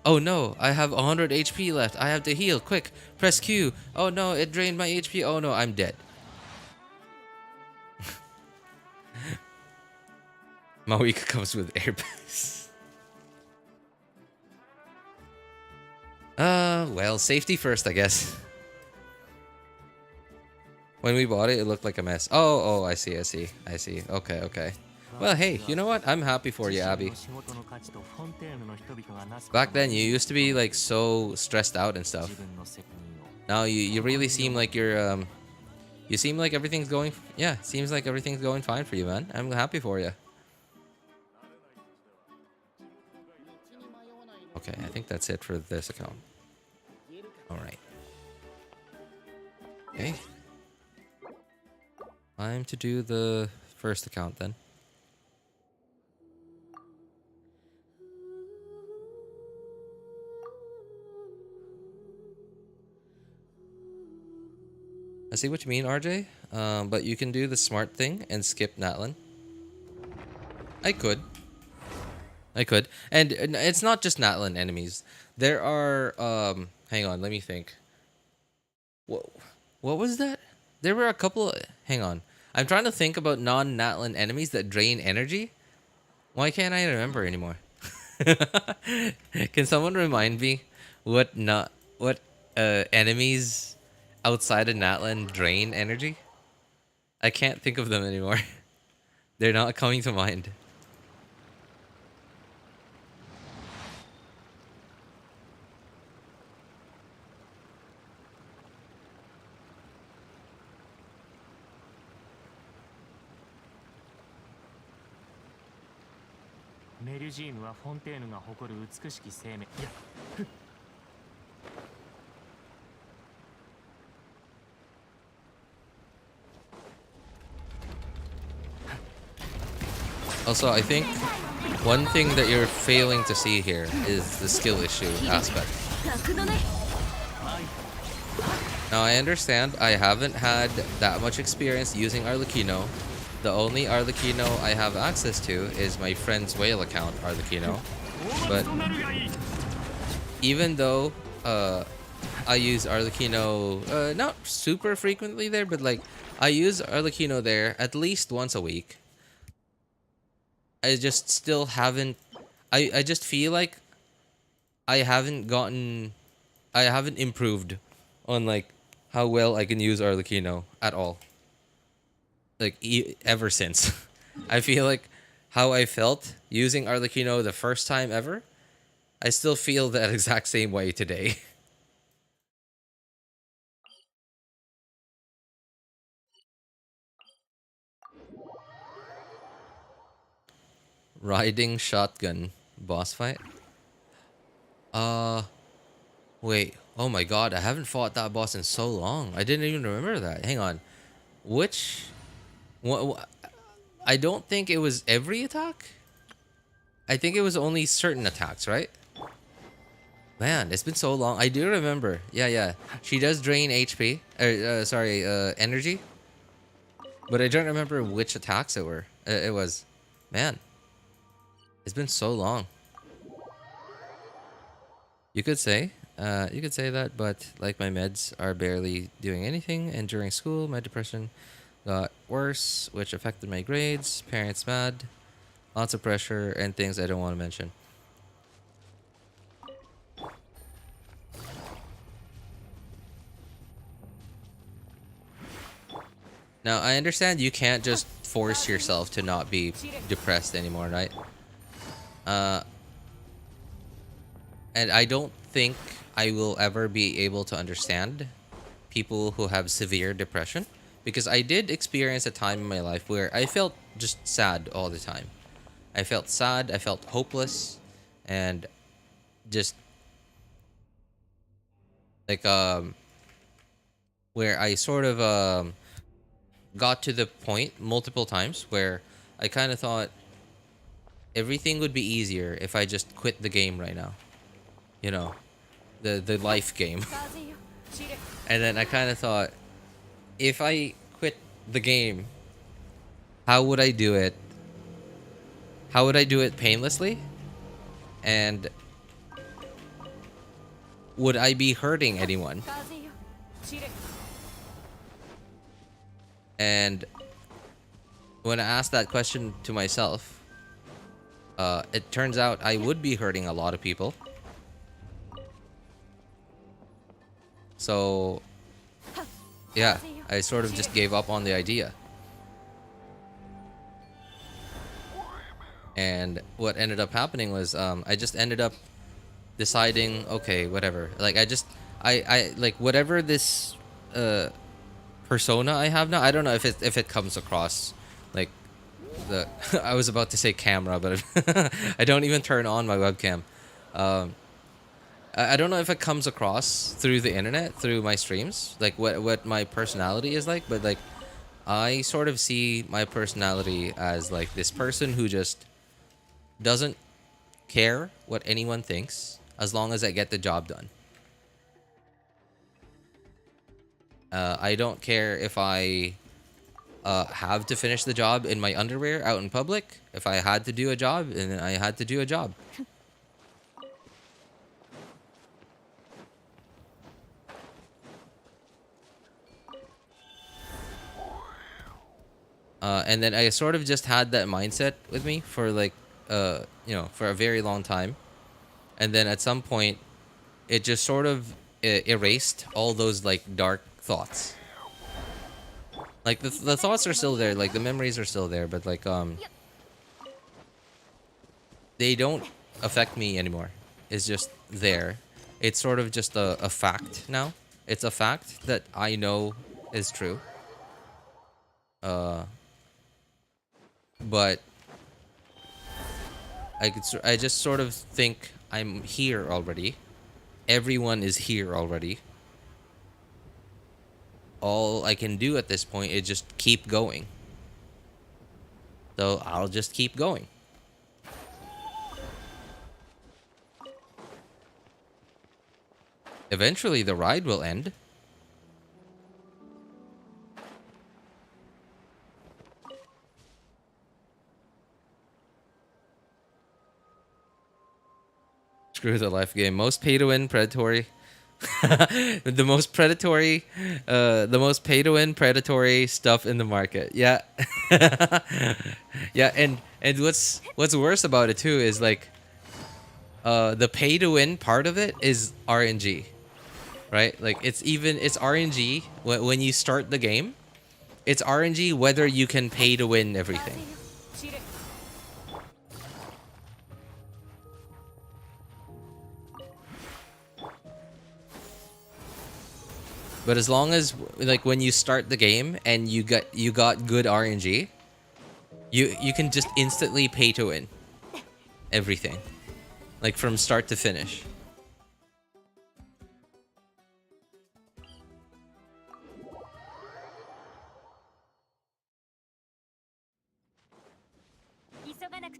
oh no, I have 100 HP left. I have to heal. Quick, press Q. Oh no, it drained my HP. Oh no, I'm dead. Mavuika comes with airbus. Well, safety first, I guess. When we bought it, it looked like a mess. Oh, I see. Okay. Well, hey, you know what? I'm happy for you, Abby. Back then, you used to be like so stressed out and stuff. Now you really seem like you're you seem like everything's going. Yeah, seems like everything's going fine for you, man. I'm happy for you. Okay, I think that's it for this account. Alright. Okay. Time to do the first account then. I see what you mean, RJ. But you can do the smart thing and skip Natlan. I could. And it's not just Natlan enemies. There are hang on, let me think. What was that? There were a couple hang on. I'm trying to think about non-Natlan enemies that drain energy. Why can't I remember anymore? Can someone remind me what enemies outside of Natlan drain energy? I can't think of them anymore. They're not coming to mind. Also, I think one thing that you're failing to see here is the skill issue aspect. Now, I understand I haven't had that much experience using Arlecchino. The only Arlecchino I have access to is my friend's whale account, Arlecchino. But even though I use Arlecchino not super frequently there, but like I use Arlecchino there at least once a week, I just still haven't. I just feel like I haven't improved on like how well I can use Arlecchino at all. Like ever since. I feel like how I felt using Arlecchino the first time ever, I still feel that exact same way today. Riding shotgun boss fight? Wait. Oh my god, I haven't fought that boss in so long. I didn't even remember that. Hang on. Which... I don't think it was every attack? I think it was only certain attacks, right? Man, it's been so long. I do remember. Yeah. She does drain HP. Energy. But I don't remember which attacks it were. It was, man, it's been so long. You could say that, but like my meds are barely doing anything, and during school, my depression got worse, which affected my grades, parents mad, lots of pressure, and things I don't want to mention. Now, I understand you can't just force yourself to not be depressed anymore, right? And I don't think I will ever be able to understand people who have severe depression, because I did experience a time in my life where I felt just sad all the time. I felt sad, I felt hopeless, and just like where I sort of got to the point multiple times where I kind of thought everything would be easier if I just quit the game right now. You know, the life game. And then I kind of thought, if I quit the game, how would I do it? How would I do it painlessly? And would I be hurting anyone? And when I asked that question to myself, it turns out I would be hurting a lot of people. So, yeah, I sort of just gave up on the idea. And what ended up happening was I just ended up deciding, okay, whatever. Like, I like whatever this persona I have now. I don't know if it comes across like the I was about to say camera, but I don't even turn on my webcam. I don't know if it comes across through the internet, through my streams, like what my personality is like, but like I sort of see my personality as like this person who just doesn't care what anyone thinks as long as I get the job done. I don't care if I have to finish the job in my underwear out in public. If I had to do a job, and I had to do a job. And then I sort of just had that mindset with me for like, for a very long time. And then at some point, it just sort of erased all those like dark thoughts. Like the thoughts are still there, like the memories are still there, but like they don't affect me anymore. It's just there. It's sort of just a fact now. It's a fact that I know is true. But I just sort of think I'm here already. Everyone is here already. All I can do at this point is just keep going. So I'll just keep going. Eventually the ride will end. Screw the life game. Most pay-to-win predatory. The most pay-to-win predatory stuff in the market. Yeah. Yeah, and what's worse about it too is like the pay-to-win part of it is RNG. Right? Like it's RNG when you start the game. It's RNG whether you can pay to win everything. But as long as like when you start the game and you got good RNG, you can just instantly pay to win everything. Like from start to finish.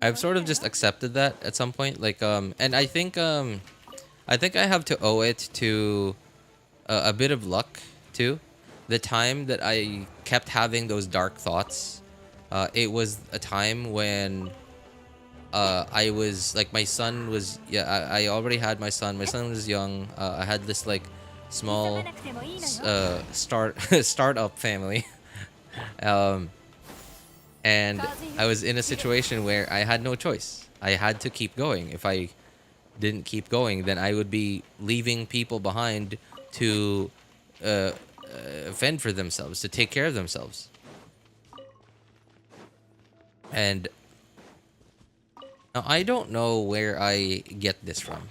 I've sort of just accepted that at some point, like and I think I have to owe it to a bit of luck too. The time that I kept having those dark thoughts. It was a time when I was like, my son was, yeah, I already had my son. My son was young. I had this like small startup family. And I was in a situation where I had no choice. I had to keep going. If I didn't keep going, then I would be leaving people behind to fend for themselves, to take care of themselves. And now I don't know where I get this from.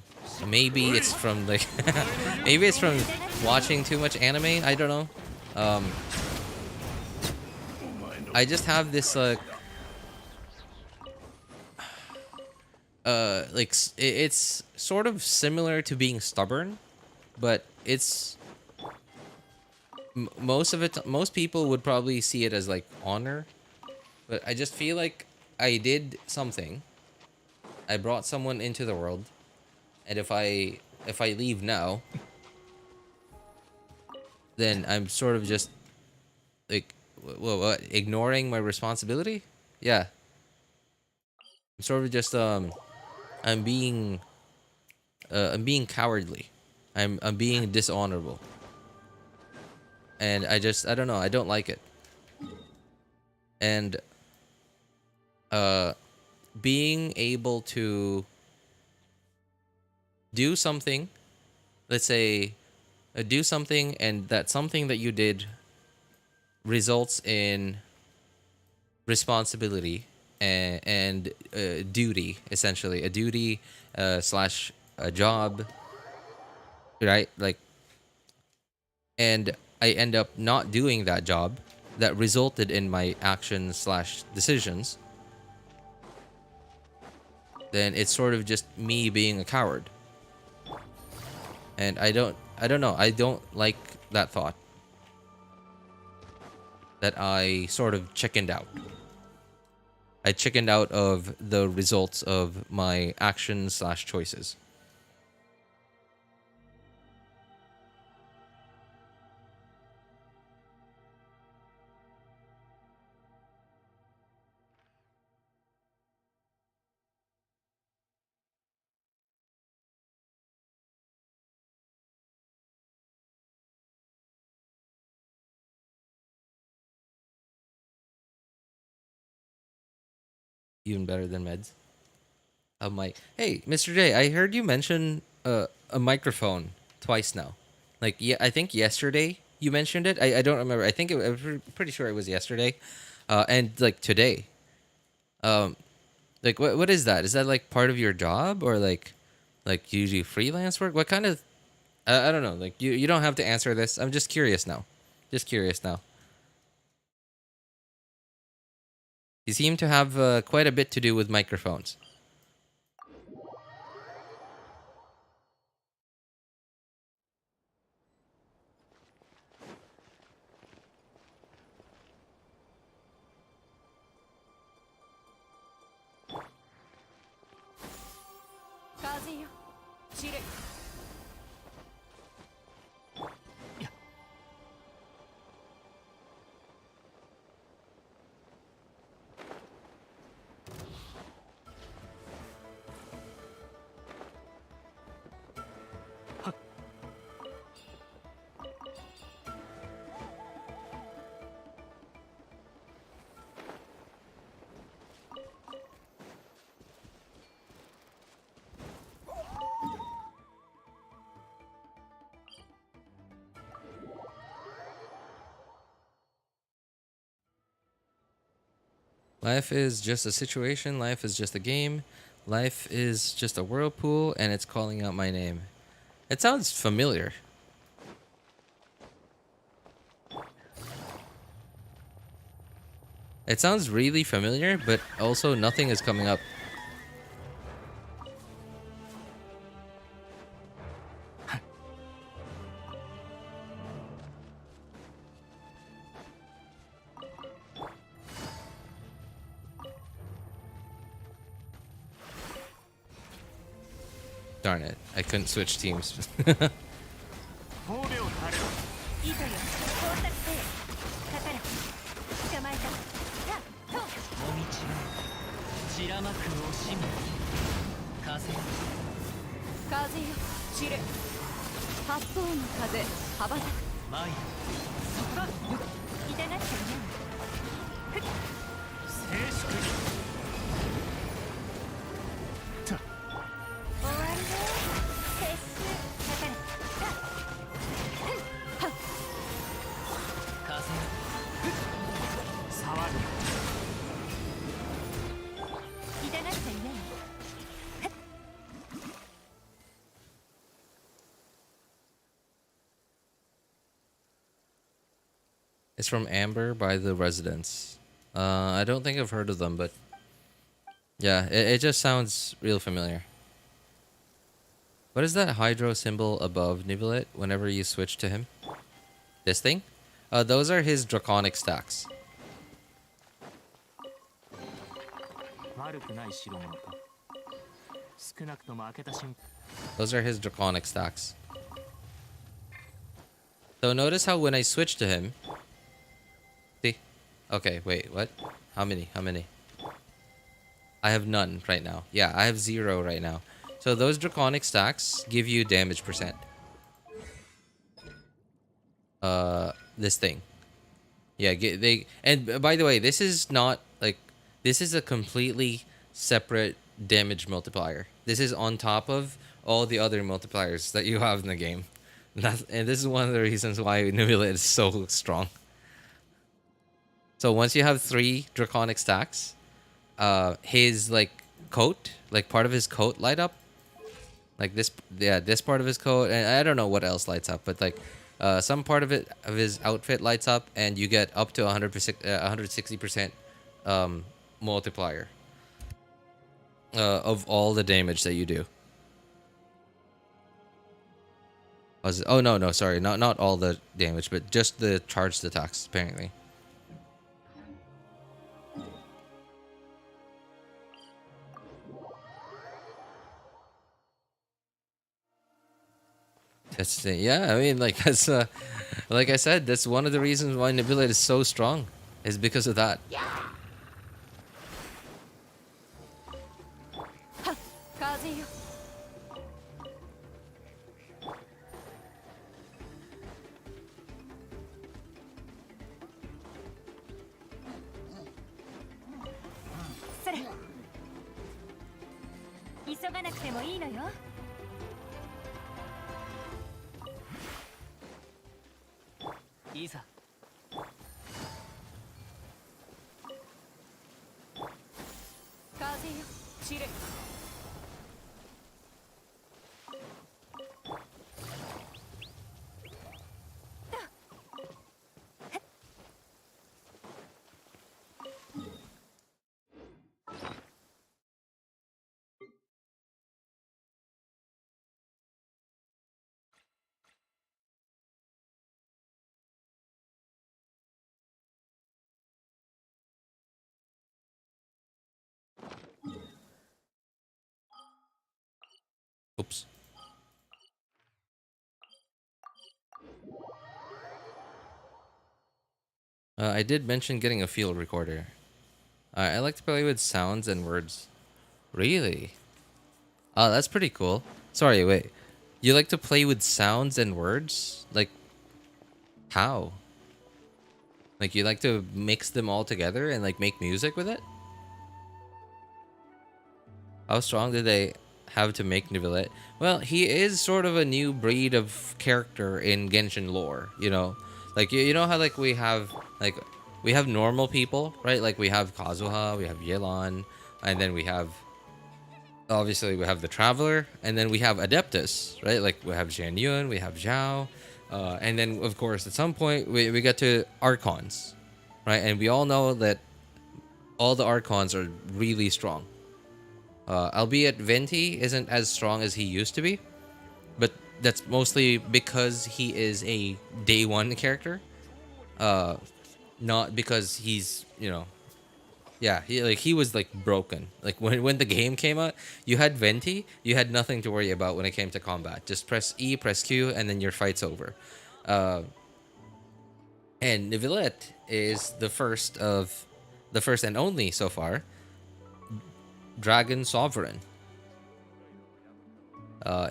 Maybe it's from like maybe it's from watching too much anime. I don't know. I just have this it's sort of similar to being stubborn, but it's most people would probably see it as like honor, but I just feel like I did something. I brought someone into the world, and if I leave now, then I'm sort of just like what, ignoring my responsibility? Yeah. I'm sort of just I'm being cowardly. I'm being dishonorable. And I don't know, I don't like it. And being able to do something, let's say do something, and that something that you did results in responsibility and duty, essentially a duty slash a job, right? Like, and I end up not doing that job that resulted in my actions slash decisions, then it's sort of just me being a coward. And I don't know, I don't like that thought that I sort of chickened out. I chickened out of the results of my actions slash choices. Even better than meds. I'm like, hey, Mr. J, I heard you mention a microphone twice now. Like, yeah, I think yesterday you mentioned it. I don't remember. I think I'm pretty sure it was yesterday, and like today. Like what is that? Is that like part of your job, or like you do freelance work? What kind of? I don't know. Like you don't have to answer this. I'm just curious now. Just curious now. You seem to have quite a bit to do with microphones. Life is just a situation. Life is just a game. Life is just a whirlpool, and it's calling out my name. It sounds familiar. It sounds really familiar, but also nothing is coming up. Darn it, I couldn't switch teams. 白幕を惜しむ風よ風よ散れ八方の風羽ばたく参るそこだ痛がっちゃいない静粛に終わりね撤収かかれ風よ騒ぐ痛がっちゃいない It's from Amber by the Residents. I don't think I've heard of them, but yeah, it just sounds real familiar. What is that hydro symbol above Nivelet whenever you switch to him? This thing? Those are his draconic stacks. 悪くない代物か少なくとも開けた瞬間 Those are his draconic stacks. So notice how when I switch to him... See? Okay, wait, what? How many? How many? I have none right now. Yeah, I have 0 right now. So those draconic stacks give you damage percent. This thing. Yeah, they... And by the way, this is not, like... This is a completely separate damage multiplier. This is on top of all the other multipliers that you have in the game. And this is one of the reasons why Nivelet is so strong. So once you have 3 draconic stacks, his like coat, like part of his coat light up. Like this, yeah, this part of his coat, and I don't know what else lights up, but like some part of it, of his outfit lights up, and you get up to 100%, 160% multiplier of all the damage that you do. Oh no, sorry, not all the damage, but just the charged attacks apparently. That's yeah, I mean, like that's like I said, that's one of the reasons why Nivelet is so strong, is because of that. 風よ それ急がなくてもいいのよ いざ 風よ散れ Oops. I did mention getting a field recorder. I like to play with sounds and words. Really? Oh, that's pretty cool. Sorry, wait. You like to play with sounds and words? Like, how? Like, you like to mix them all together and, like, make music with it? How strong did they have to make Nivelet? Well, he is sort of a new breed of character in Genshin lore, you know? Like, you know how, like, we have normal people, right? Like, we have Kazuha, we have Yelan, and then we have... Obviously, we have the Traveler, and then we have Adeptus, right? Like, we have Ganyu, we have Xiao, and then, of course, at some point, we get to Archons, right? And we all know that all the Archons are really strong. Albeit Venti isn't as strong as he used to be, but that's mostly because he is a day 1 character, not because he's, you know... Yeah, he was like broken. Like when the game came out, you had Venti, you had nothing to worry about when it came to combat. Just press E, press Q, and then your fight's over. And Nivelet is the first and only so far Dragon Sovereign.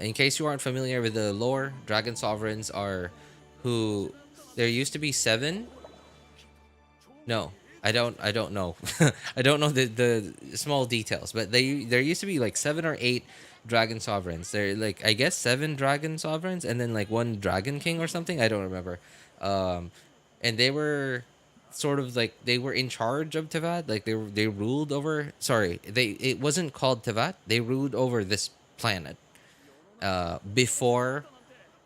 In case you aren't familiar with the lore, Dragon Sovereigns are who there used to be 7. No, I don't know. I don't know the small details, but there used to be like 7 or 8 Dragon Sovereigns. They're like, I guess 7 Dragon Sovereigns and then like 1 Dragon King or something. I don't remember. And they were sort of like they were in charge of Tevat. Like they ruled over. Sorry, it wasn't called Tevat. They ruled over this planet. Before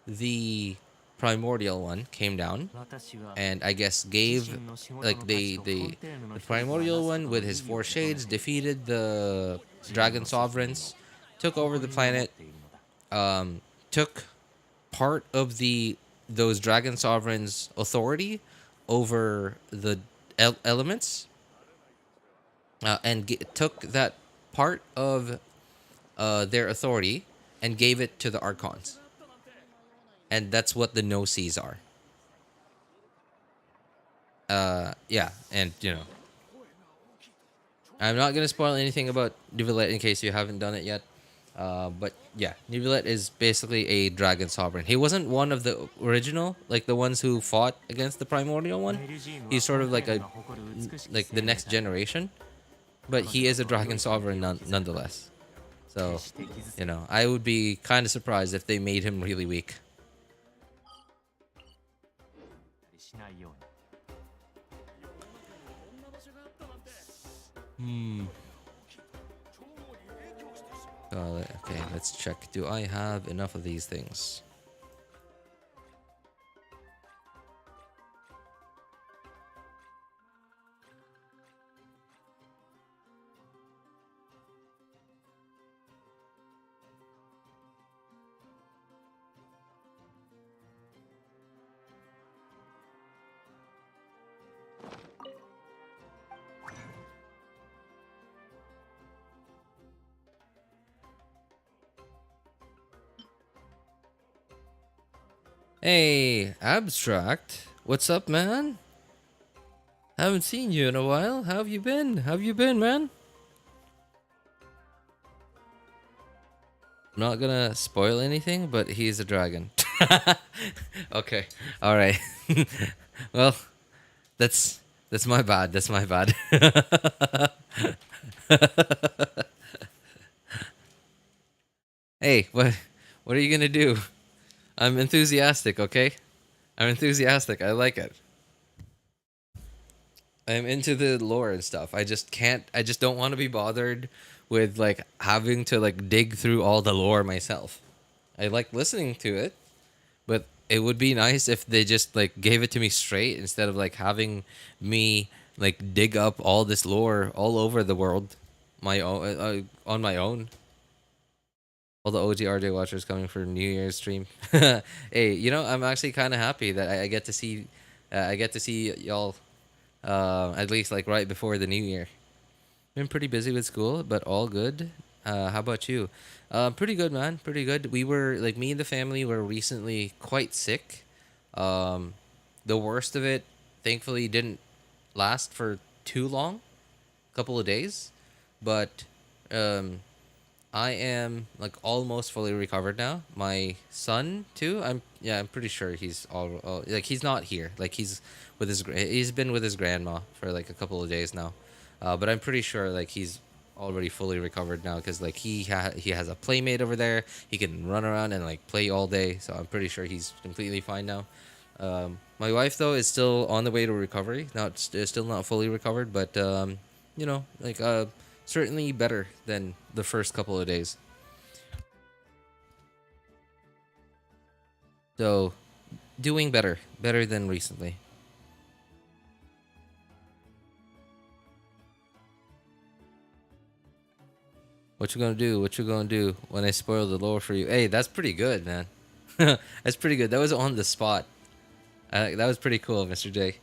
the primordial one came down, and I guess gave like the primordial one with his 4 shades defeated the dragon sovereigns, took over the planet, took part of those dragon sovereigns authority over the elements, and took that part of their authority and gave it to the archons. And that's what the no-seas are. Yeah, and you know, I'm not gonna spoil anything about Neuvillette in case you haven't done it yet. But yeah, Neuvillette is basically a dragon sovereign. He wasn't one of the original, like the ones who fought against the primordial one. He's sort of like the next generation, but he is a dragon sovereign nonetheless. So, you know, I would be kind of surprised if they made him really weak. Okay, let's check. Do I have enough of these things? Hey, Abstract. What's up, man? Haven't seen you in a while. How have you been? How have you been, man? I'm not gonna spoil anything, but he's a dragon. Okay. Alright. Well, that's my bad. That's my bad. Hey, what are you gonna do? I'm enthusiastic, okay? I'm enthusiastic. I like it. I'm into the lore and stuff. I just don't want to be bothered with like having to like dig through all the lore myself. I like listening to it, but it would be nice if they just like gave it to me straight instead of like having me like dig up all this lore all over the world my own on my own. All the OG RJ watchers coming for New Year's stream. Hey, you know, I'm actually kind of happy that I get to see y'all at least like right before the new year. Been pretty busy with school, but all good. How about you? Pretty good, man. Pretty good. We were like me and the family were recently quite sick. The worst of it, thankfully, didn't last for too long, a couple of days, but I am like almost fully recovered now. My son too. I'm pretty sure he's all like he's not here. Like he's been with his grandma for like a couple of days now. But I'm pretty sure like he's already fully recovered now because like he has a playmate over there. He can run around and like play all day. So I'm pretty sure he's completely fine now. My wife though is still on the way to recovery. Still not fully recovered, but you know, like certainly better than the first couple of days. So, doing better than recently. What you gonna do? What you gonna do when I spoil the lore for you? Hey, that's pretty good, man. That's pretty good. That was on the spot. That was pretty cool, Mr. J.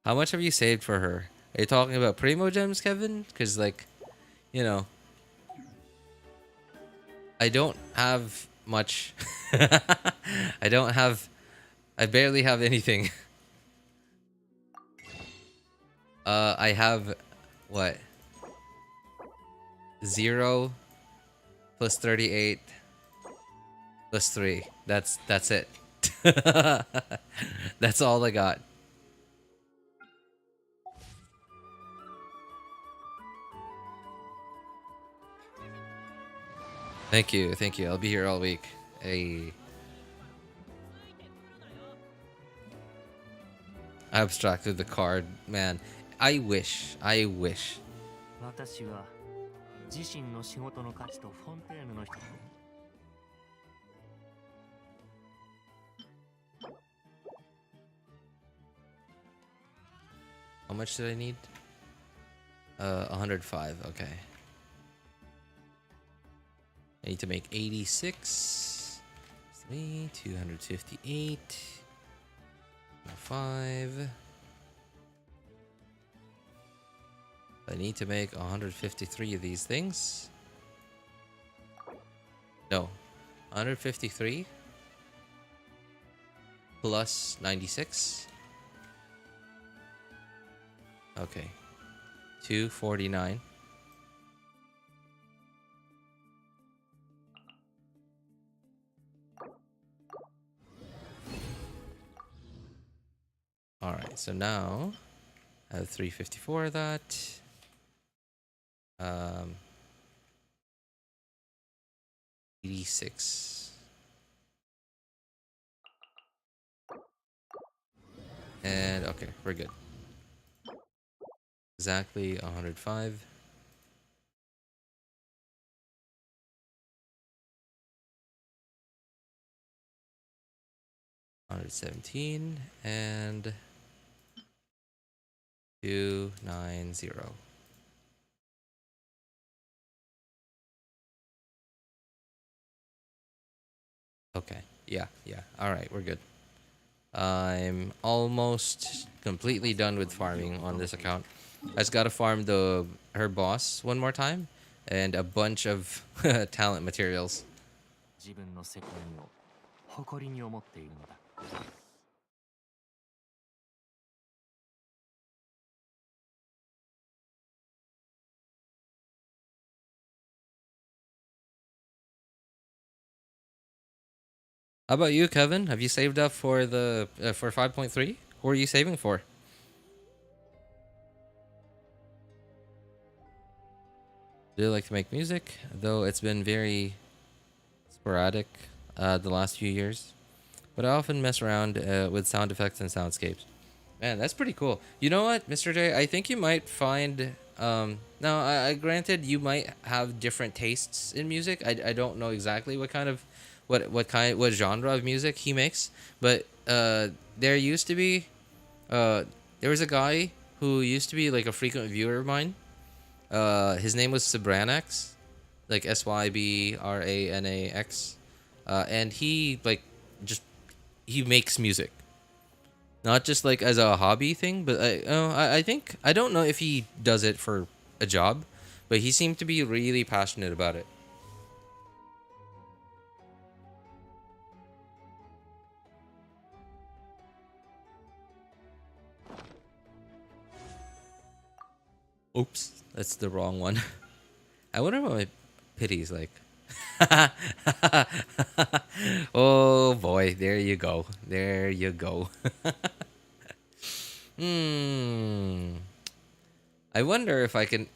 How much have you saved for her? Are you talking about Primo Gems, Kevin? Because, like, you know, I don't have much. I barely have anything. I have, what? 0 plus 38 plus 3. That's it. That's all I got. Thank you, thank you. I'll be here all week. Hey. I abstracted the card, man. I wish. 私は自身の仕事の価値とフォンテーヌの人。 How much did I need? 105. Okay. I need to make 86. 3, 258. 5. I need to make 153 of these things. No. 153 plus 96. Okay. 249. Alright, so now I have 354 of that. 86. And okay, we're good. Exactly 105. $117 and 290. Okay, yeah. All right, we're good. I'm almost completely done with farming on this account. I just gotta farm her boss one more time and a bunch of talent materials. 自分の責任を誇りに思っているのだ。 How about you, Kevin? Have you saved up for the for 5.3? Who are you saving for? Do you like to make music? Though it's been very sporadic the last few years. But I often mess around with sound effects and soundscapes. Man, that's pretty cool. You know what, Mr. J? I think you might find... now, granted, you might have different tastes in music. I don't know exactly what kind of... What genre of music he makes. But there used to be... there was a guy who used to be like a frequent viewer of mine. His name was Sybranax. Like Sybranax. And he like just he makes music, not just like as a hobby thing, but I think I don't know if he does it for a job, but he seemed to be really passionate about it. Oops, that's the wrong one. I wonder what my pity's like. Oh boy, there you go. There you go. I wonder if I can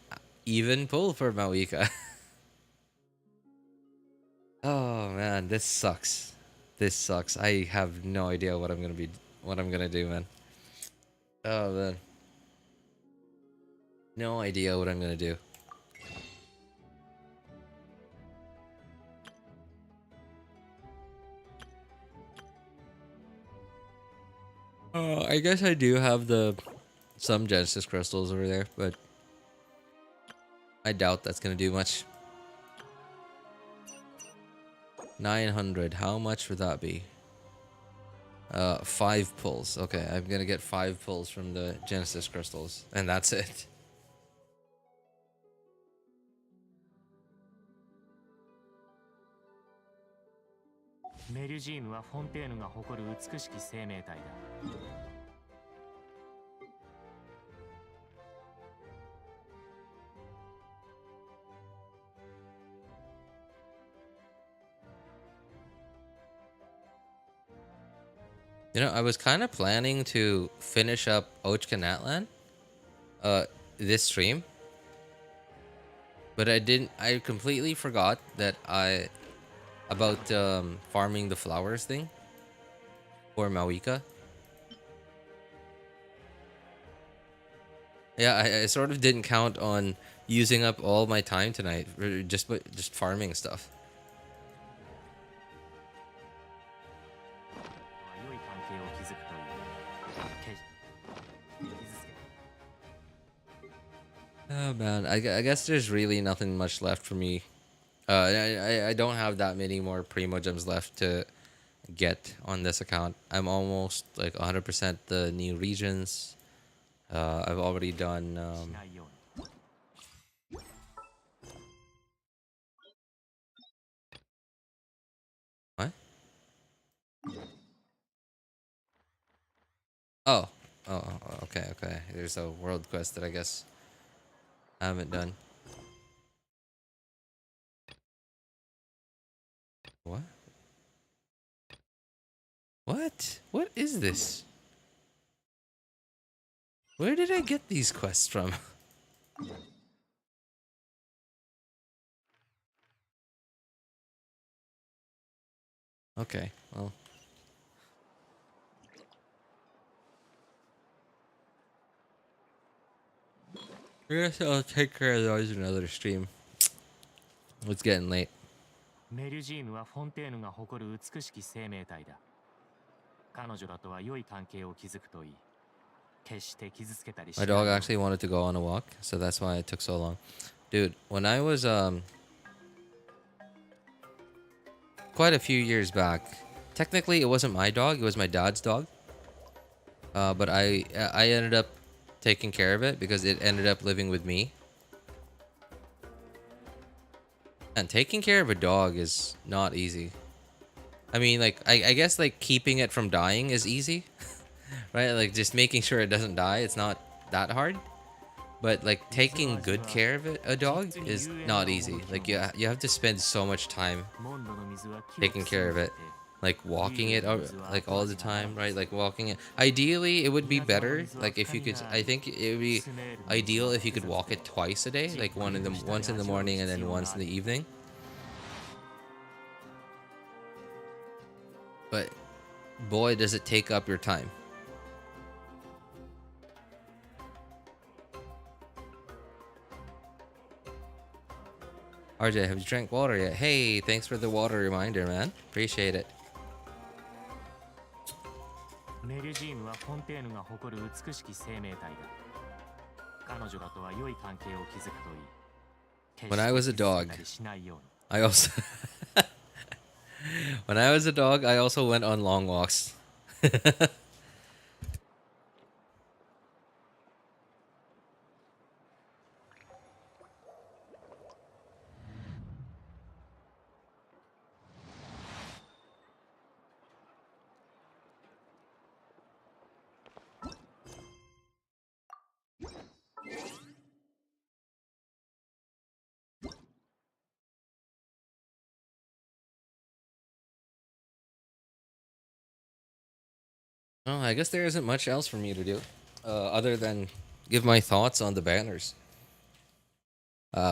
even pull for Mavuika. Oh man, this sucks. This sucks. I have no idea what I'm gonna do, man. Oh man. No idea what I'm gonna do. I guess I do have some Genesis crystals over there, but I doubt that's gonna do much. 900. How much would that be? 5 pulls. Okay, I'm gonna get 5 pulls from the Genesis crystals, and that's it. Merugium はフォンテーヌが誇る美しき生命体だ。You know, I was kind of planning to finish up Ochka Natlan, this stream, but I didn't. I completely forgot that about farming the flowers thing for Mavuika. Yeah, I sort of didn't count on using up all my time tonight for just farming stuff. Oh man, I guess there's really nothing much left for me. I don't have that many more Primo gems left to get on this account. I'm almost like 100% the new regions. I've already done. What? Oh, okay, okay. There's a world quest that I guess I haven't done. What? What? What is this? Where did I get these quests from? Okay, well. I guess I'll take care of those in another stream. It's getting late. メルジーヌはフォンテーヌが誇る美しき生命体だ。彼女らとは良い関係を築くといい。決して傷つけたりしない。 My dog actually wanted to go on a walk, so that's why it took so long. Dude, when I was quite a few years back, technically it wasn't my dog, it was my dad's dog. But I ended up taking care of it because it ended up living with me. And taking care of a dog is not easy. I mean, like, I guess, like, keeping it from dying is easy. Right? Like, just making sure it doesn't die, it's not that hard. But, like, taking good care of a dog is not easy. Like, you have to spend so much time taking care of it. Like, walking it, like, all the time, right? Like, walking it. Ideally, it would be better, like, if you could... I think it would be ideal if you could walk it twice a day. Like, once in the morning and then once in the evening. But, boy, does it take up your time. RJ, have you drank water yet? Hey, thanks for the water reminder, man. Appreciate it. When I was a dog, I also... When I was a dog, I also went on long walks. Well, I guess there isn't much else for me to do, other than give my thoughts on the banners.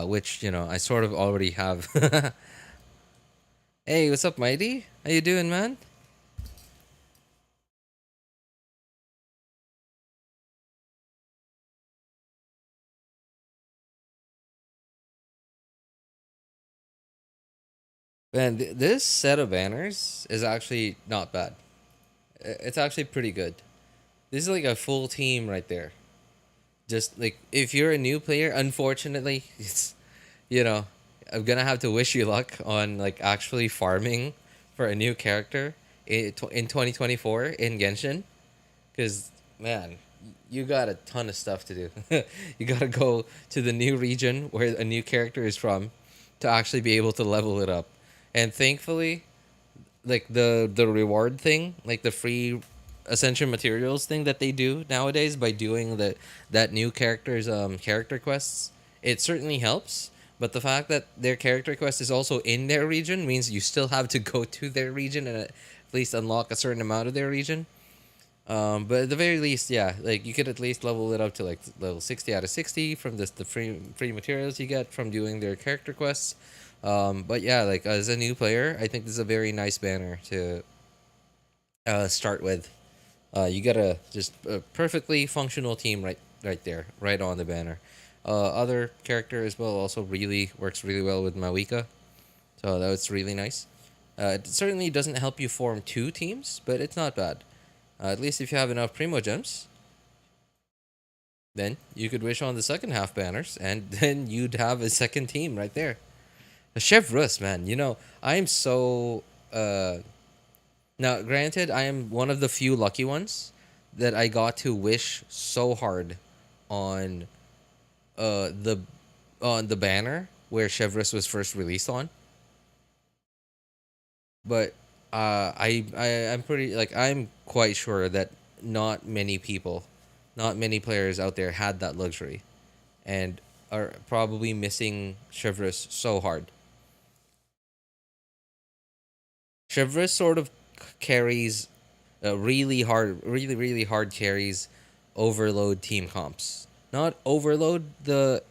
Which, you know, I sort of already have. Hey, what's up, Mighty? How you doing, man? Man, this set of banners is actually not bad. It's actually pretty good. This is like a full team right there. Just like, if you're a new player, unfortunately, it's, you know, I'm gonna have to wish you luck on like actually farming for a new character in 2024 in Genshin, because man, you got a ton of stuff to do. You gotta go to the new region where a new character is from to actually be able to level it up, and thankfully, like the reward thing, like the free ascension materials thing that they do nowadays by doing that new character's character quests, it certainly helps. But the fact that their character quest is also in their region means you still have to go to their region and at least unlock a certain amount of their region. But at the very least, yeah, like you could at least level it up to like level 60 out of 60 from this the free materials you get from doing their character quests. But yeah, like as a new player, I think this is a very nice banner to start with. You got a perfectly functional team right there, right on the banner. Other character as well also really works really well with Mavuika, so that's really nice. It certainly doesn't help you form two teams, but it's not bad. At least if you have enough Primo Gems, then you could wish on the second half banners, and then you'd have a second team right there. Chef Russ, man, I am so. Now, granted, I am one of the few lucky ones that I got to wish so hard on uh the the banner where Chevrolet was first released on. But I'm pretty like I'm quite sure that not many people, not many players out there had that luxury, and are probably missing Chevrolet so hard. Chevrolet sort of carries really hard carries overload team comps. Not overload the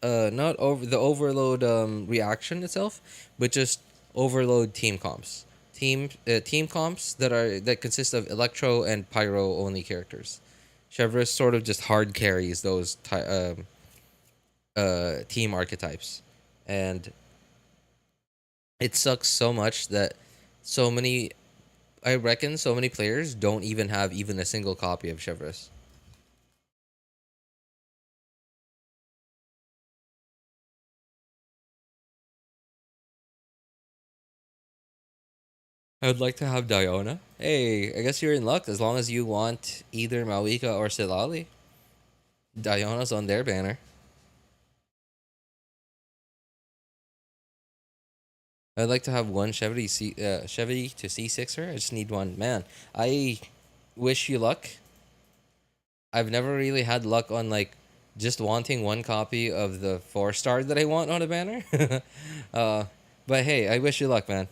not over the overload reaction itself, but just overload team comps. Team comps that consist of electro and pyro only characters. Chevrolet sort of just hard carries those team archetypes, and it sucks so much that so many I reckon so many players don't even have even a single copy of Chevrolet. I'd like to have Diona. Hey, I guess you're in luck as long as you want either Mavuika or Citlali. Diona's on their banner. I'd like to have one Chevy to C6er. I just need one. Man, I wish you luck. I've never really had luck on like just wanting one copy of the 4-star that I want on a banner. uh, but hey, I wish you luck, man.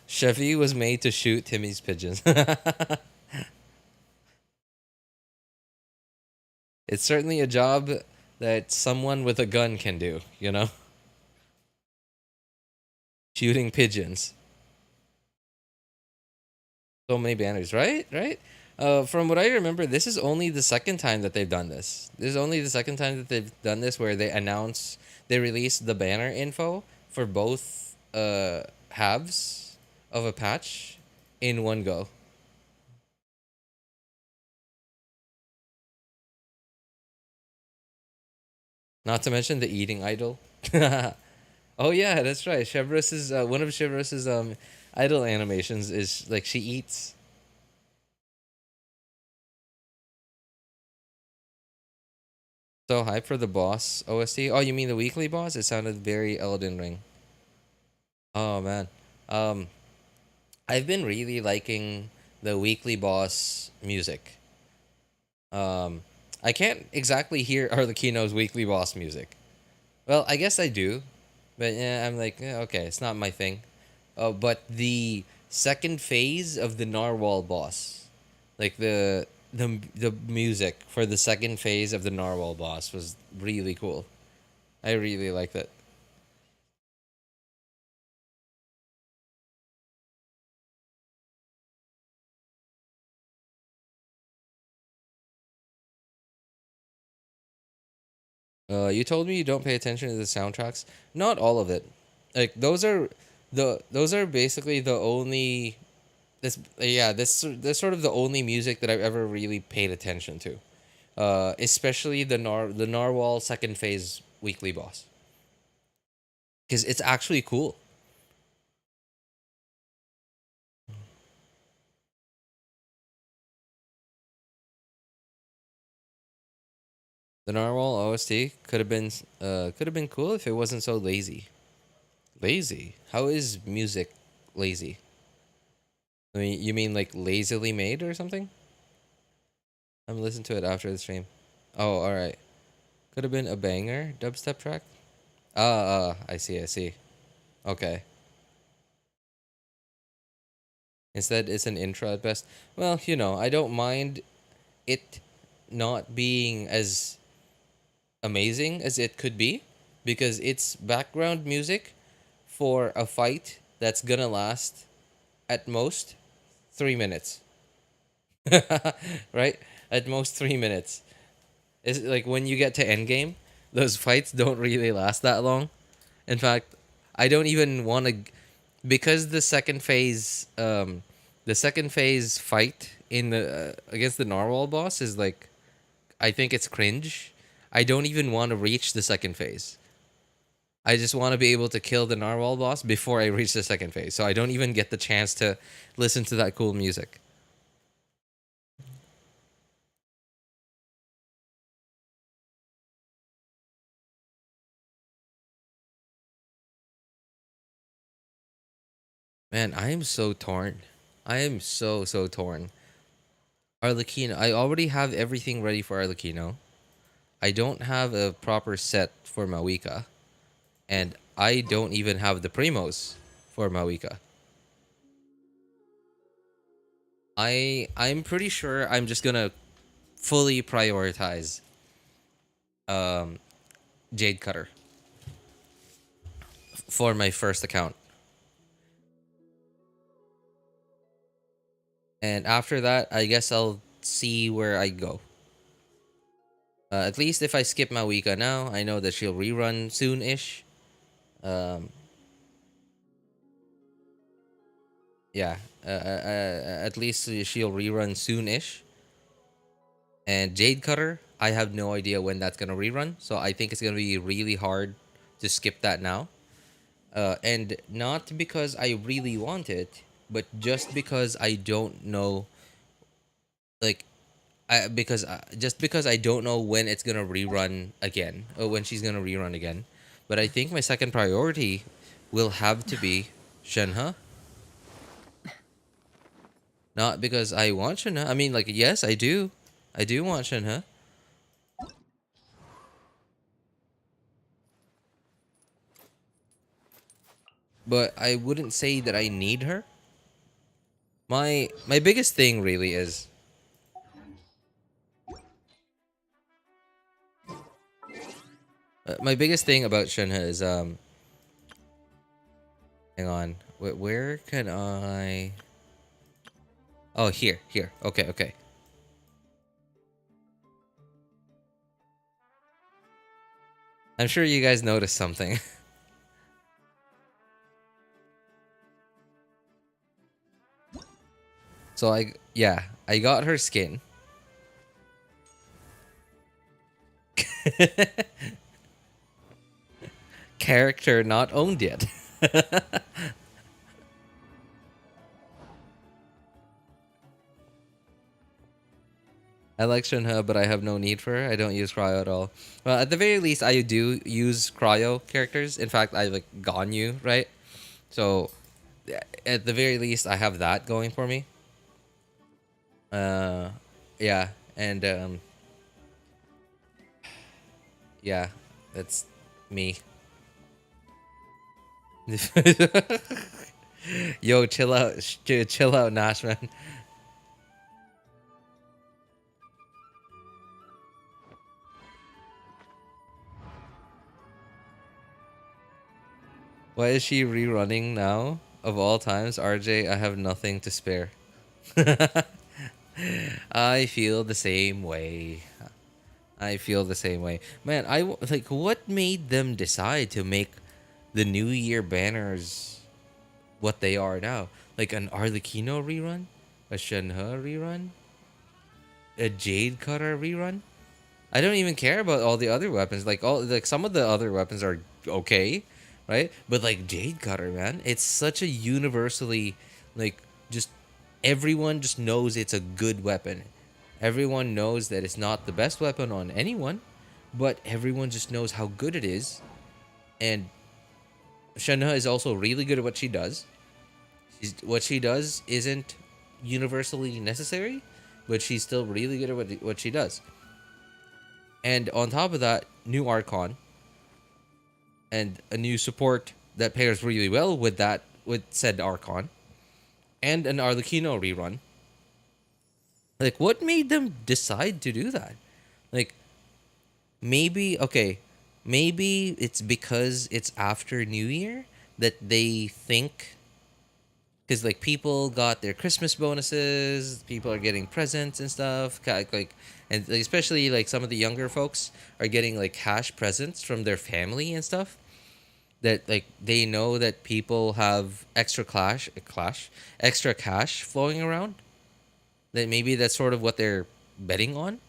Chevy was made to shoot Timmy's pigeons. It's certainly a job that someone with a gun can do. Shooting pigeons. So many banners, right? Right? From what I remember, this is only the second time that they've done this. This is only the second time that they've done this where they release the banner info for both halves of a patch in one go. Not to mention the eating idol. Oh yeah, that's right. Chevrolet's one of Chevrolet's idol animations is like she eats. So hype for the boss OST. Oh, you mean the weekly boss? It sounded very Elden Ring. Oh man. Um I've been really liking the weekly boss music. Um I can't exactly hear Arlecchino's weekly boss music. Well, I guess I do. But yeah, I'm like, yeah, okay, it's not my thing. But the second phase of the Narwhal boss, like the music for the second phase of the Narwhal boss was really cool. I really liked it. You told me you don't pay attention to the soundtracks. Not all of it. Like those are basically the only this yeah this sort of the only music that I've ever really paid attention to. Especially the Narwhal second phase weekly boss because it's actually cool. The Narwhal OST could have been cool if it wasn't so lazy. Lazy? How is music lazy? I mean, you mean like lazily made or something? I'm listening to it after the stream. Oh, all right. Could have been a banger dubstep track. I see. Okay. Instead, it's an intro at best. Well, you know, I don't mind it not being as amazing as it could be because it's background music for a fight that's gonna last at most 3 minutes. Right? At most 3 minutes. It's like when you get to endgame, those fights don't really last that long. In fact, I don't even want to, because the second phase fight in the against the narwhal boss is like, I think it's cringe. I don't even want to reach the second phase. I just want to be able to kill the narwhal boss before I reach the second phase. So I don't even get the chance to listen to that cool music. Man, I am so torn. I am so torn. Arlecchino. I already have everything ready for Arlecchino. I don't have a proper set for Mavuika. And I don't even have the primos for Mavuika. I'm pretty sure I'm just gonna fully prioritize Jade Cutter for my first account. And after that, I guess I'll see where I go. At least if I skip Mavuika now, I know that she'll rerun soon-ish. Yeah, at least she'll rerun soon-ish. And Jade Cutter, I have no idea when that's gonna rerun, so I think it's gonna be really hard to skip that now. And not because I really want it, but just because I don't know, like, just because I don't know when it's gonna rerun again, or when she's gonna rerun again. But I think my second priority will have to be Shenhe. Not because I want Shenhe. I mean, like, yes, I do. I do want Shenhe. But I wouldn't say that I need her. My biggest thing really is my biggest thing about Shenhe is hang on. Where can I? Oh, here. Okay. I'm sure you guys noticed something. So I got her skin. Character not owned yet. I like Shenhe, but I have no need for her. I don't use Cryo at all. Well, at the very least, I do use Cryo characters. In fact, I like Ganyu, right? So, at the very least, I have that going for me. Yeah, and yeah, that's me. Yo, chill out, chill out, Nash, man. Why is she rerunning now? Of all times, RJ, I have nothing to spare. I feel the same way. I feel the same way. Man, like, what made them decide to make the New Year banners what they are now? Like an Arlecchino rerun? A Shenhe rerun? A Jade Cutter rerun? I don't even care about all the other weapons. Like some of the other weapons are okay, right? But like Jade Cutter, man, it's such a universally, like, just everyone just knows it's a good weapon. Everyone knows that it's not the best weapon on anyone, but everyone just knows how good it is. And Shenhe is also really good at what she does. What she does isn't universally necessary, but she's still really good at what she does. And on top of that, new Archon and a new support that pairs really well with said Archon. and an Arlecchino rerun. Like, what made them decide to do that? Like, maybe, okay, maybe it's because it's after New Year that they think, because like people got their Christmas bonuses, people are getting presents and stuff, like, and like, especially like some of the younger folks are getting like cash presents from their family and stuff. That like they know that people have extra cash flowing around. That maybe that's sort of what they're betting on.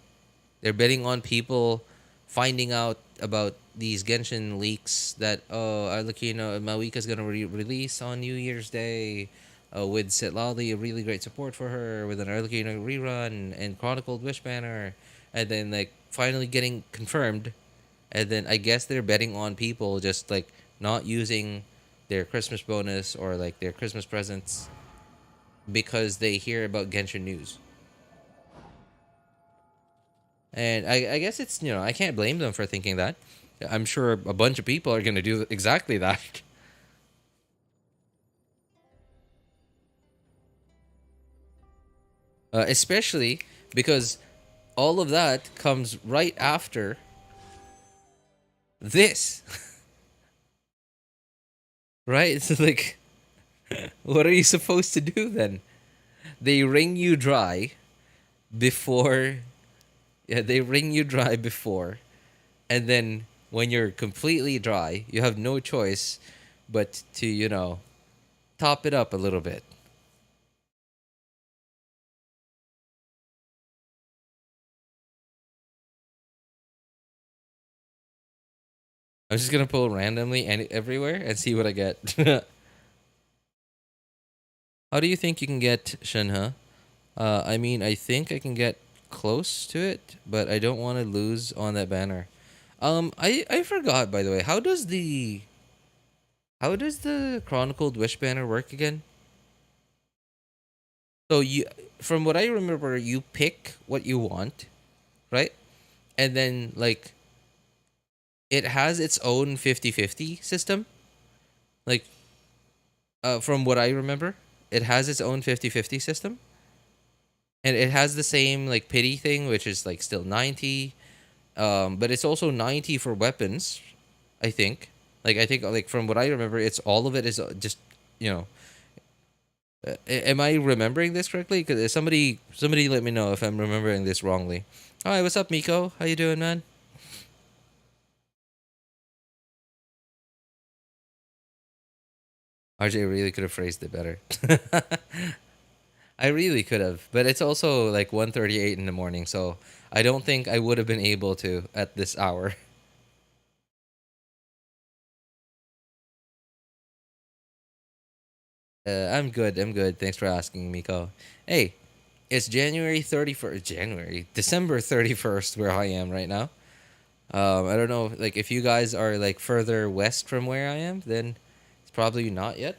They're betting on people finding out about these Genshin leaks that Arlecchino Mavuika is gonna release on New Year's Day, with Citlali, a really great support for her, with an Arlecchino rerun and Chronicled Wish banner, and then like finally getting confirmed, and then I guess they're betting on people just like not using their Christmas bonus or like their Christmas presents because they hear about Genshin news. And I guess it's, I can't blame them for thinking that. I'm sure a bunch of people are going to do exactly that. Especially because all of that comes right after this. Right? It's like, what are you supposed to do then? They wring you dry before. Yeah, they wring you dry before. And then when you're completely dry, you have no choice but to, top it up a little bit. I'm just gonna pull randomly and everywhere and see what I get. How do you think you can get Shenhe? I mean, I think I can get close to it, but I don't want to lose on that banner. I forgot, by the way. How does the Chronicled Wish banner work again? So from what I remember, you pick what you want, right? And then like it has its own 50-50 system. Like from what I remember, it has its own 50-50 system. And it has the same like pity thing, which is like still 90. But it's also 90 for weapons, I think. I think like from what I remember, it's all of it is just, am I remembering this correctly? Because somebody let me know if I'm remembering this wrongly. Hi, what's up, Miko? How you doing, man? RJ really could have phrased it better. I really could have, but it's also like 1:38 in the morning, so I don't think I would have been able to at this hour. I'm good. I'm good. Thanks for asking, Miko. Hey, it's January 31st. December 31st, where I am right now. I don't know, like if you guys are like further west from where I am, then it's probably not yet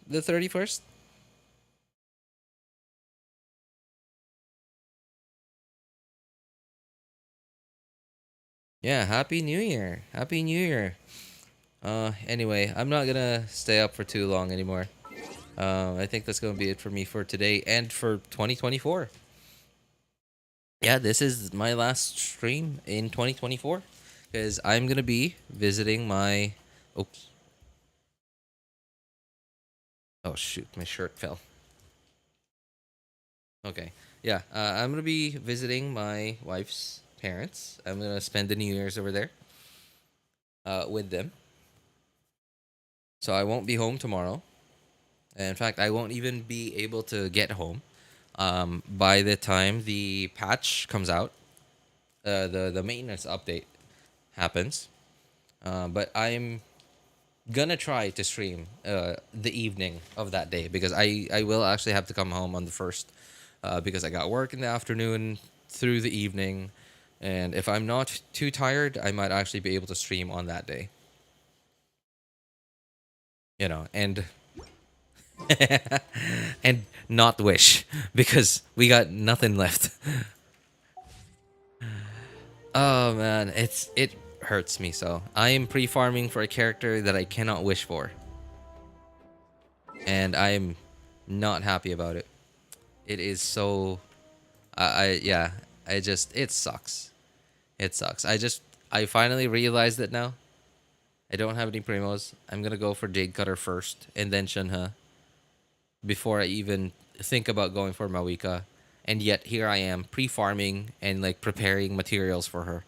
the 31st. Yeah, Happy New Year. Happy New Year. Anyway, I'm not gonna stay up for too long anymore. I think that's gonna be it for me for today and for 2024. Yeah, this is my last stream in 2024 because I'm gonna be visiting my. Oops. Oh shoot, my shirt fell. Okay, yeah, I'm gonna be visiting my wife's parents. I'm gonna spend the New Year's over there, with them. So I won't be home tomorrow. In fact, I won't even be able to get home by the time the patch comes out. The maintenance update happens. But I'm gonna try to stream the evening of that day because I will actually have to come home on the first because I got work in the afternoon through the evening, and if I'm not too tired, I might actually be able to stream on that day. And and not wish because we got nothing left. Oh man, it hurts me so. I am pre-farming for a character that I cannot wish for. And I'm Not happy about it. It is so. Yeah. It sucks. It sucks. I finally realized it now. I don't have any primos. I'm gonna go for Jade Cutter first, and then Shenhe, before I even think about going for Mavuika. And yet here I am pre-farming and like preparing materials for her.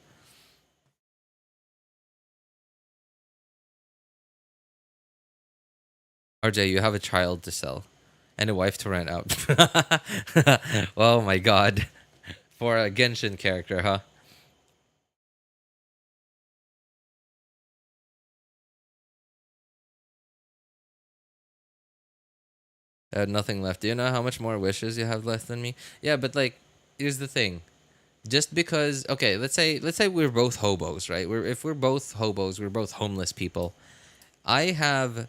RJ, you have a child to sell and a wife to rent out. Oh my god. For a Genshin character, huh? I had nothing left. Do you know how much more wishes you have left than me? Yeah, but like, here's the thing. Just because, okay, let's say we're both hobos, right? If we're both hobos, we're both homeless people. I have,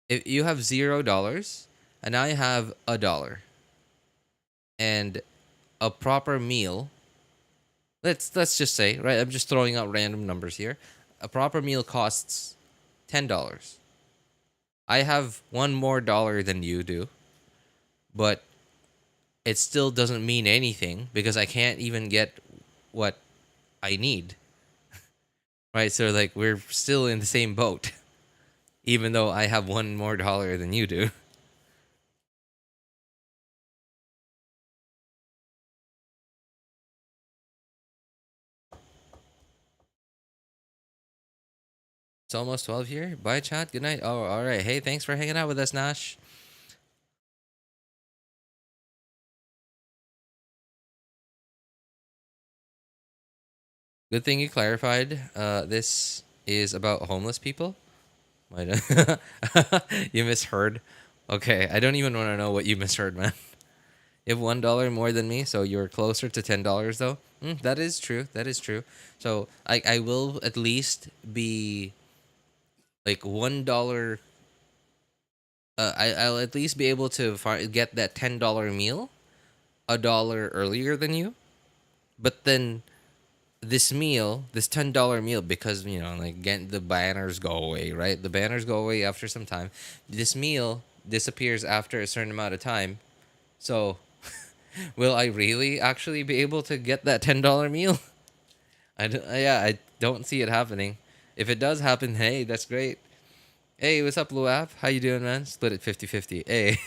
if you have $0 and I have $1 and a proper meal. Let's just say, right? I'm just throwing out random numbers here. A proper meal costs $10. I have one more dollar than you do, but it still doesn't mean anything because I can't even get what I need. Right? So like we're still in the same boat, even though I have one more dollar than you do. It's almost 12 here. Bye, chat. Good night. Oh, all right. Hey, thanks for hanging out with us, Nash. Good thing you clarified. This is about homeless people. You misheard. Okay, I don't even want to know what you misheard, man. You have $1 more than me, so you're closer to $10 though. That is true. That is true. So I will at least be like $1. I'll at least be able to get that $10 meal $1 earlier than you. But then this meal, this $10 meal, because like get the banners go away, right? The banners go away after some time. This meal disappears after a certain amount of time. So, will I really actually be able to get that $10 meal? I don't see it happening. If it does happen, hey, that's great. Hey, what's up, Luap? How you doing, man? Split it 50-50. Hey,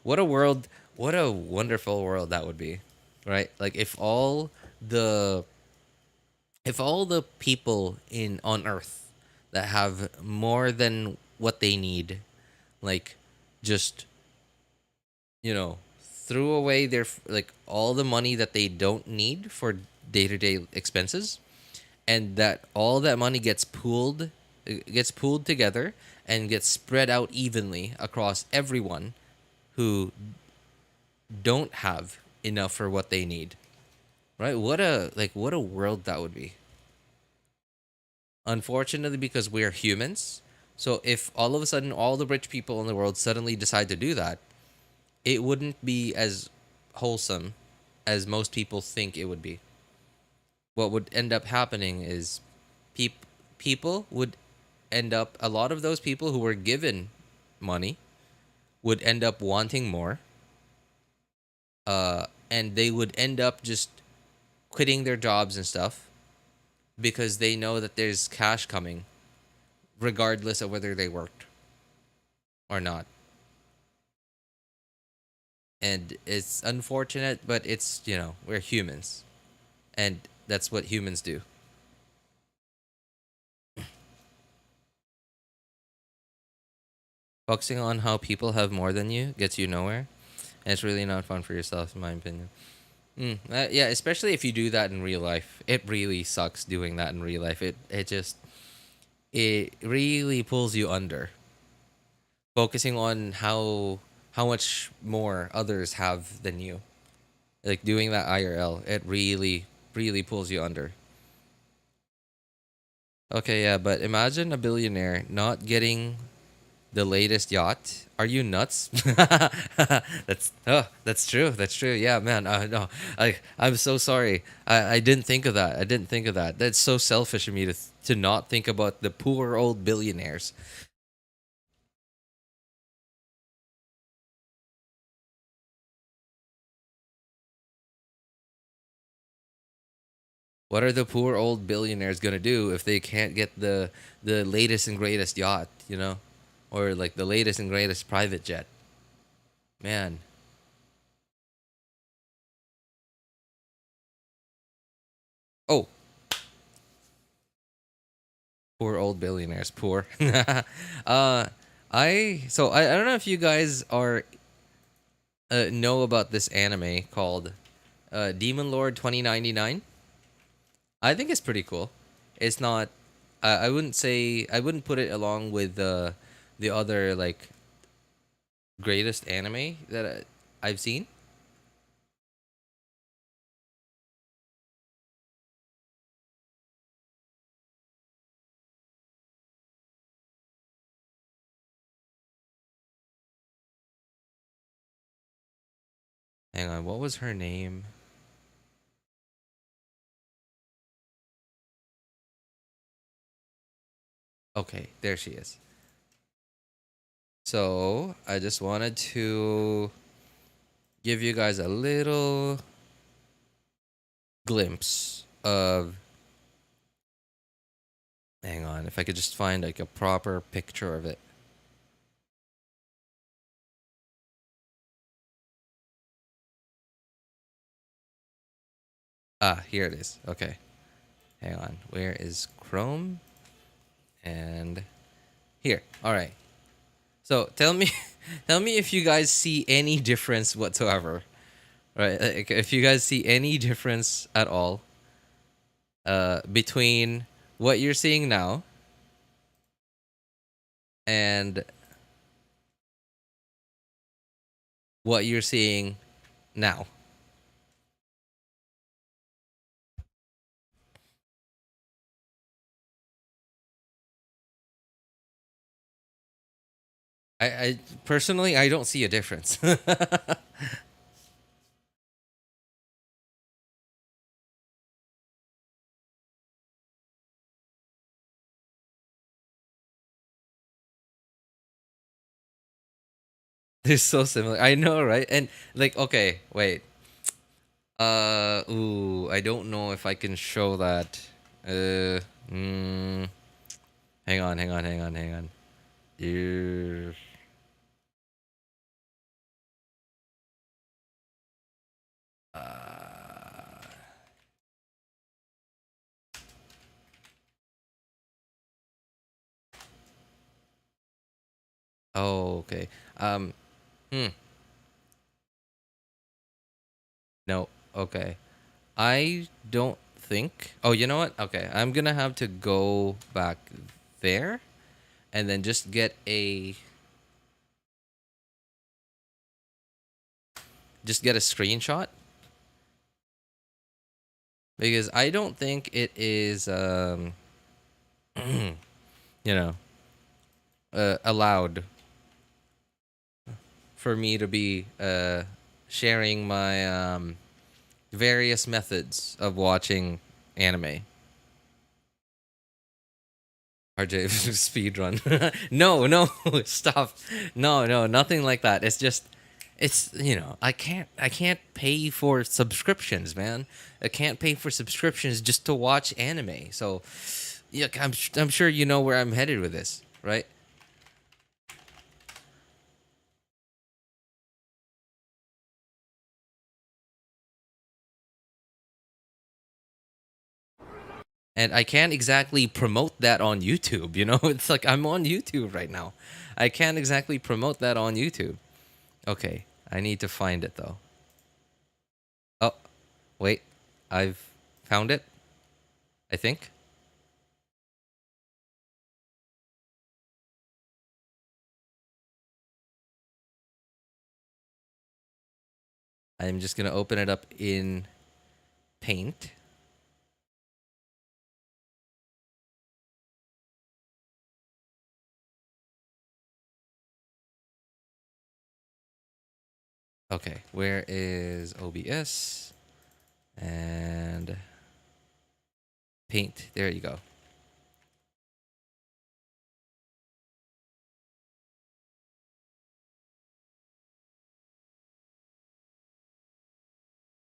what a world, what a wonderful world that would be, right? Like the if all the people on Earth that have more than what they need, like just threw away their like all the money that they don't need for day-to-day expenses, and that all that money gets pooled together and gets spread out evenly across everyone who don't have enough for what they need. Right? What a world that would be. Unfortunately, because we're humans, so if all of a sudden all the rich people in the world suddenly decide to do that, it wouldn't be as wholesome as most people think it would be. What would end up happening is people would end up, a lot of those people who were given money would end up wanting more, and they would end up just quitting their jobs and stuff because they know that there's cash coming regardless of whether they worked or not. And it's unfortunate, but it's, we're humans, and that's what humans do. Focusing on how people have more than you gets you nowhere, and it's really not fun for yourself, in my opinion. Yeah, especially if you do that in real life. It really sucks doing that in real life. It really pulls you under. Focusing on how much more others have than you. Like doing that IRL, it really pulls you under. Okay, yeah, but imagine a billionaire not getting the latest yacht. Are you nuts? That's true. That's true. Yeah, man. No, I'm so sorry. I didn't think of that. I didn't think of that. That's so selfish of me to not think about the poor old billionaires. What are the poor old billionaires gonna do if they can't get the latest and greatest yacht, you know, or like the latest and greatest private jet? Man. Oh, poor old billionaires. Poor. uh, I don't know if you guys are know about this anime called Demon Lord 2099. I think it's pretty cool. It's not. I wouldn't say. I wouldn't put it along with the other like greatest anime that I've seen. Hang on, what was her name? Okay, there she is. So I just wanted to give you guys a little glimpse of. Hang on, if I could just find like a proper picture of it. Ah, here it is. Okay. Hang on. Where is Chrome? And here. All right. So tell me, tell me if you guys see any difference whatsoever, right? Like, if you guys see any difference at all, between what you're seeing now and what you're seeing now. I personally I don't see a difference. They're so similar. I know, right? And like, okay, wait. Ooh, I don't know if I can show that. Uh, mm, hang on. Yeah. Uh, oh, okay. Um, hmm. No, okay. I don't think. Oh, you know what? Okay, I'm gonna have to go back there and then just get a screenshot because I don't think it is you know allowed for me to be sharing my various methods of watching anime. RJ speed run. No, stop. No, nothing like that. It's just it's I can't pay for subscriptions, man. I can't pay for subscriptions just to watch anime. So yeah, I'm sure you know where I'm headed with this, right? And I can't exactly promote that on YouTube, you know? It's like I'm on YouTube right now. I can't exactly promote that on YouTube. Okay, I need to find it though. Oh, wait. I've found it, I think. I'm just going to open it up in Paint. Okay, where is OBS? And Paint. There you go.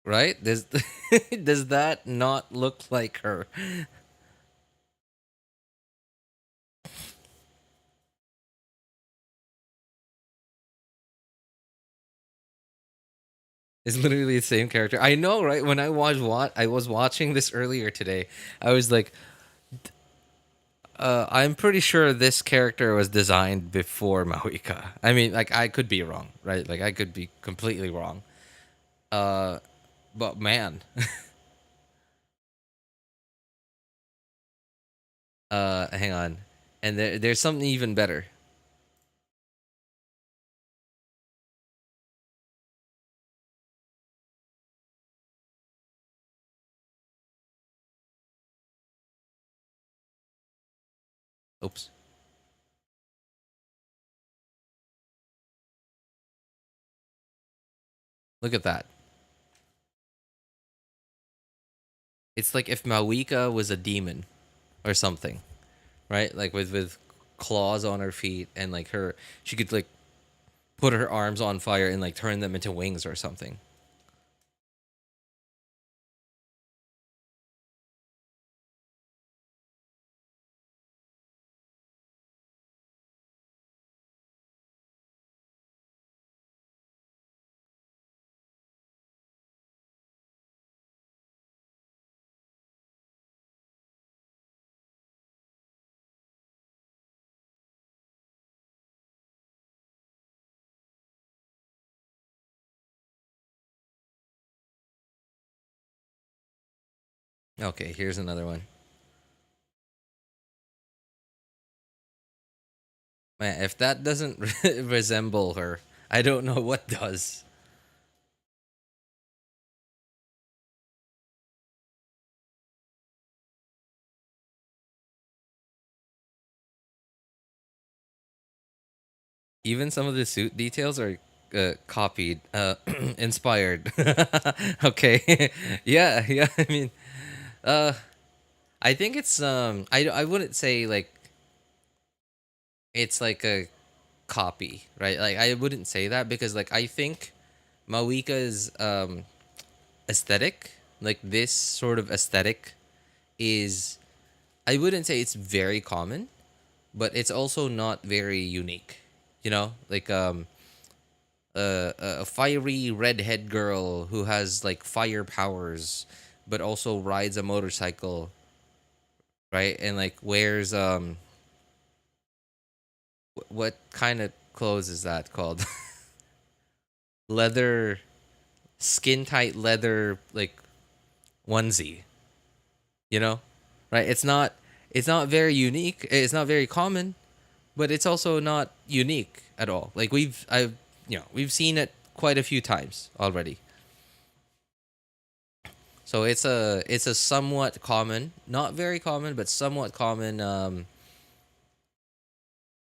Right? Does that not look like her? It's literally the same character. I know, right? When I was watching this earlier today, I was like, I'm pretty sure this character was designed before Mahuika. I mean, like I could be wrong, right? Like I could be completely wrong. Uh, but man, hang on, and there's something even better. Oops. Look at that. It's like if Mahuika was a demon or something, right? Like with claws on her feet and like she could like put her arms on fire and like turn them into wings or something. Okay, here's another one. Man, if that doesn't resemble her, I don't know what does. Even some of the suit details are copied, inspired. Okay, yeah, yeah. I mean, uh, I think it's I wouldn't say like it's like a copy, right? Like I wouldn't say that because like I think Mawika's aesthetic, like this sort of aesthetic, is I wouldn't say it's very common, but it's also not very unique. You know, like a fiery redhead girl who has like fire powers, but also rides a motorcycle, right? And like wears what kind of clothes is that called? Leather, skin tight leather like onesie. You know, right? It's not very unique. It's not very common, but it's also not unique at all. Like we've seen it quite a few times already. So it's a somewhat common, not very common, but somewhat common.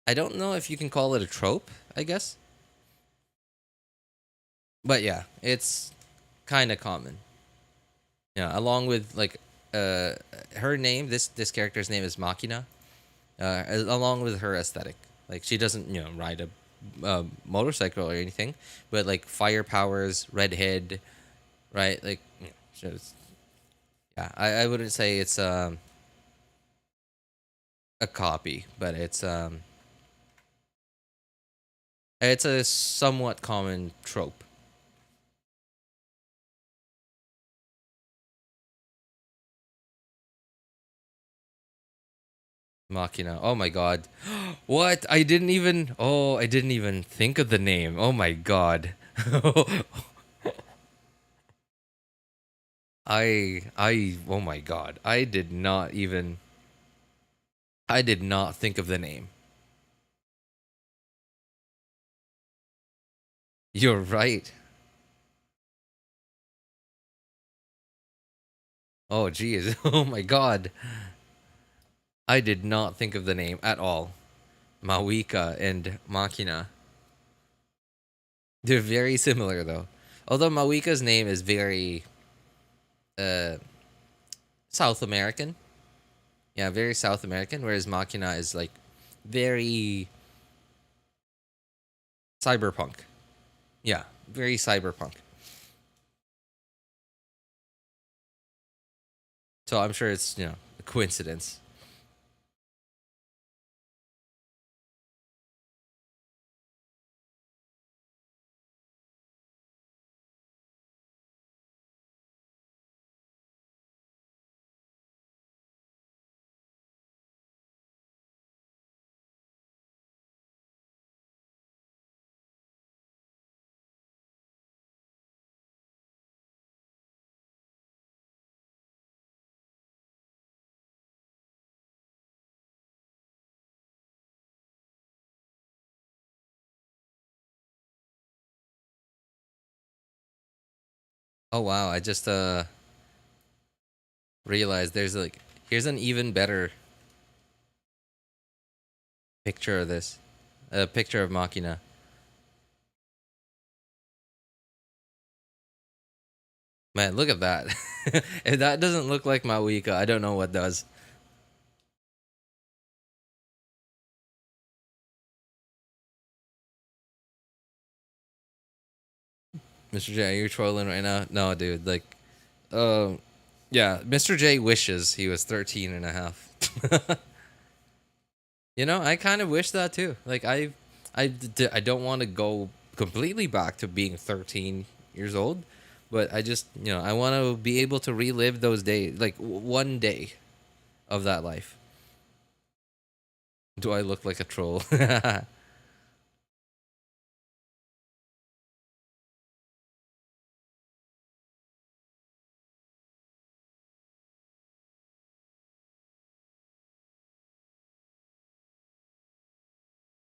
I don't know if you can call it a trope. I guess, but yeah, it's kind of common. Yeah, along with like uh her name. This character's name is Machina. Along with her aesthetic, like she doesn't ride a motorcycle or anything, but like fire powers, redhead, right? Like yeah, I wouldn't say it's a copy, but it's a somewhat common trope. Machina. Oh my god. What? I didn't even think of the name. Oh my god. Oh my god. I did not think of the name. You're right. Oh geez. Oh my god. I did not think of the name at all. Mawika and Machina. They're very similar though. Although Mawika's name is very uh South American. Yeah, very South American, whereas Machina is like very cyberpunk. Yeah, very cyberpunk. So I'm sure it's, you know, a coincidence. Oh wow, I just realized there's like, here's an even better picture of this. A picture of Machina. Man, look at that. If that doesn't look like Mavuika, I don't know what does. Mr. J, are you trolling right now? No, dude. Like, yeah, Mr. J wishes he was 13 and a half. You know, I kind of wish that too. Like, I don't want to go completely back to being 13 years old, but I just, you know, I want to be able to relive those days, like one day of that life. Do I look like a troll?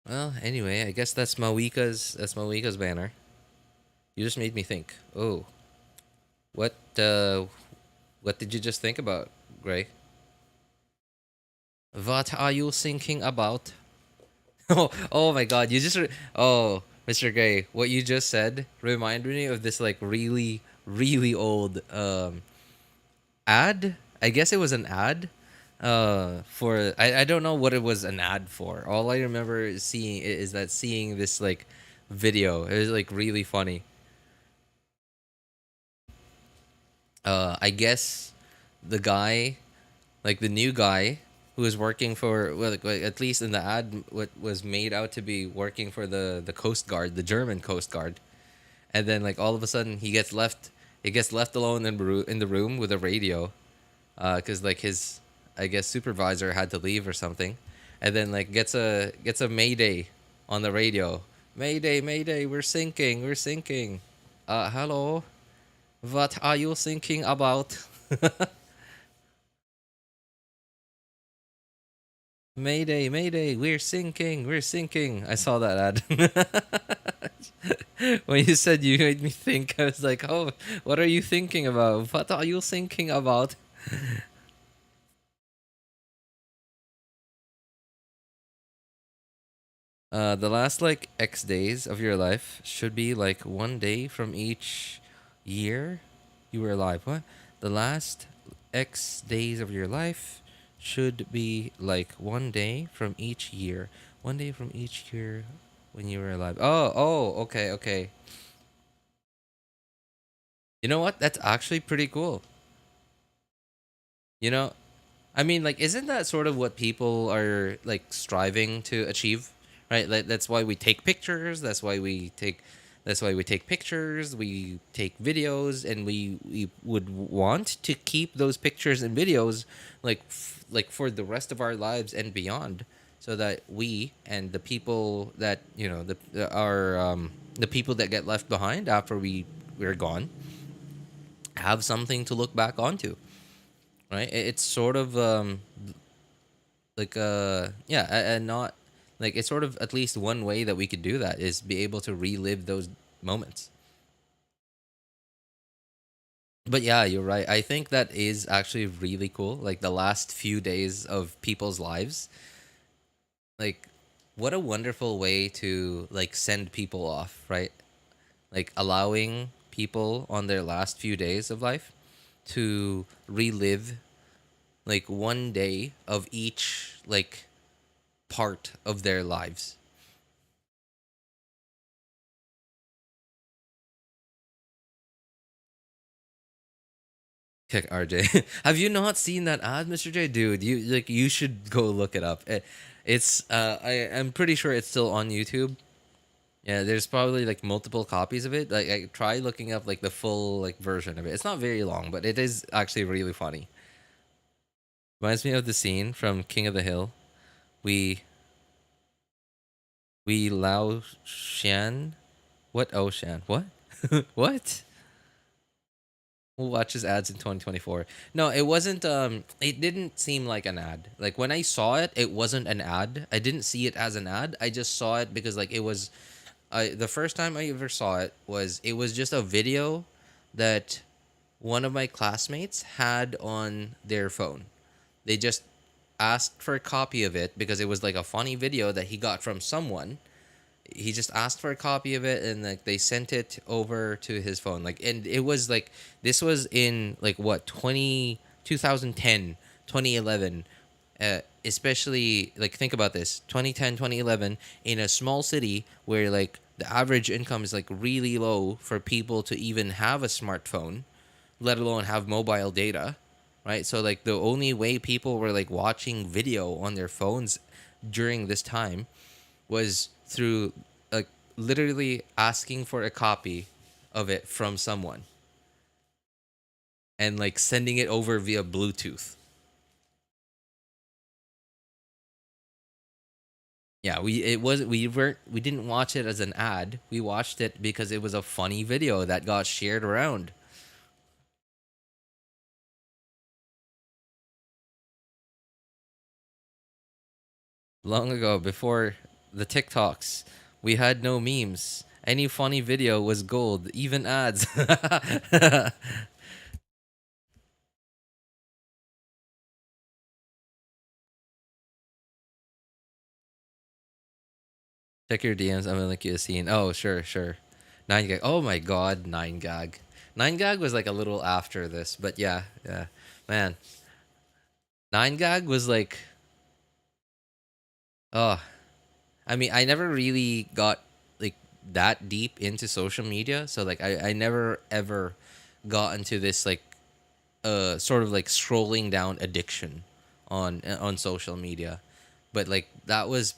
Well, anyway, I guess that's Mawika's banner. You just made me think. Oh, what what did you just think about, Gray? What are you thinking about? Oh my God! Oh, Mr. Gray, what you just said reminded me of this like really really old ad. I guess it was an ad for I don't know what it was an ad for. All I remember is seeing this like video. It was like really funny. I guess the guy, like the new guy who was working for, well, like, at least in the ad, what was made out to be working for the Coast Guard, the German Coast Guard, and then like all of a sudden he gets left alone in the room with a radio, because like his, I guess, supervisor had to leave or something, and then like gets a mayday on the radio. Mayday, mayday, we're sinking. Hello, what are you thinking about? Mayday, mayday, we're sinking. I saw that ad. When you said, you made me think, I was like, oh, what are you thinking about? What are you thinking about? The last like X days of your life should be like one day from each year you were alive. What? The last X days of your life should be like one day from each year. One day from each year when you were alive. Okay, okay. You know what? That's actually pretty cool. You know, I mean, like, isn't that sort of what people are like striving to achieve, right? Like, that's why we take pictures. That's why we take pictures. We take videos, and we would want to keep those pictures and videos, like for the rest of our lives and beyond, so that we and the people that, you know, the people that get left behind after we're gone have something to look back onto, right? It's sort of like yeah, and not like, it's sort of at least one way that we could do that is be able to relive those moments. But yeah, you're right. I think that is actually really cool. Like the last few days of people's lives, like what a wonderful way to like send people off, right? Like allowing people on their last few days of life to relive like one day of each like part of their lives. Kick RJ. Have you not seen that ad, Mr. J? Dude, you should go look it up. I'm pretty sure it's still on YouTube. Yeah, there's probably like multiple copies of it. Like I try looking up like the full like version of it. It's not very long, but it is actually really funny. Reminds me of the scene from King of the Hill. We Lao Shan. What Shan? What? What? Who watches ads in 2024? No, it wasn't. It didn't seem like an ad. Like when I saw it, it wasn't an ad. I didn't see it as an ad. I just saw it because like it was. The first time I ever saw it was just a video that one of my classmates had on their phone. They just asked for a copy of it because it was like a funny video that he got from someone. He just asked for a copy of it and like they sent it over to his phone. Like, and it was like this was in like what 2010, 2011. Especially like think about this 2010, 2011 in a small city where like the average income is like really low for people to even have a smartphone, let alone have mobile data, right? So like the only way people were like watching video on their phones during this time was through like literally asking for a copy of it from someone and like sending it over via Bluetooth. Yeah, we didn't watch it as an ad. We watched it because it was a funny video that got shared around. Long ago, before the TikToks, we had no memes. Any funny video was gold, even ads. Check your DMs. I'm gonna link you a scene. Oh, sure, sure. 9gag. Oh my god, 9gag. 9gag was like a little after this, but yeah, yeah. Man, 9gag was like, oh, I mean, I never really got like that deep into social media, so like I never ever got into this like sort of like scrolling down addiction on social media. But like that was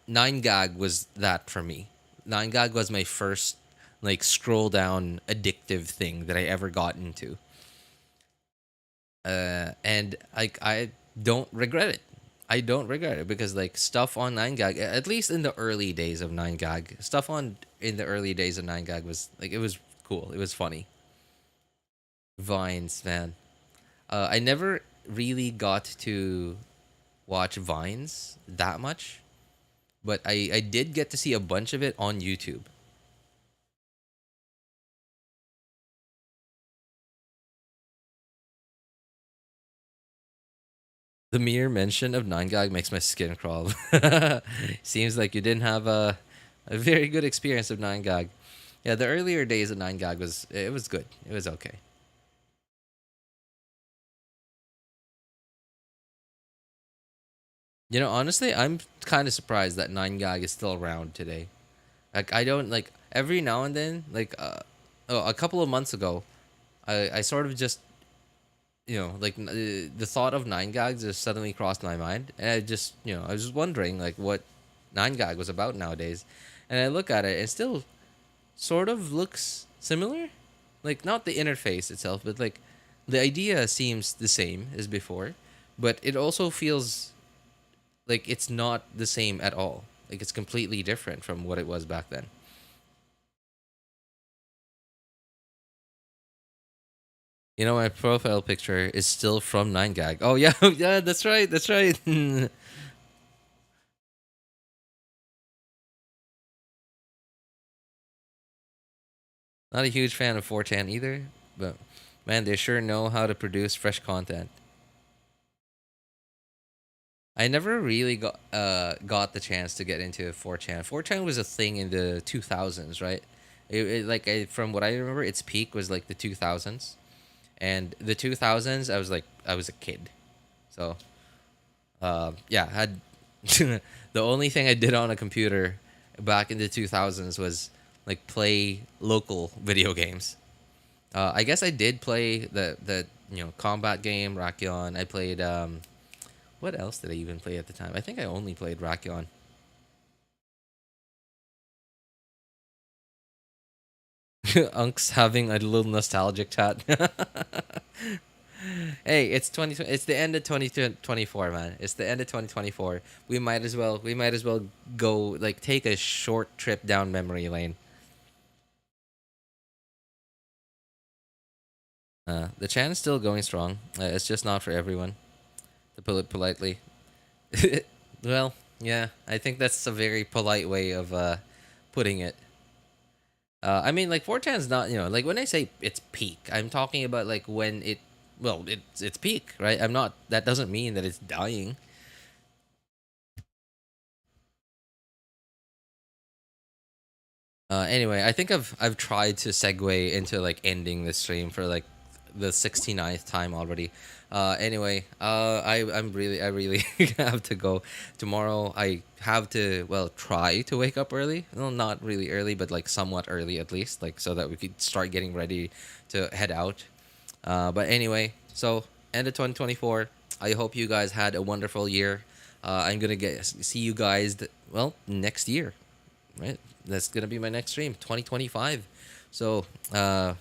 9gag was that for me. 9gag was my first like scroll down addictive thing that I ever got into. And like I don't regret it. I don't regret it because like stuff on 9gag, at least in the early days of 9gag, stuff on in the early days of 9gag was like it was cool. It was funny. Vines, man. I never really got to watch Vines that much, but I did get to see a bunch of it on YouTube. The mere mention of 9gag makes my skin crawl. Seems like you didn't have a very good experience of 9gag. Yeah, the earlier days of 9gag was good. It was okay. You know, honestly, I'm kind of surprised that 9gag is still around today. Like, I don't like every now and then, like, a couple of months ago, I sort of just, like the thought of 9gag just suddenly crossed my mind, and I just, I was just wondering like what 9gag was about nowadays, and I look at it, and it still sort of looks similar, like not the interface itself, but like the idea seems the same as before, but it also feels like it's not the same at all. Like it's completely different from what it was back then. You know, my profile picture is still from 9gag. Oh yeah, yeah, that's right, that's right. Not a huge fan of 4chan either, but man, they sure know how to produce fresh content. I never really got the chance to get into 4chan. 4chan was a thing in the 2000s, right? From what I remember, its peak was like the 2000s, and the 2000s, I was a kid, so yeah, had the only thing I did on a computer back in the 2000s was like play local video games. I guess I did play combat game, Rakion. I played what else did I even play at the time? I think I only played Rakion. Unk's having a little nostalgic chat. Hey, it's 20. It's the end of 2024, man. It's the end of 2024. We might as well go like take a short trip down memory lane. The chan is still going strong. It's just not for everyone, to put it politely. Well, yeah, I think that's a very polite way of putting it. I mean, like 4chan's not, like when I say it's peak, I'm talking about like when it's peak, right? I'm not. That doesn't mean that it's dying. Anyway, I think I've tried to segue into like ending the stream for like the 69th time already. Anyway, I really have to go tomorrow. I have to try to wake up early. Well, not really early, but like somewhat early at least, like so that we could start getting ready to head out. But anyway, so end of 2024. I hope you guys had a wonderful year. I'm gonna see you guys next year, right? That's gonna be my next stream, 2025. So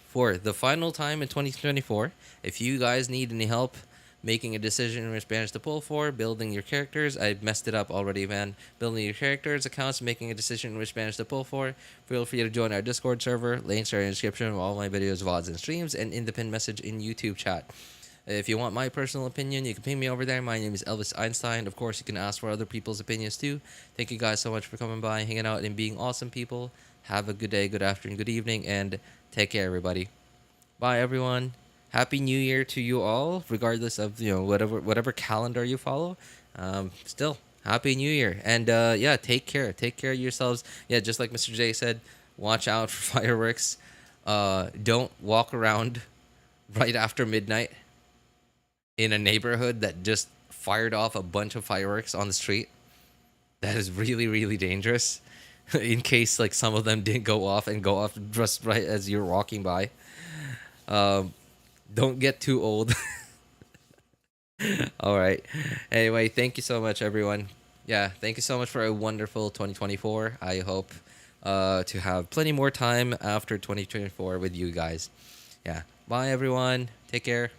for the final time in 2024, if you guys need any help making a decision which banners to pull for, building your characters, I messed it up already, man. Building your characters, accounts, making a decision which banners to pull for, feel free to join our Discord server. Links are in the description of all my videos, VODs, and streams, and in the pinned message in YouTube chat. If you want my personal opinion, you can ping me over there. My name is Elvis Einstein. Of course, you can ask for other people's opinions too. Thank you guys so much for coming by, hanging out, and being awesome people. Have a good day, good afternoon, good evening, and take care, everybody. Bye, everyone. Happy New Year to you all, regardless of whatever calendar you follow. Still, Happy New Year, and yeah, take care. Take care of yourselves. Yeah, just like Mr. J said, watch out for fireworks. Don't walk around right after midnight in a neighborhood that just fired off a bunch of fireworks on the street. That is really, really dangerous. In case like some of them didn't go off just right as you're walking by. Don't get too old. All right. Anyway, thank you so much, everyone. Yeah, thank you so much for a wonderful 2024. I hope to have plenty more time after 2024 with you guys. Yeah. Bye, everyone. Take care.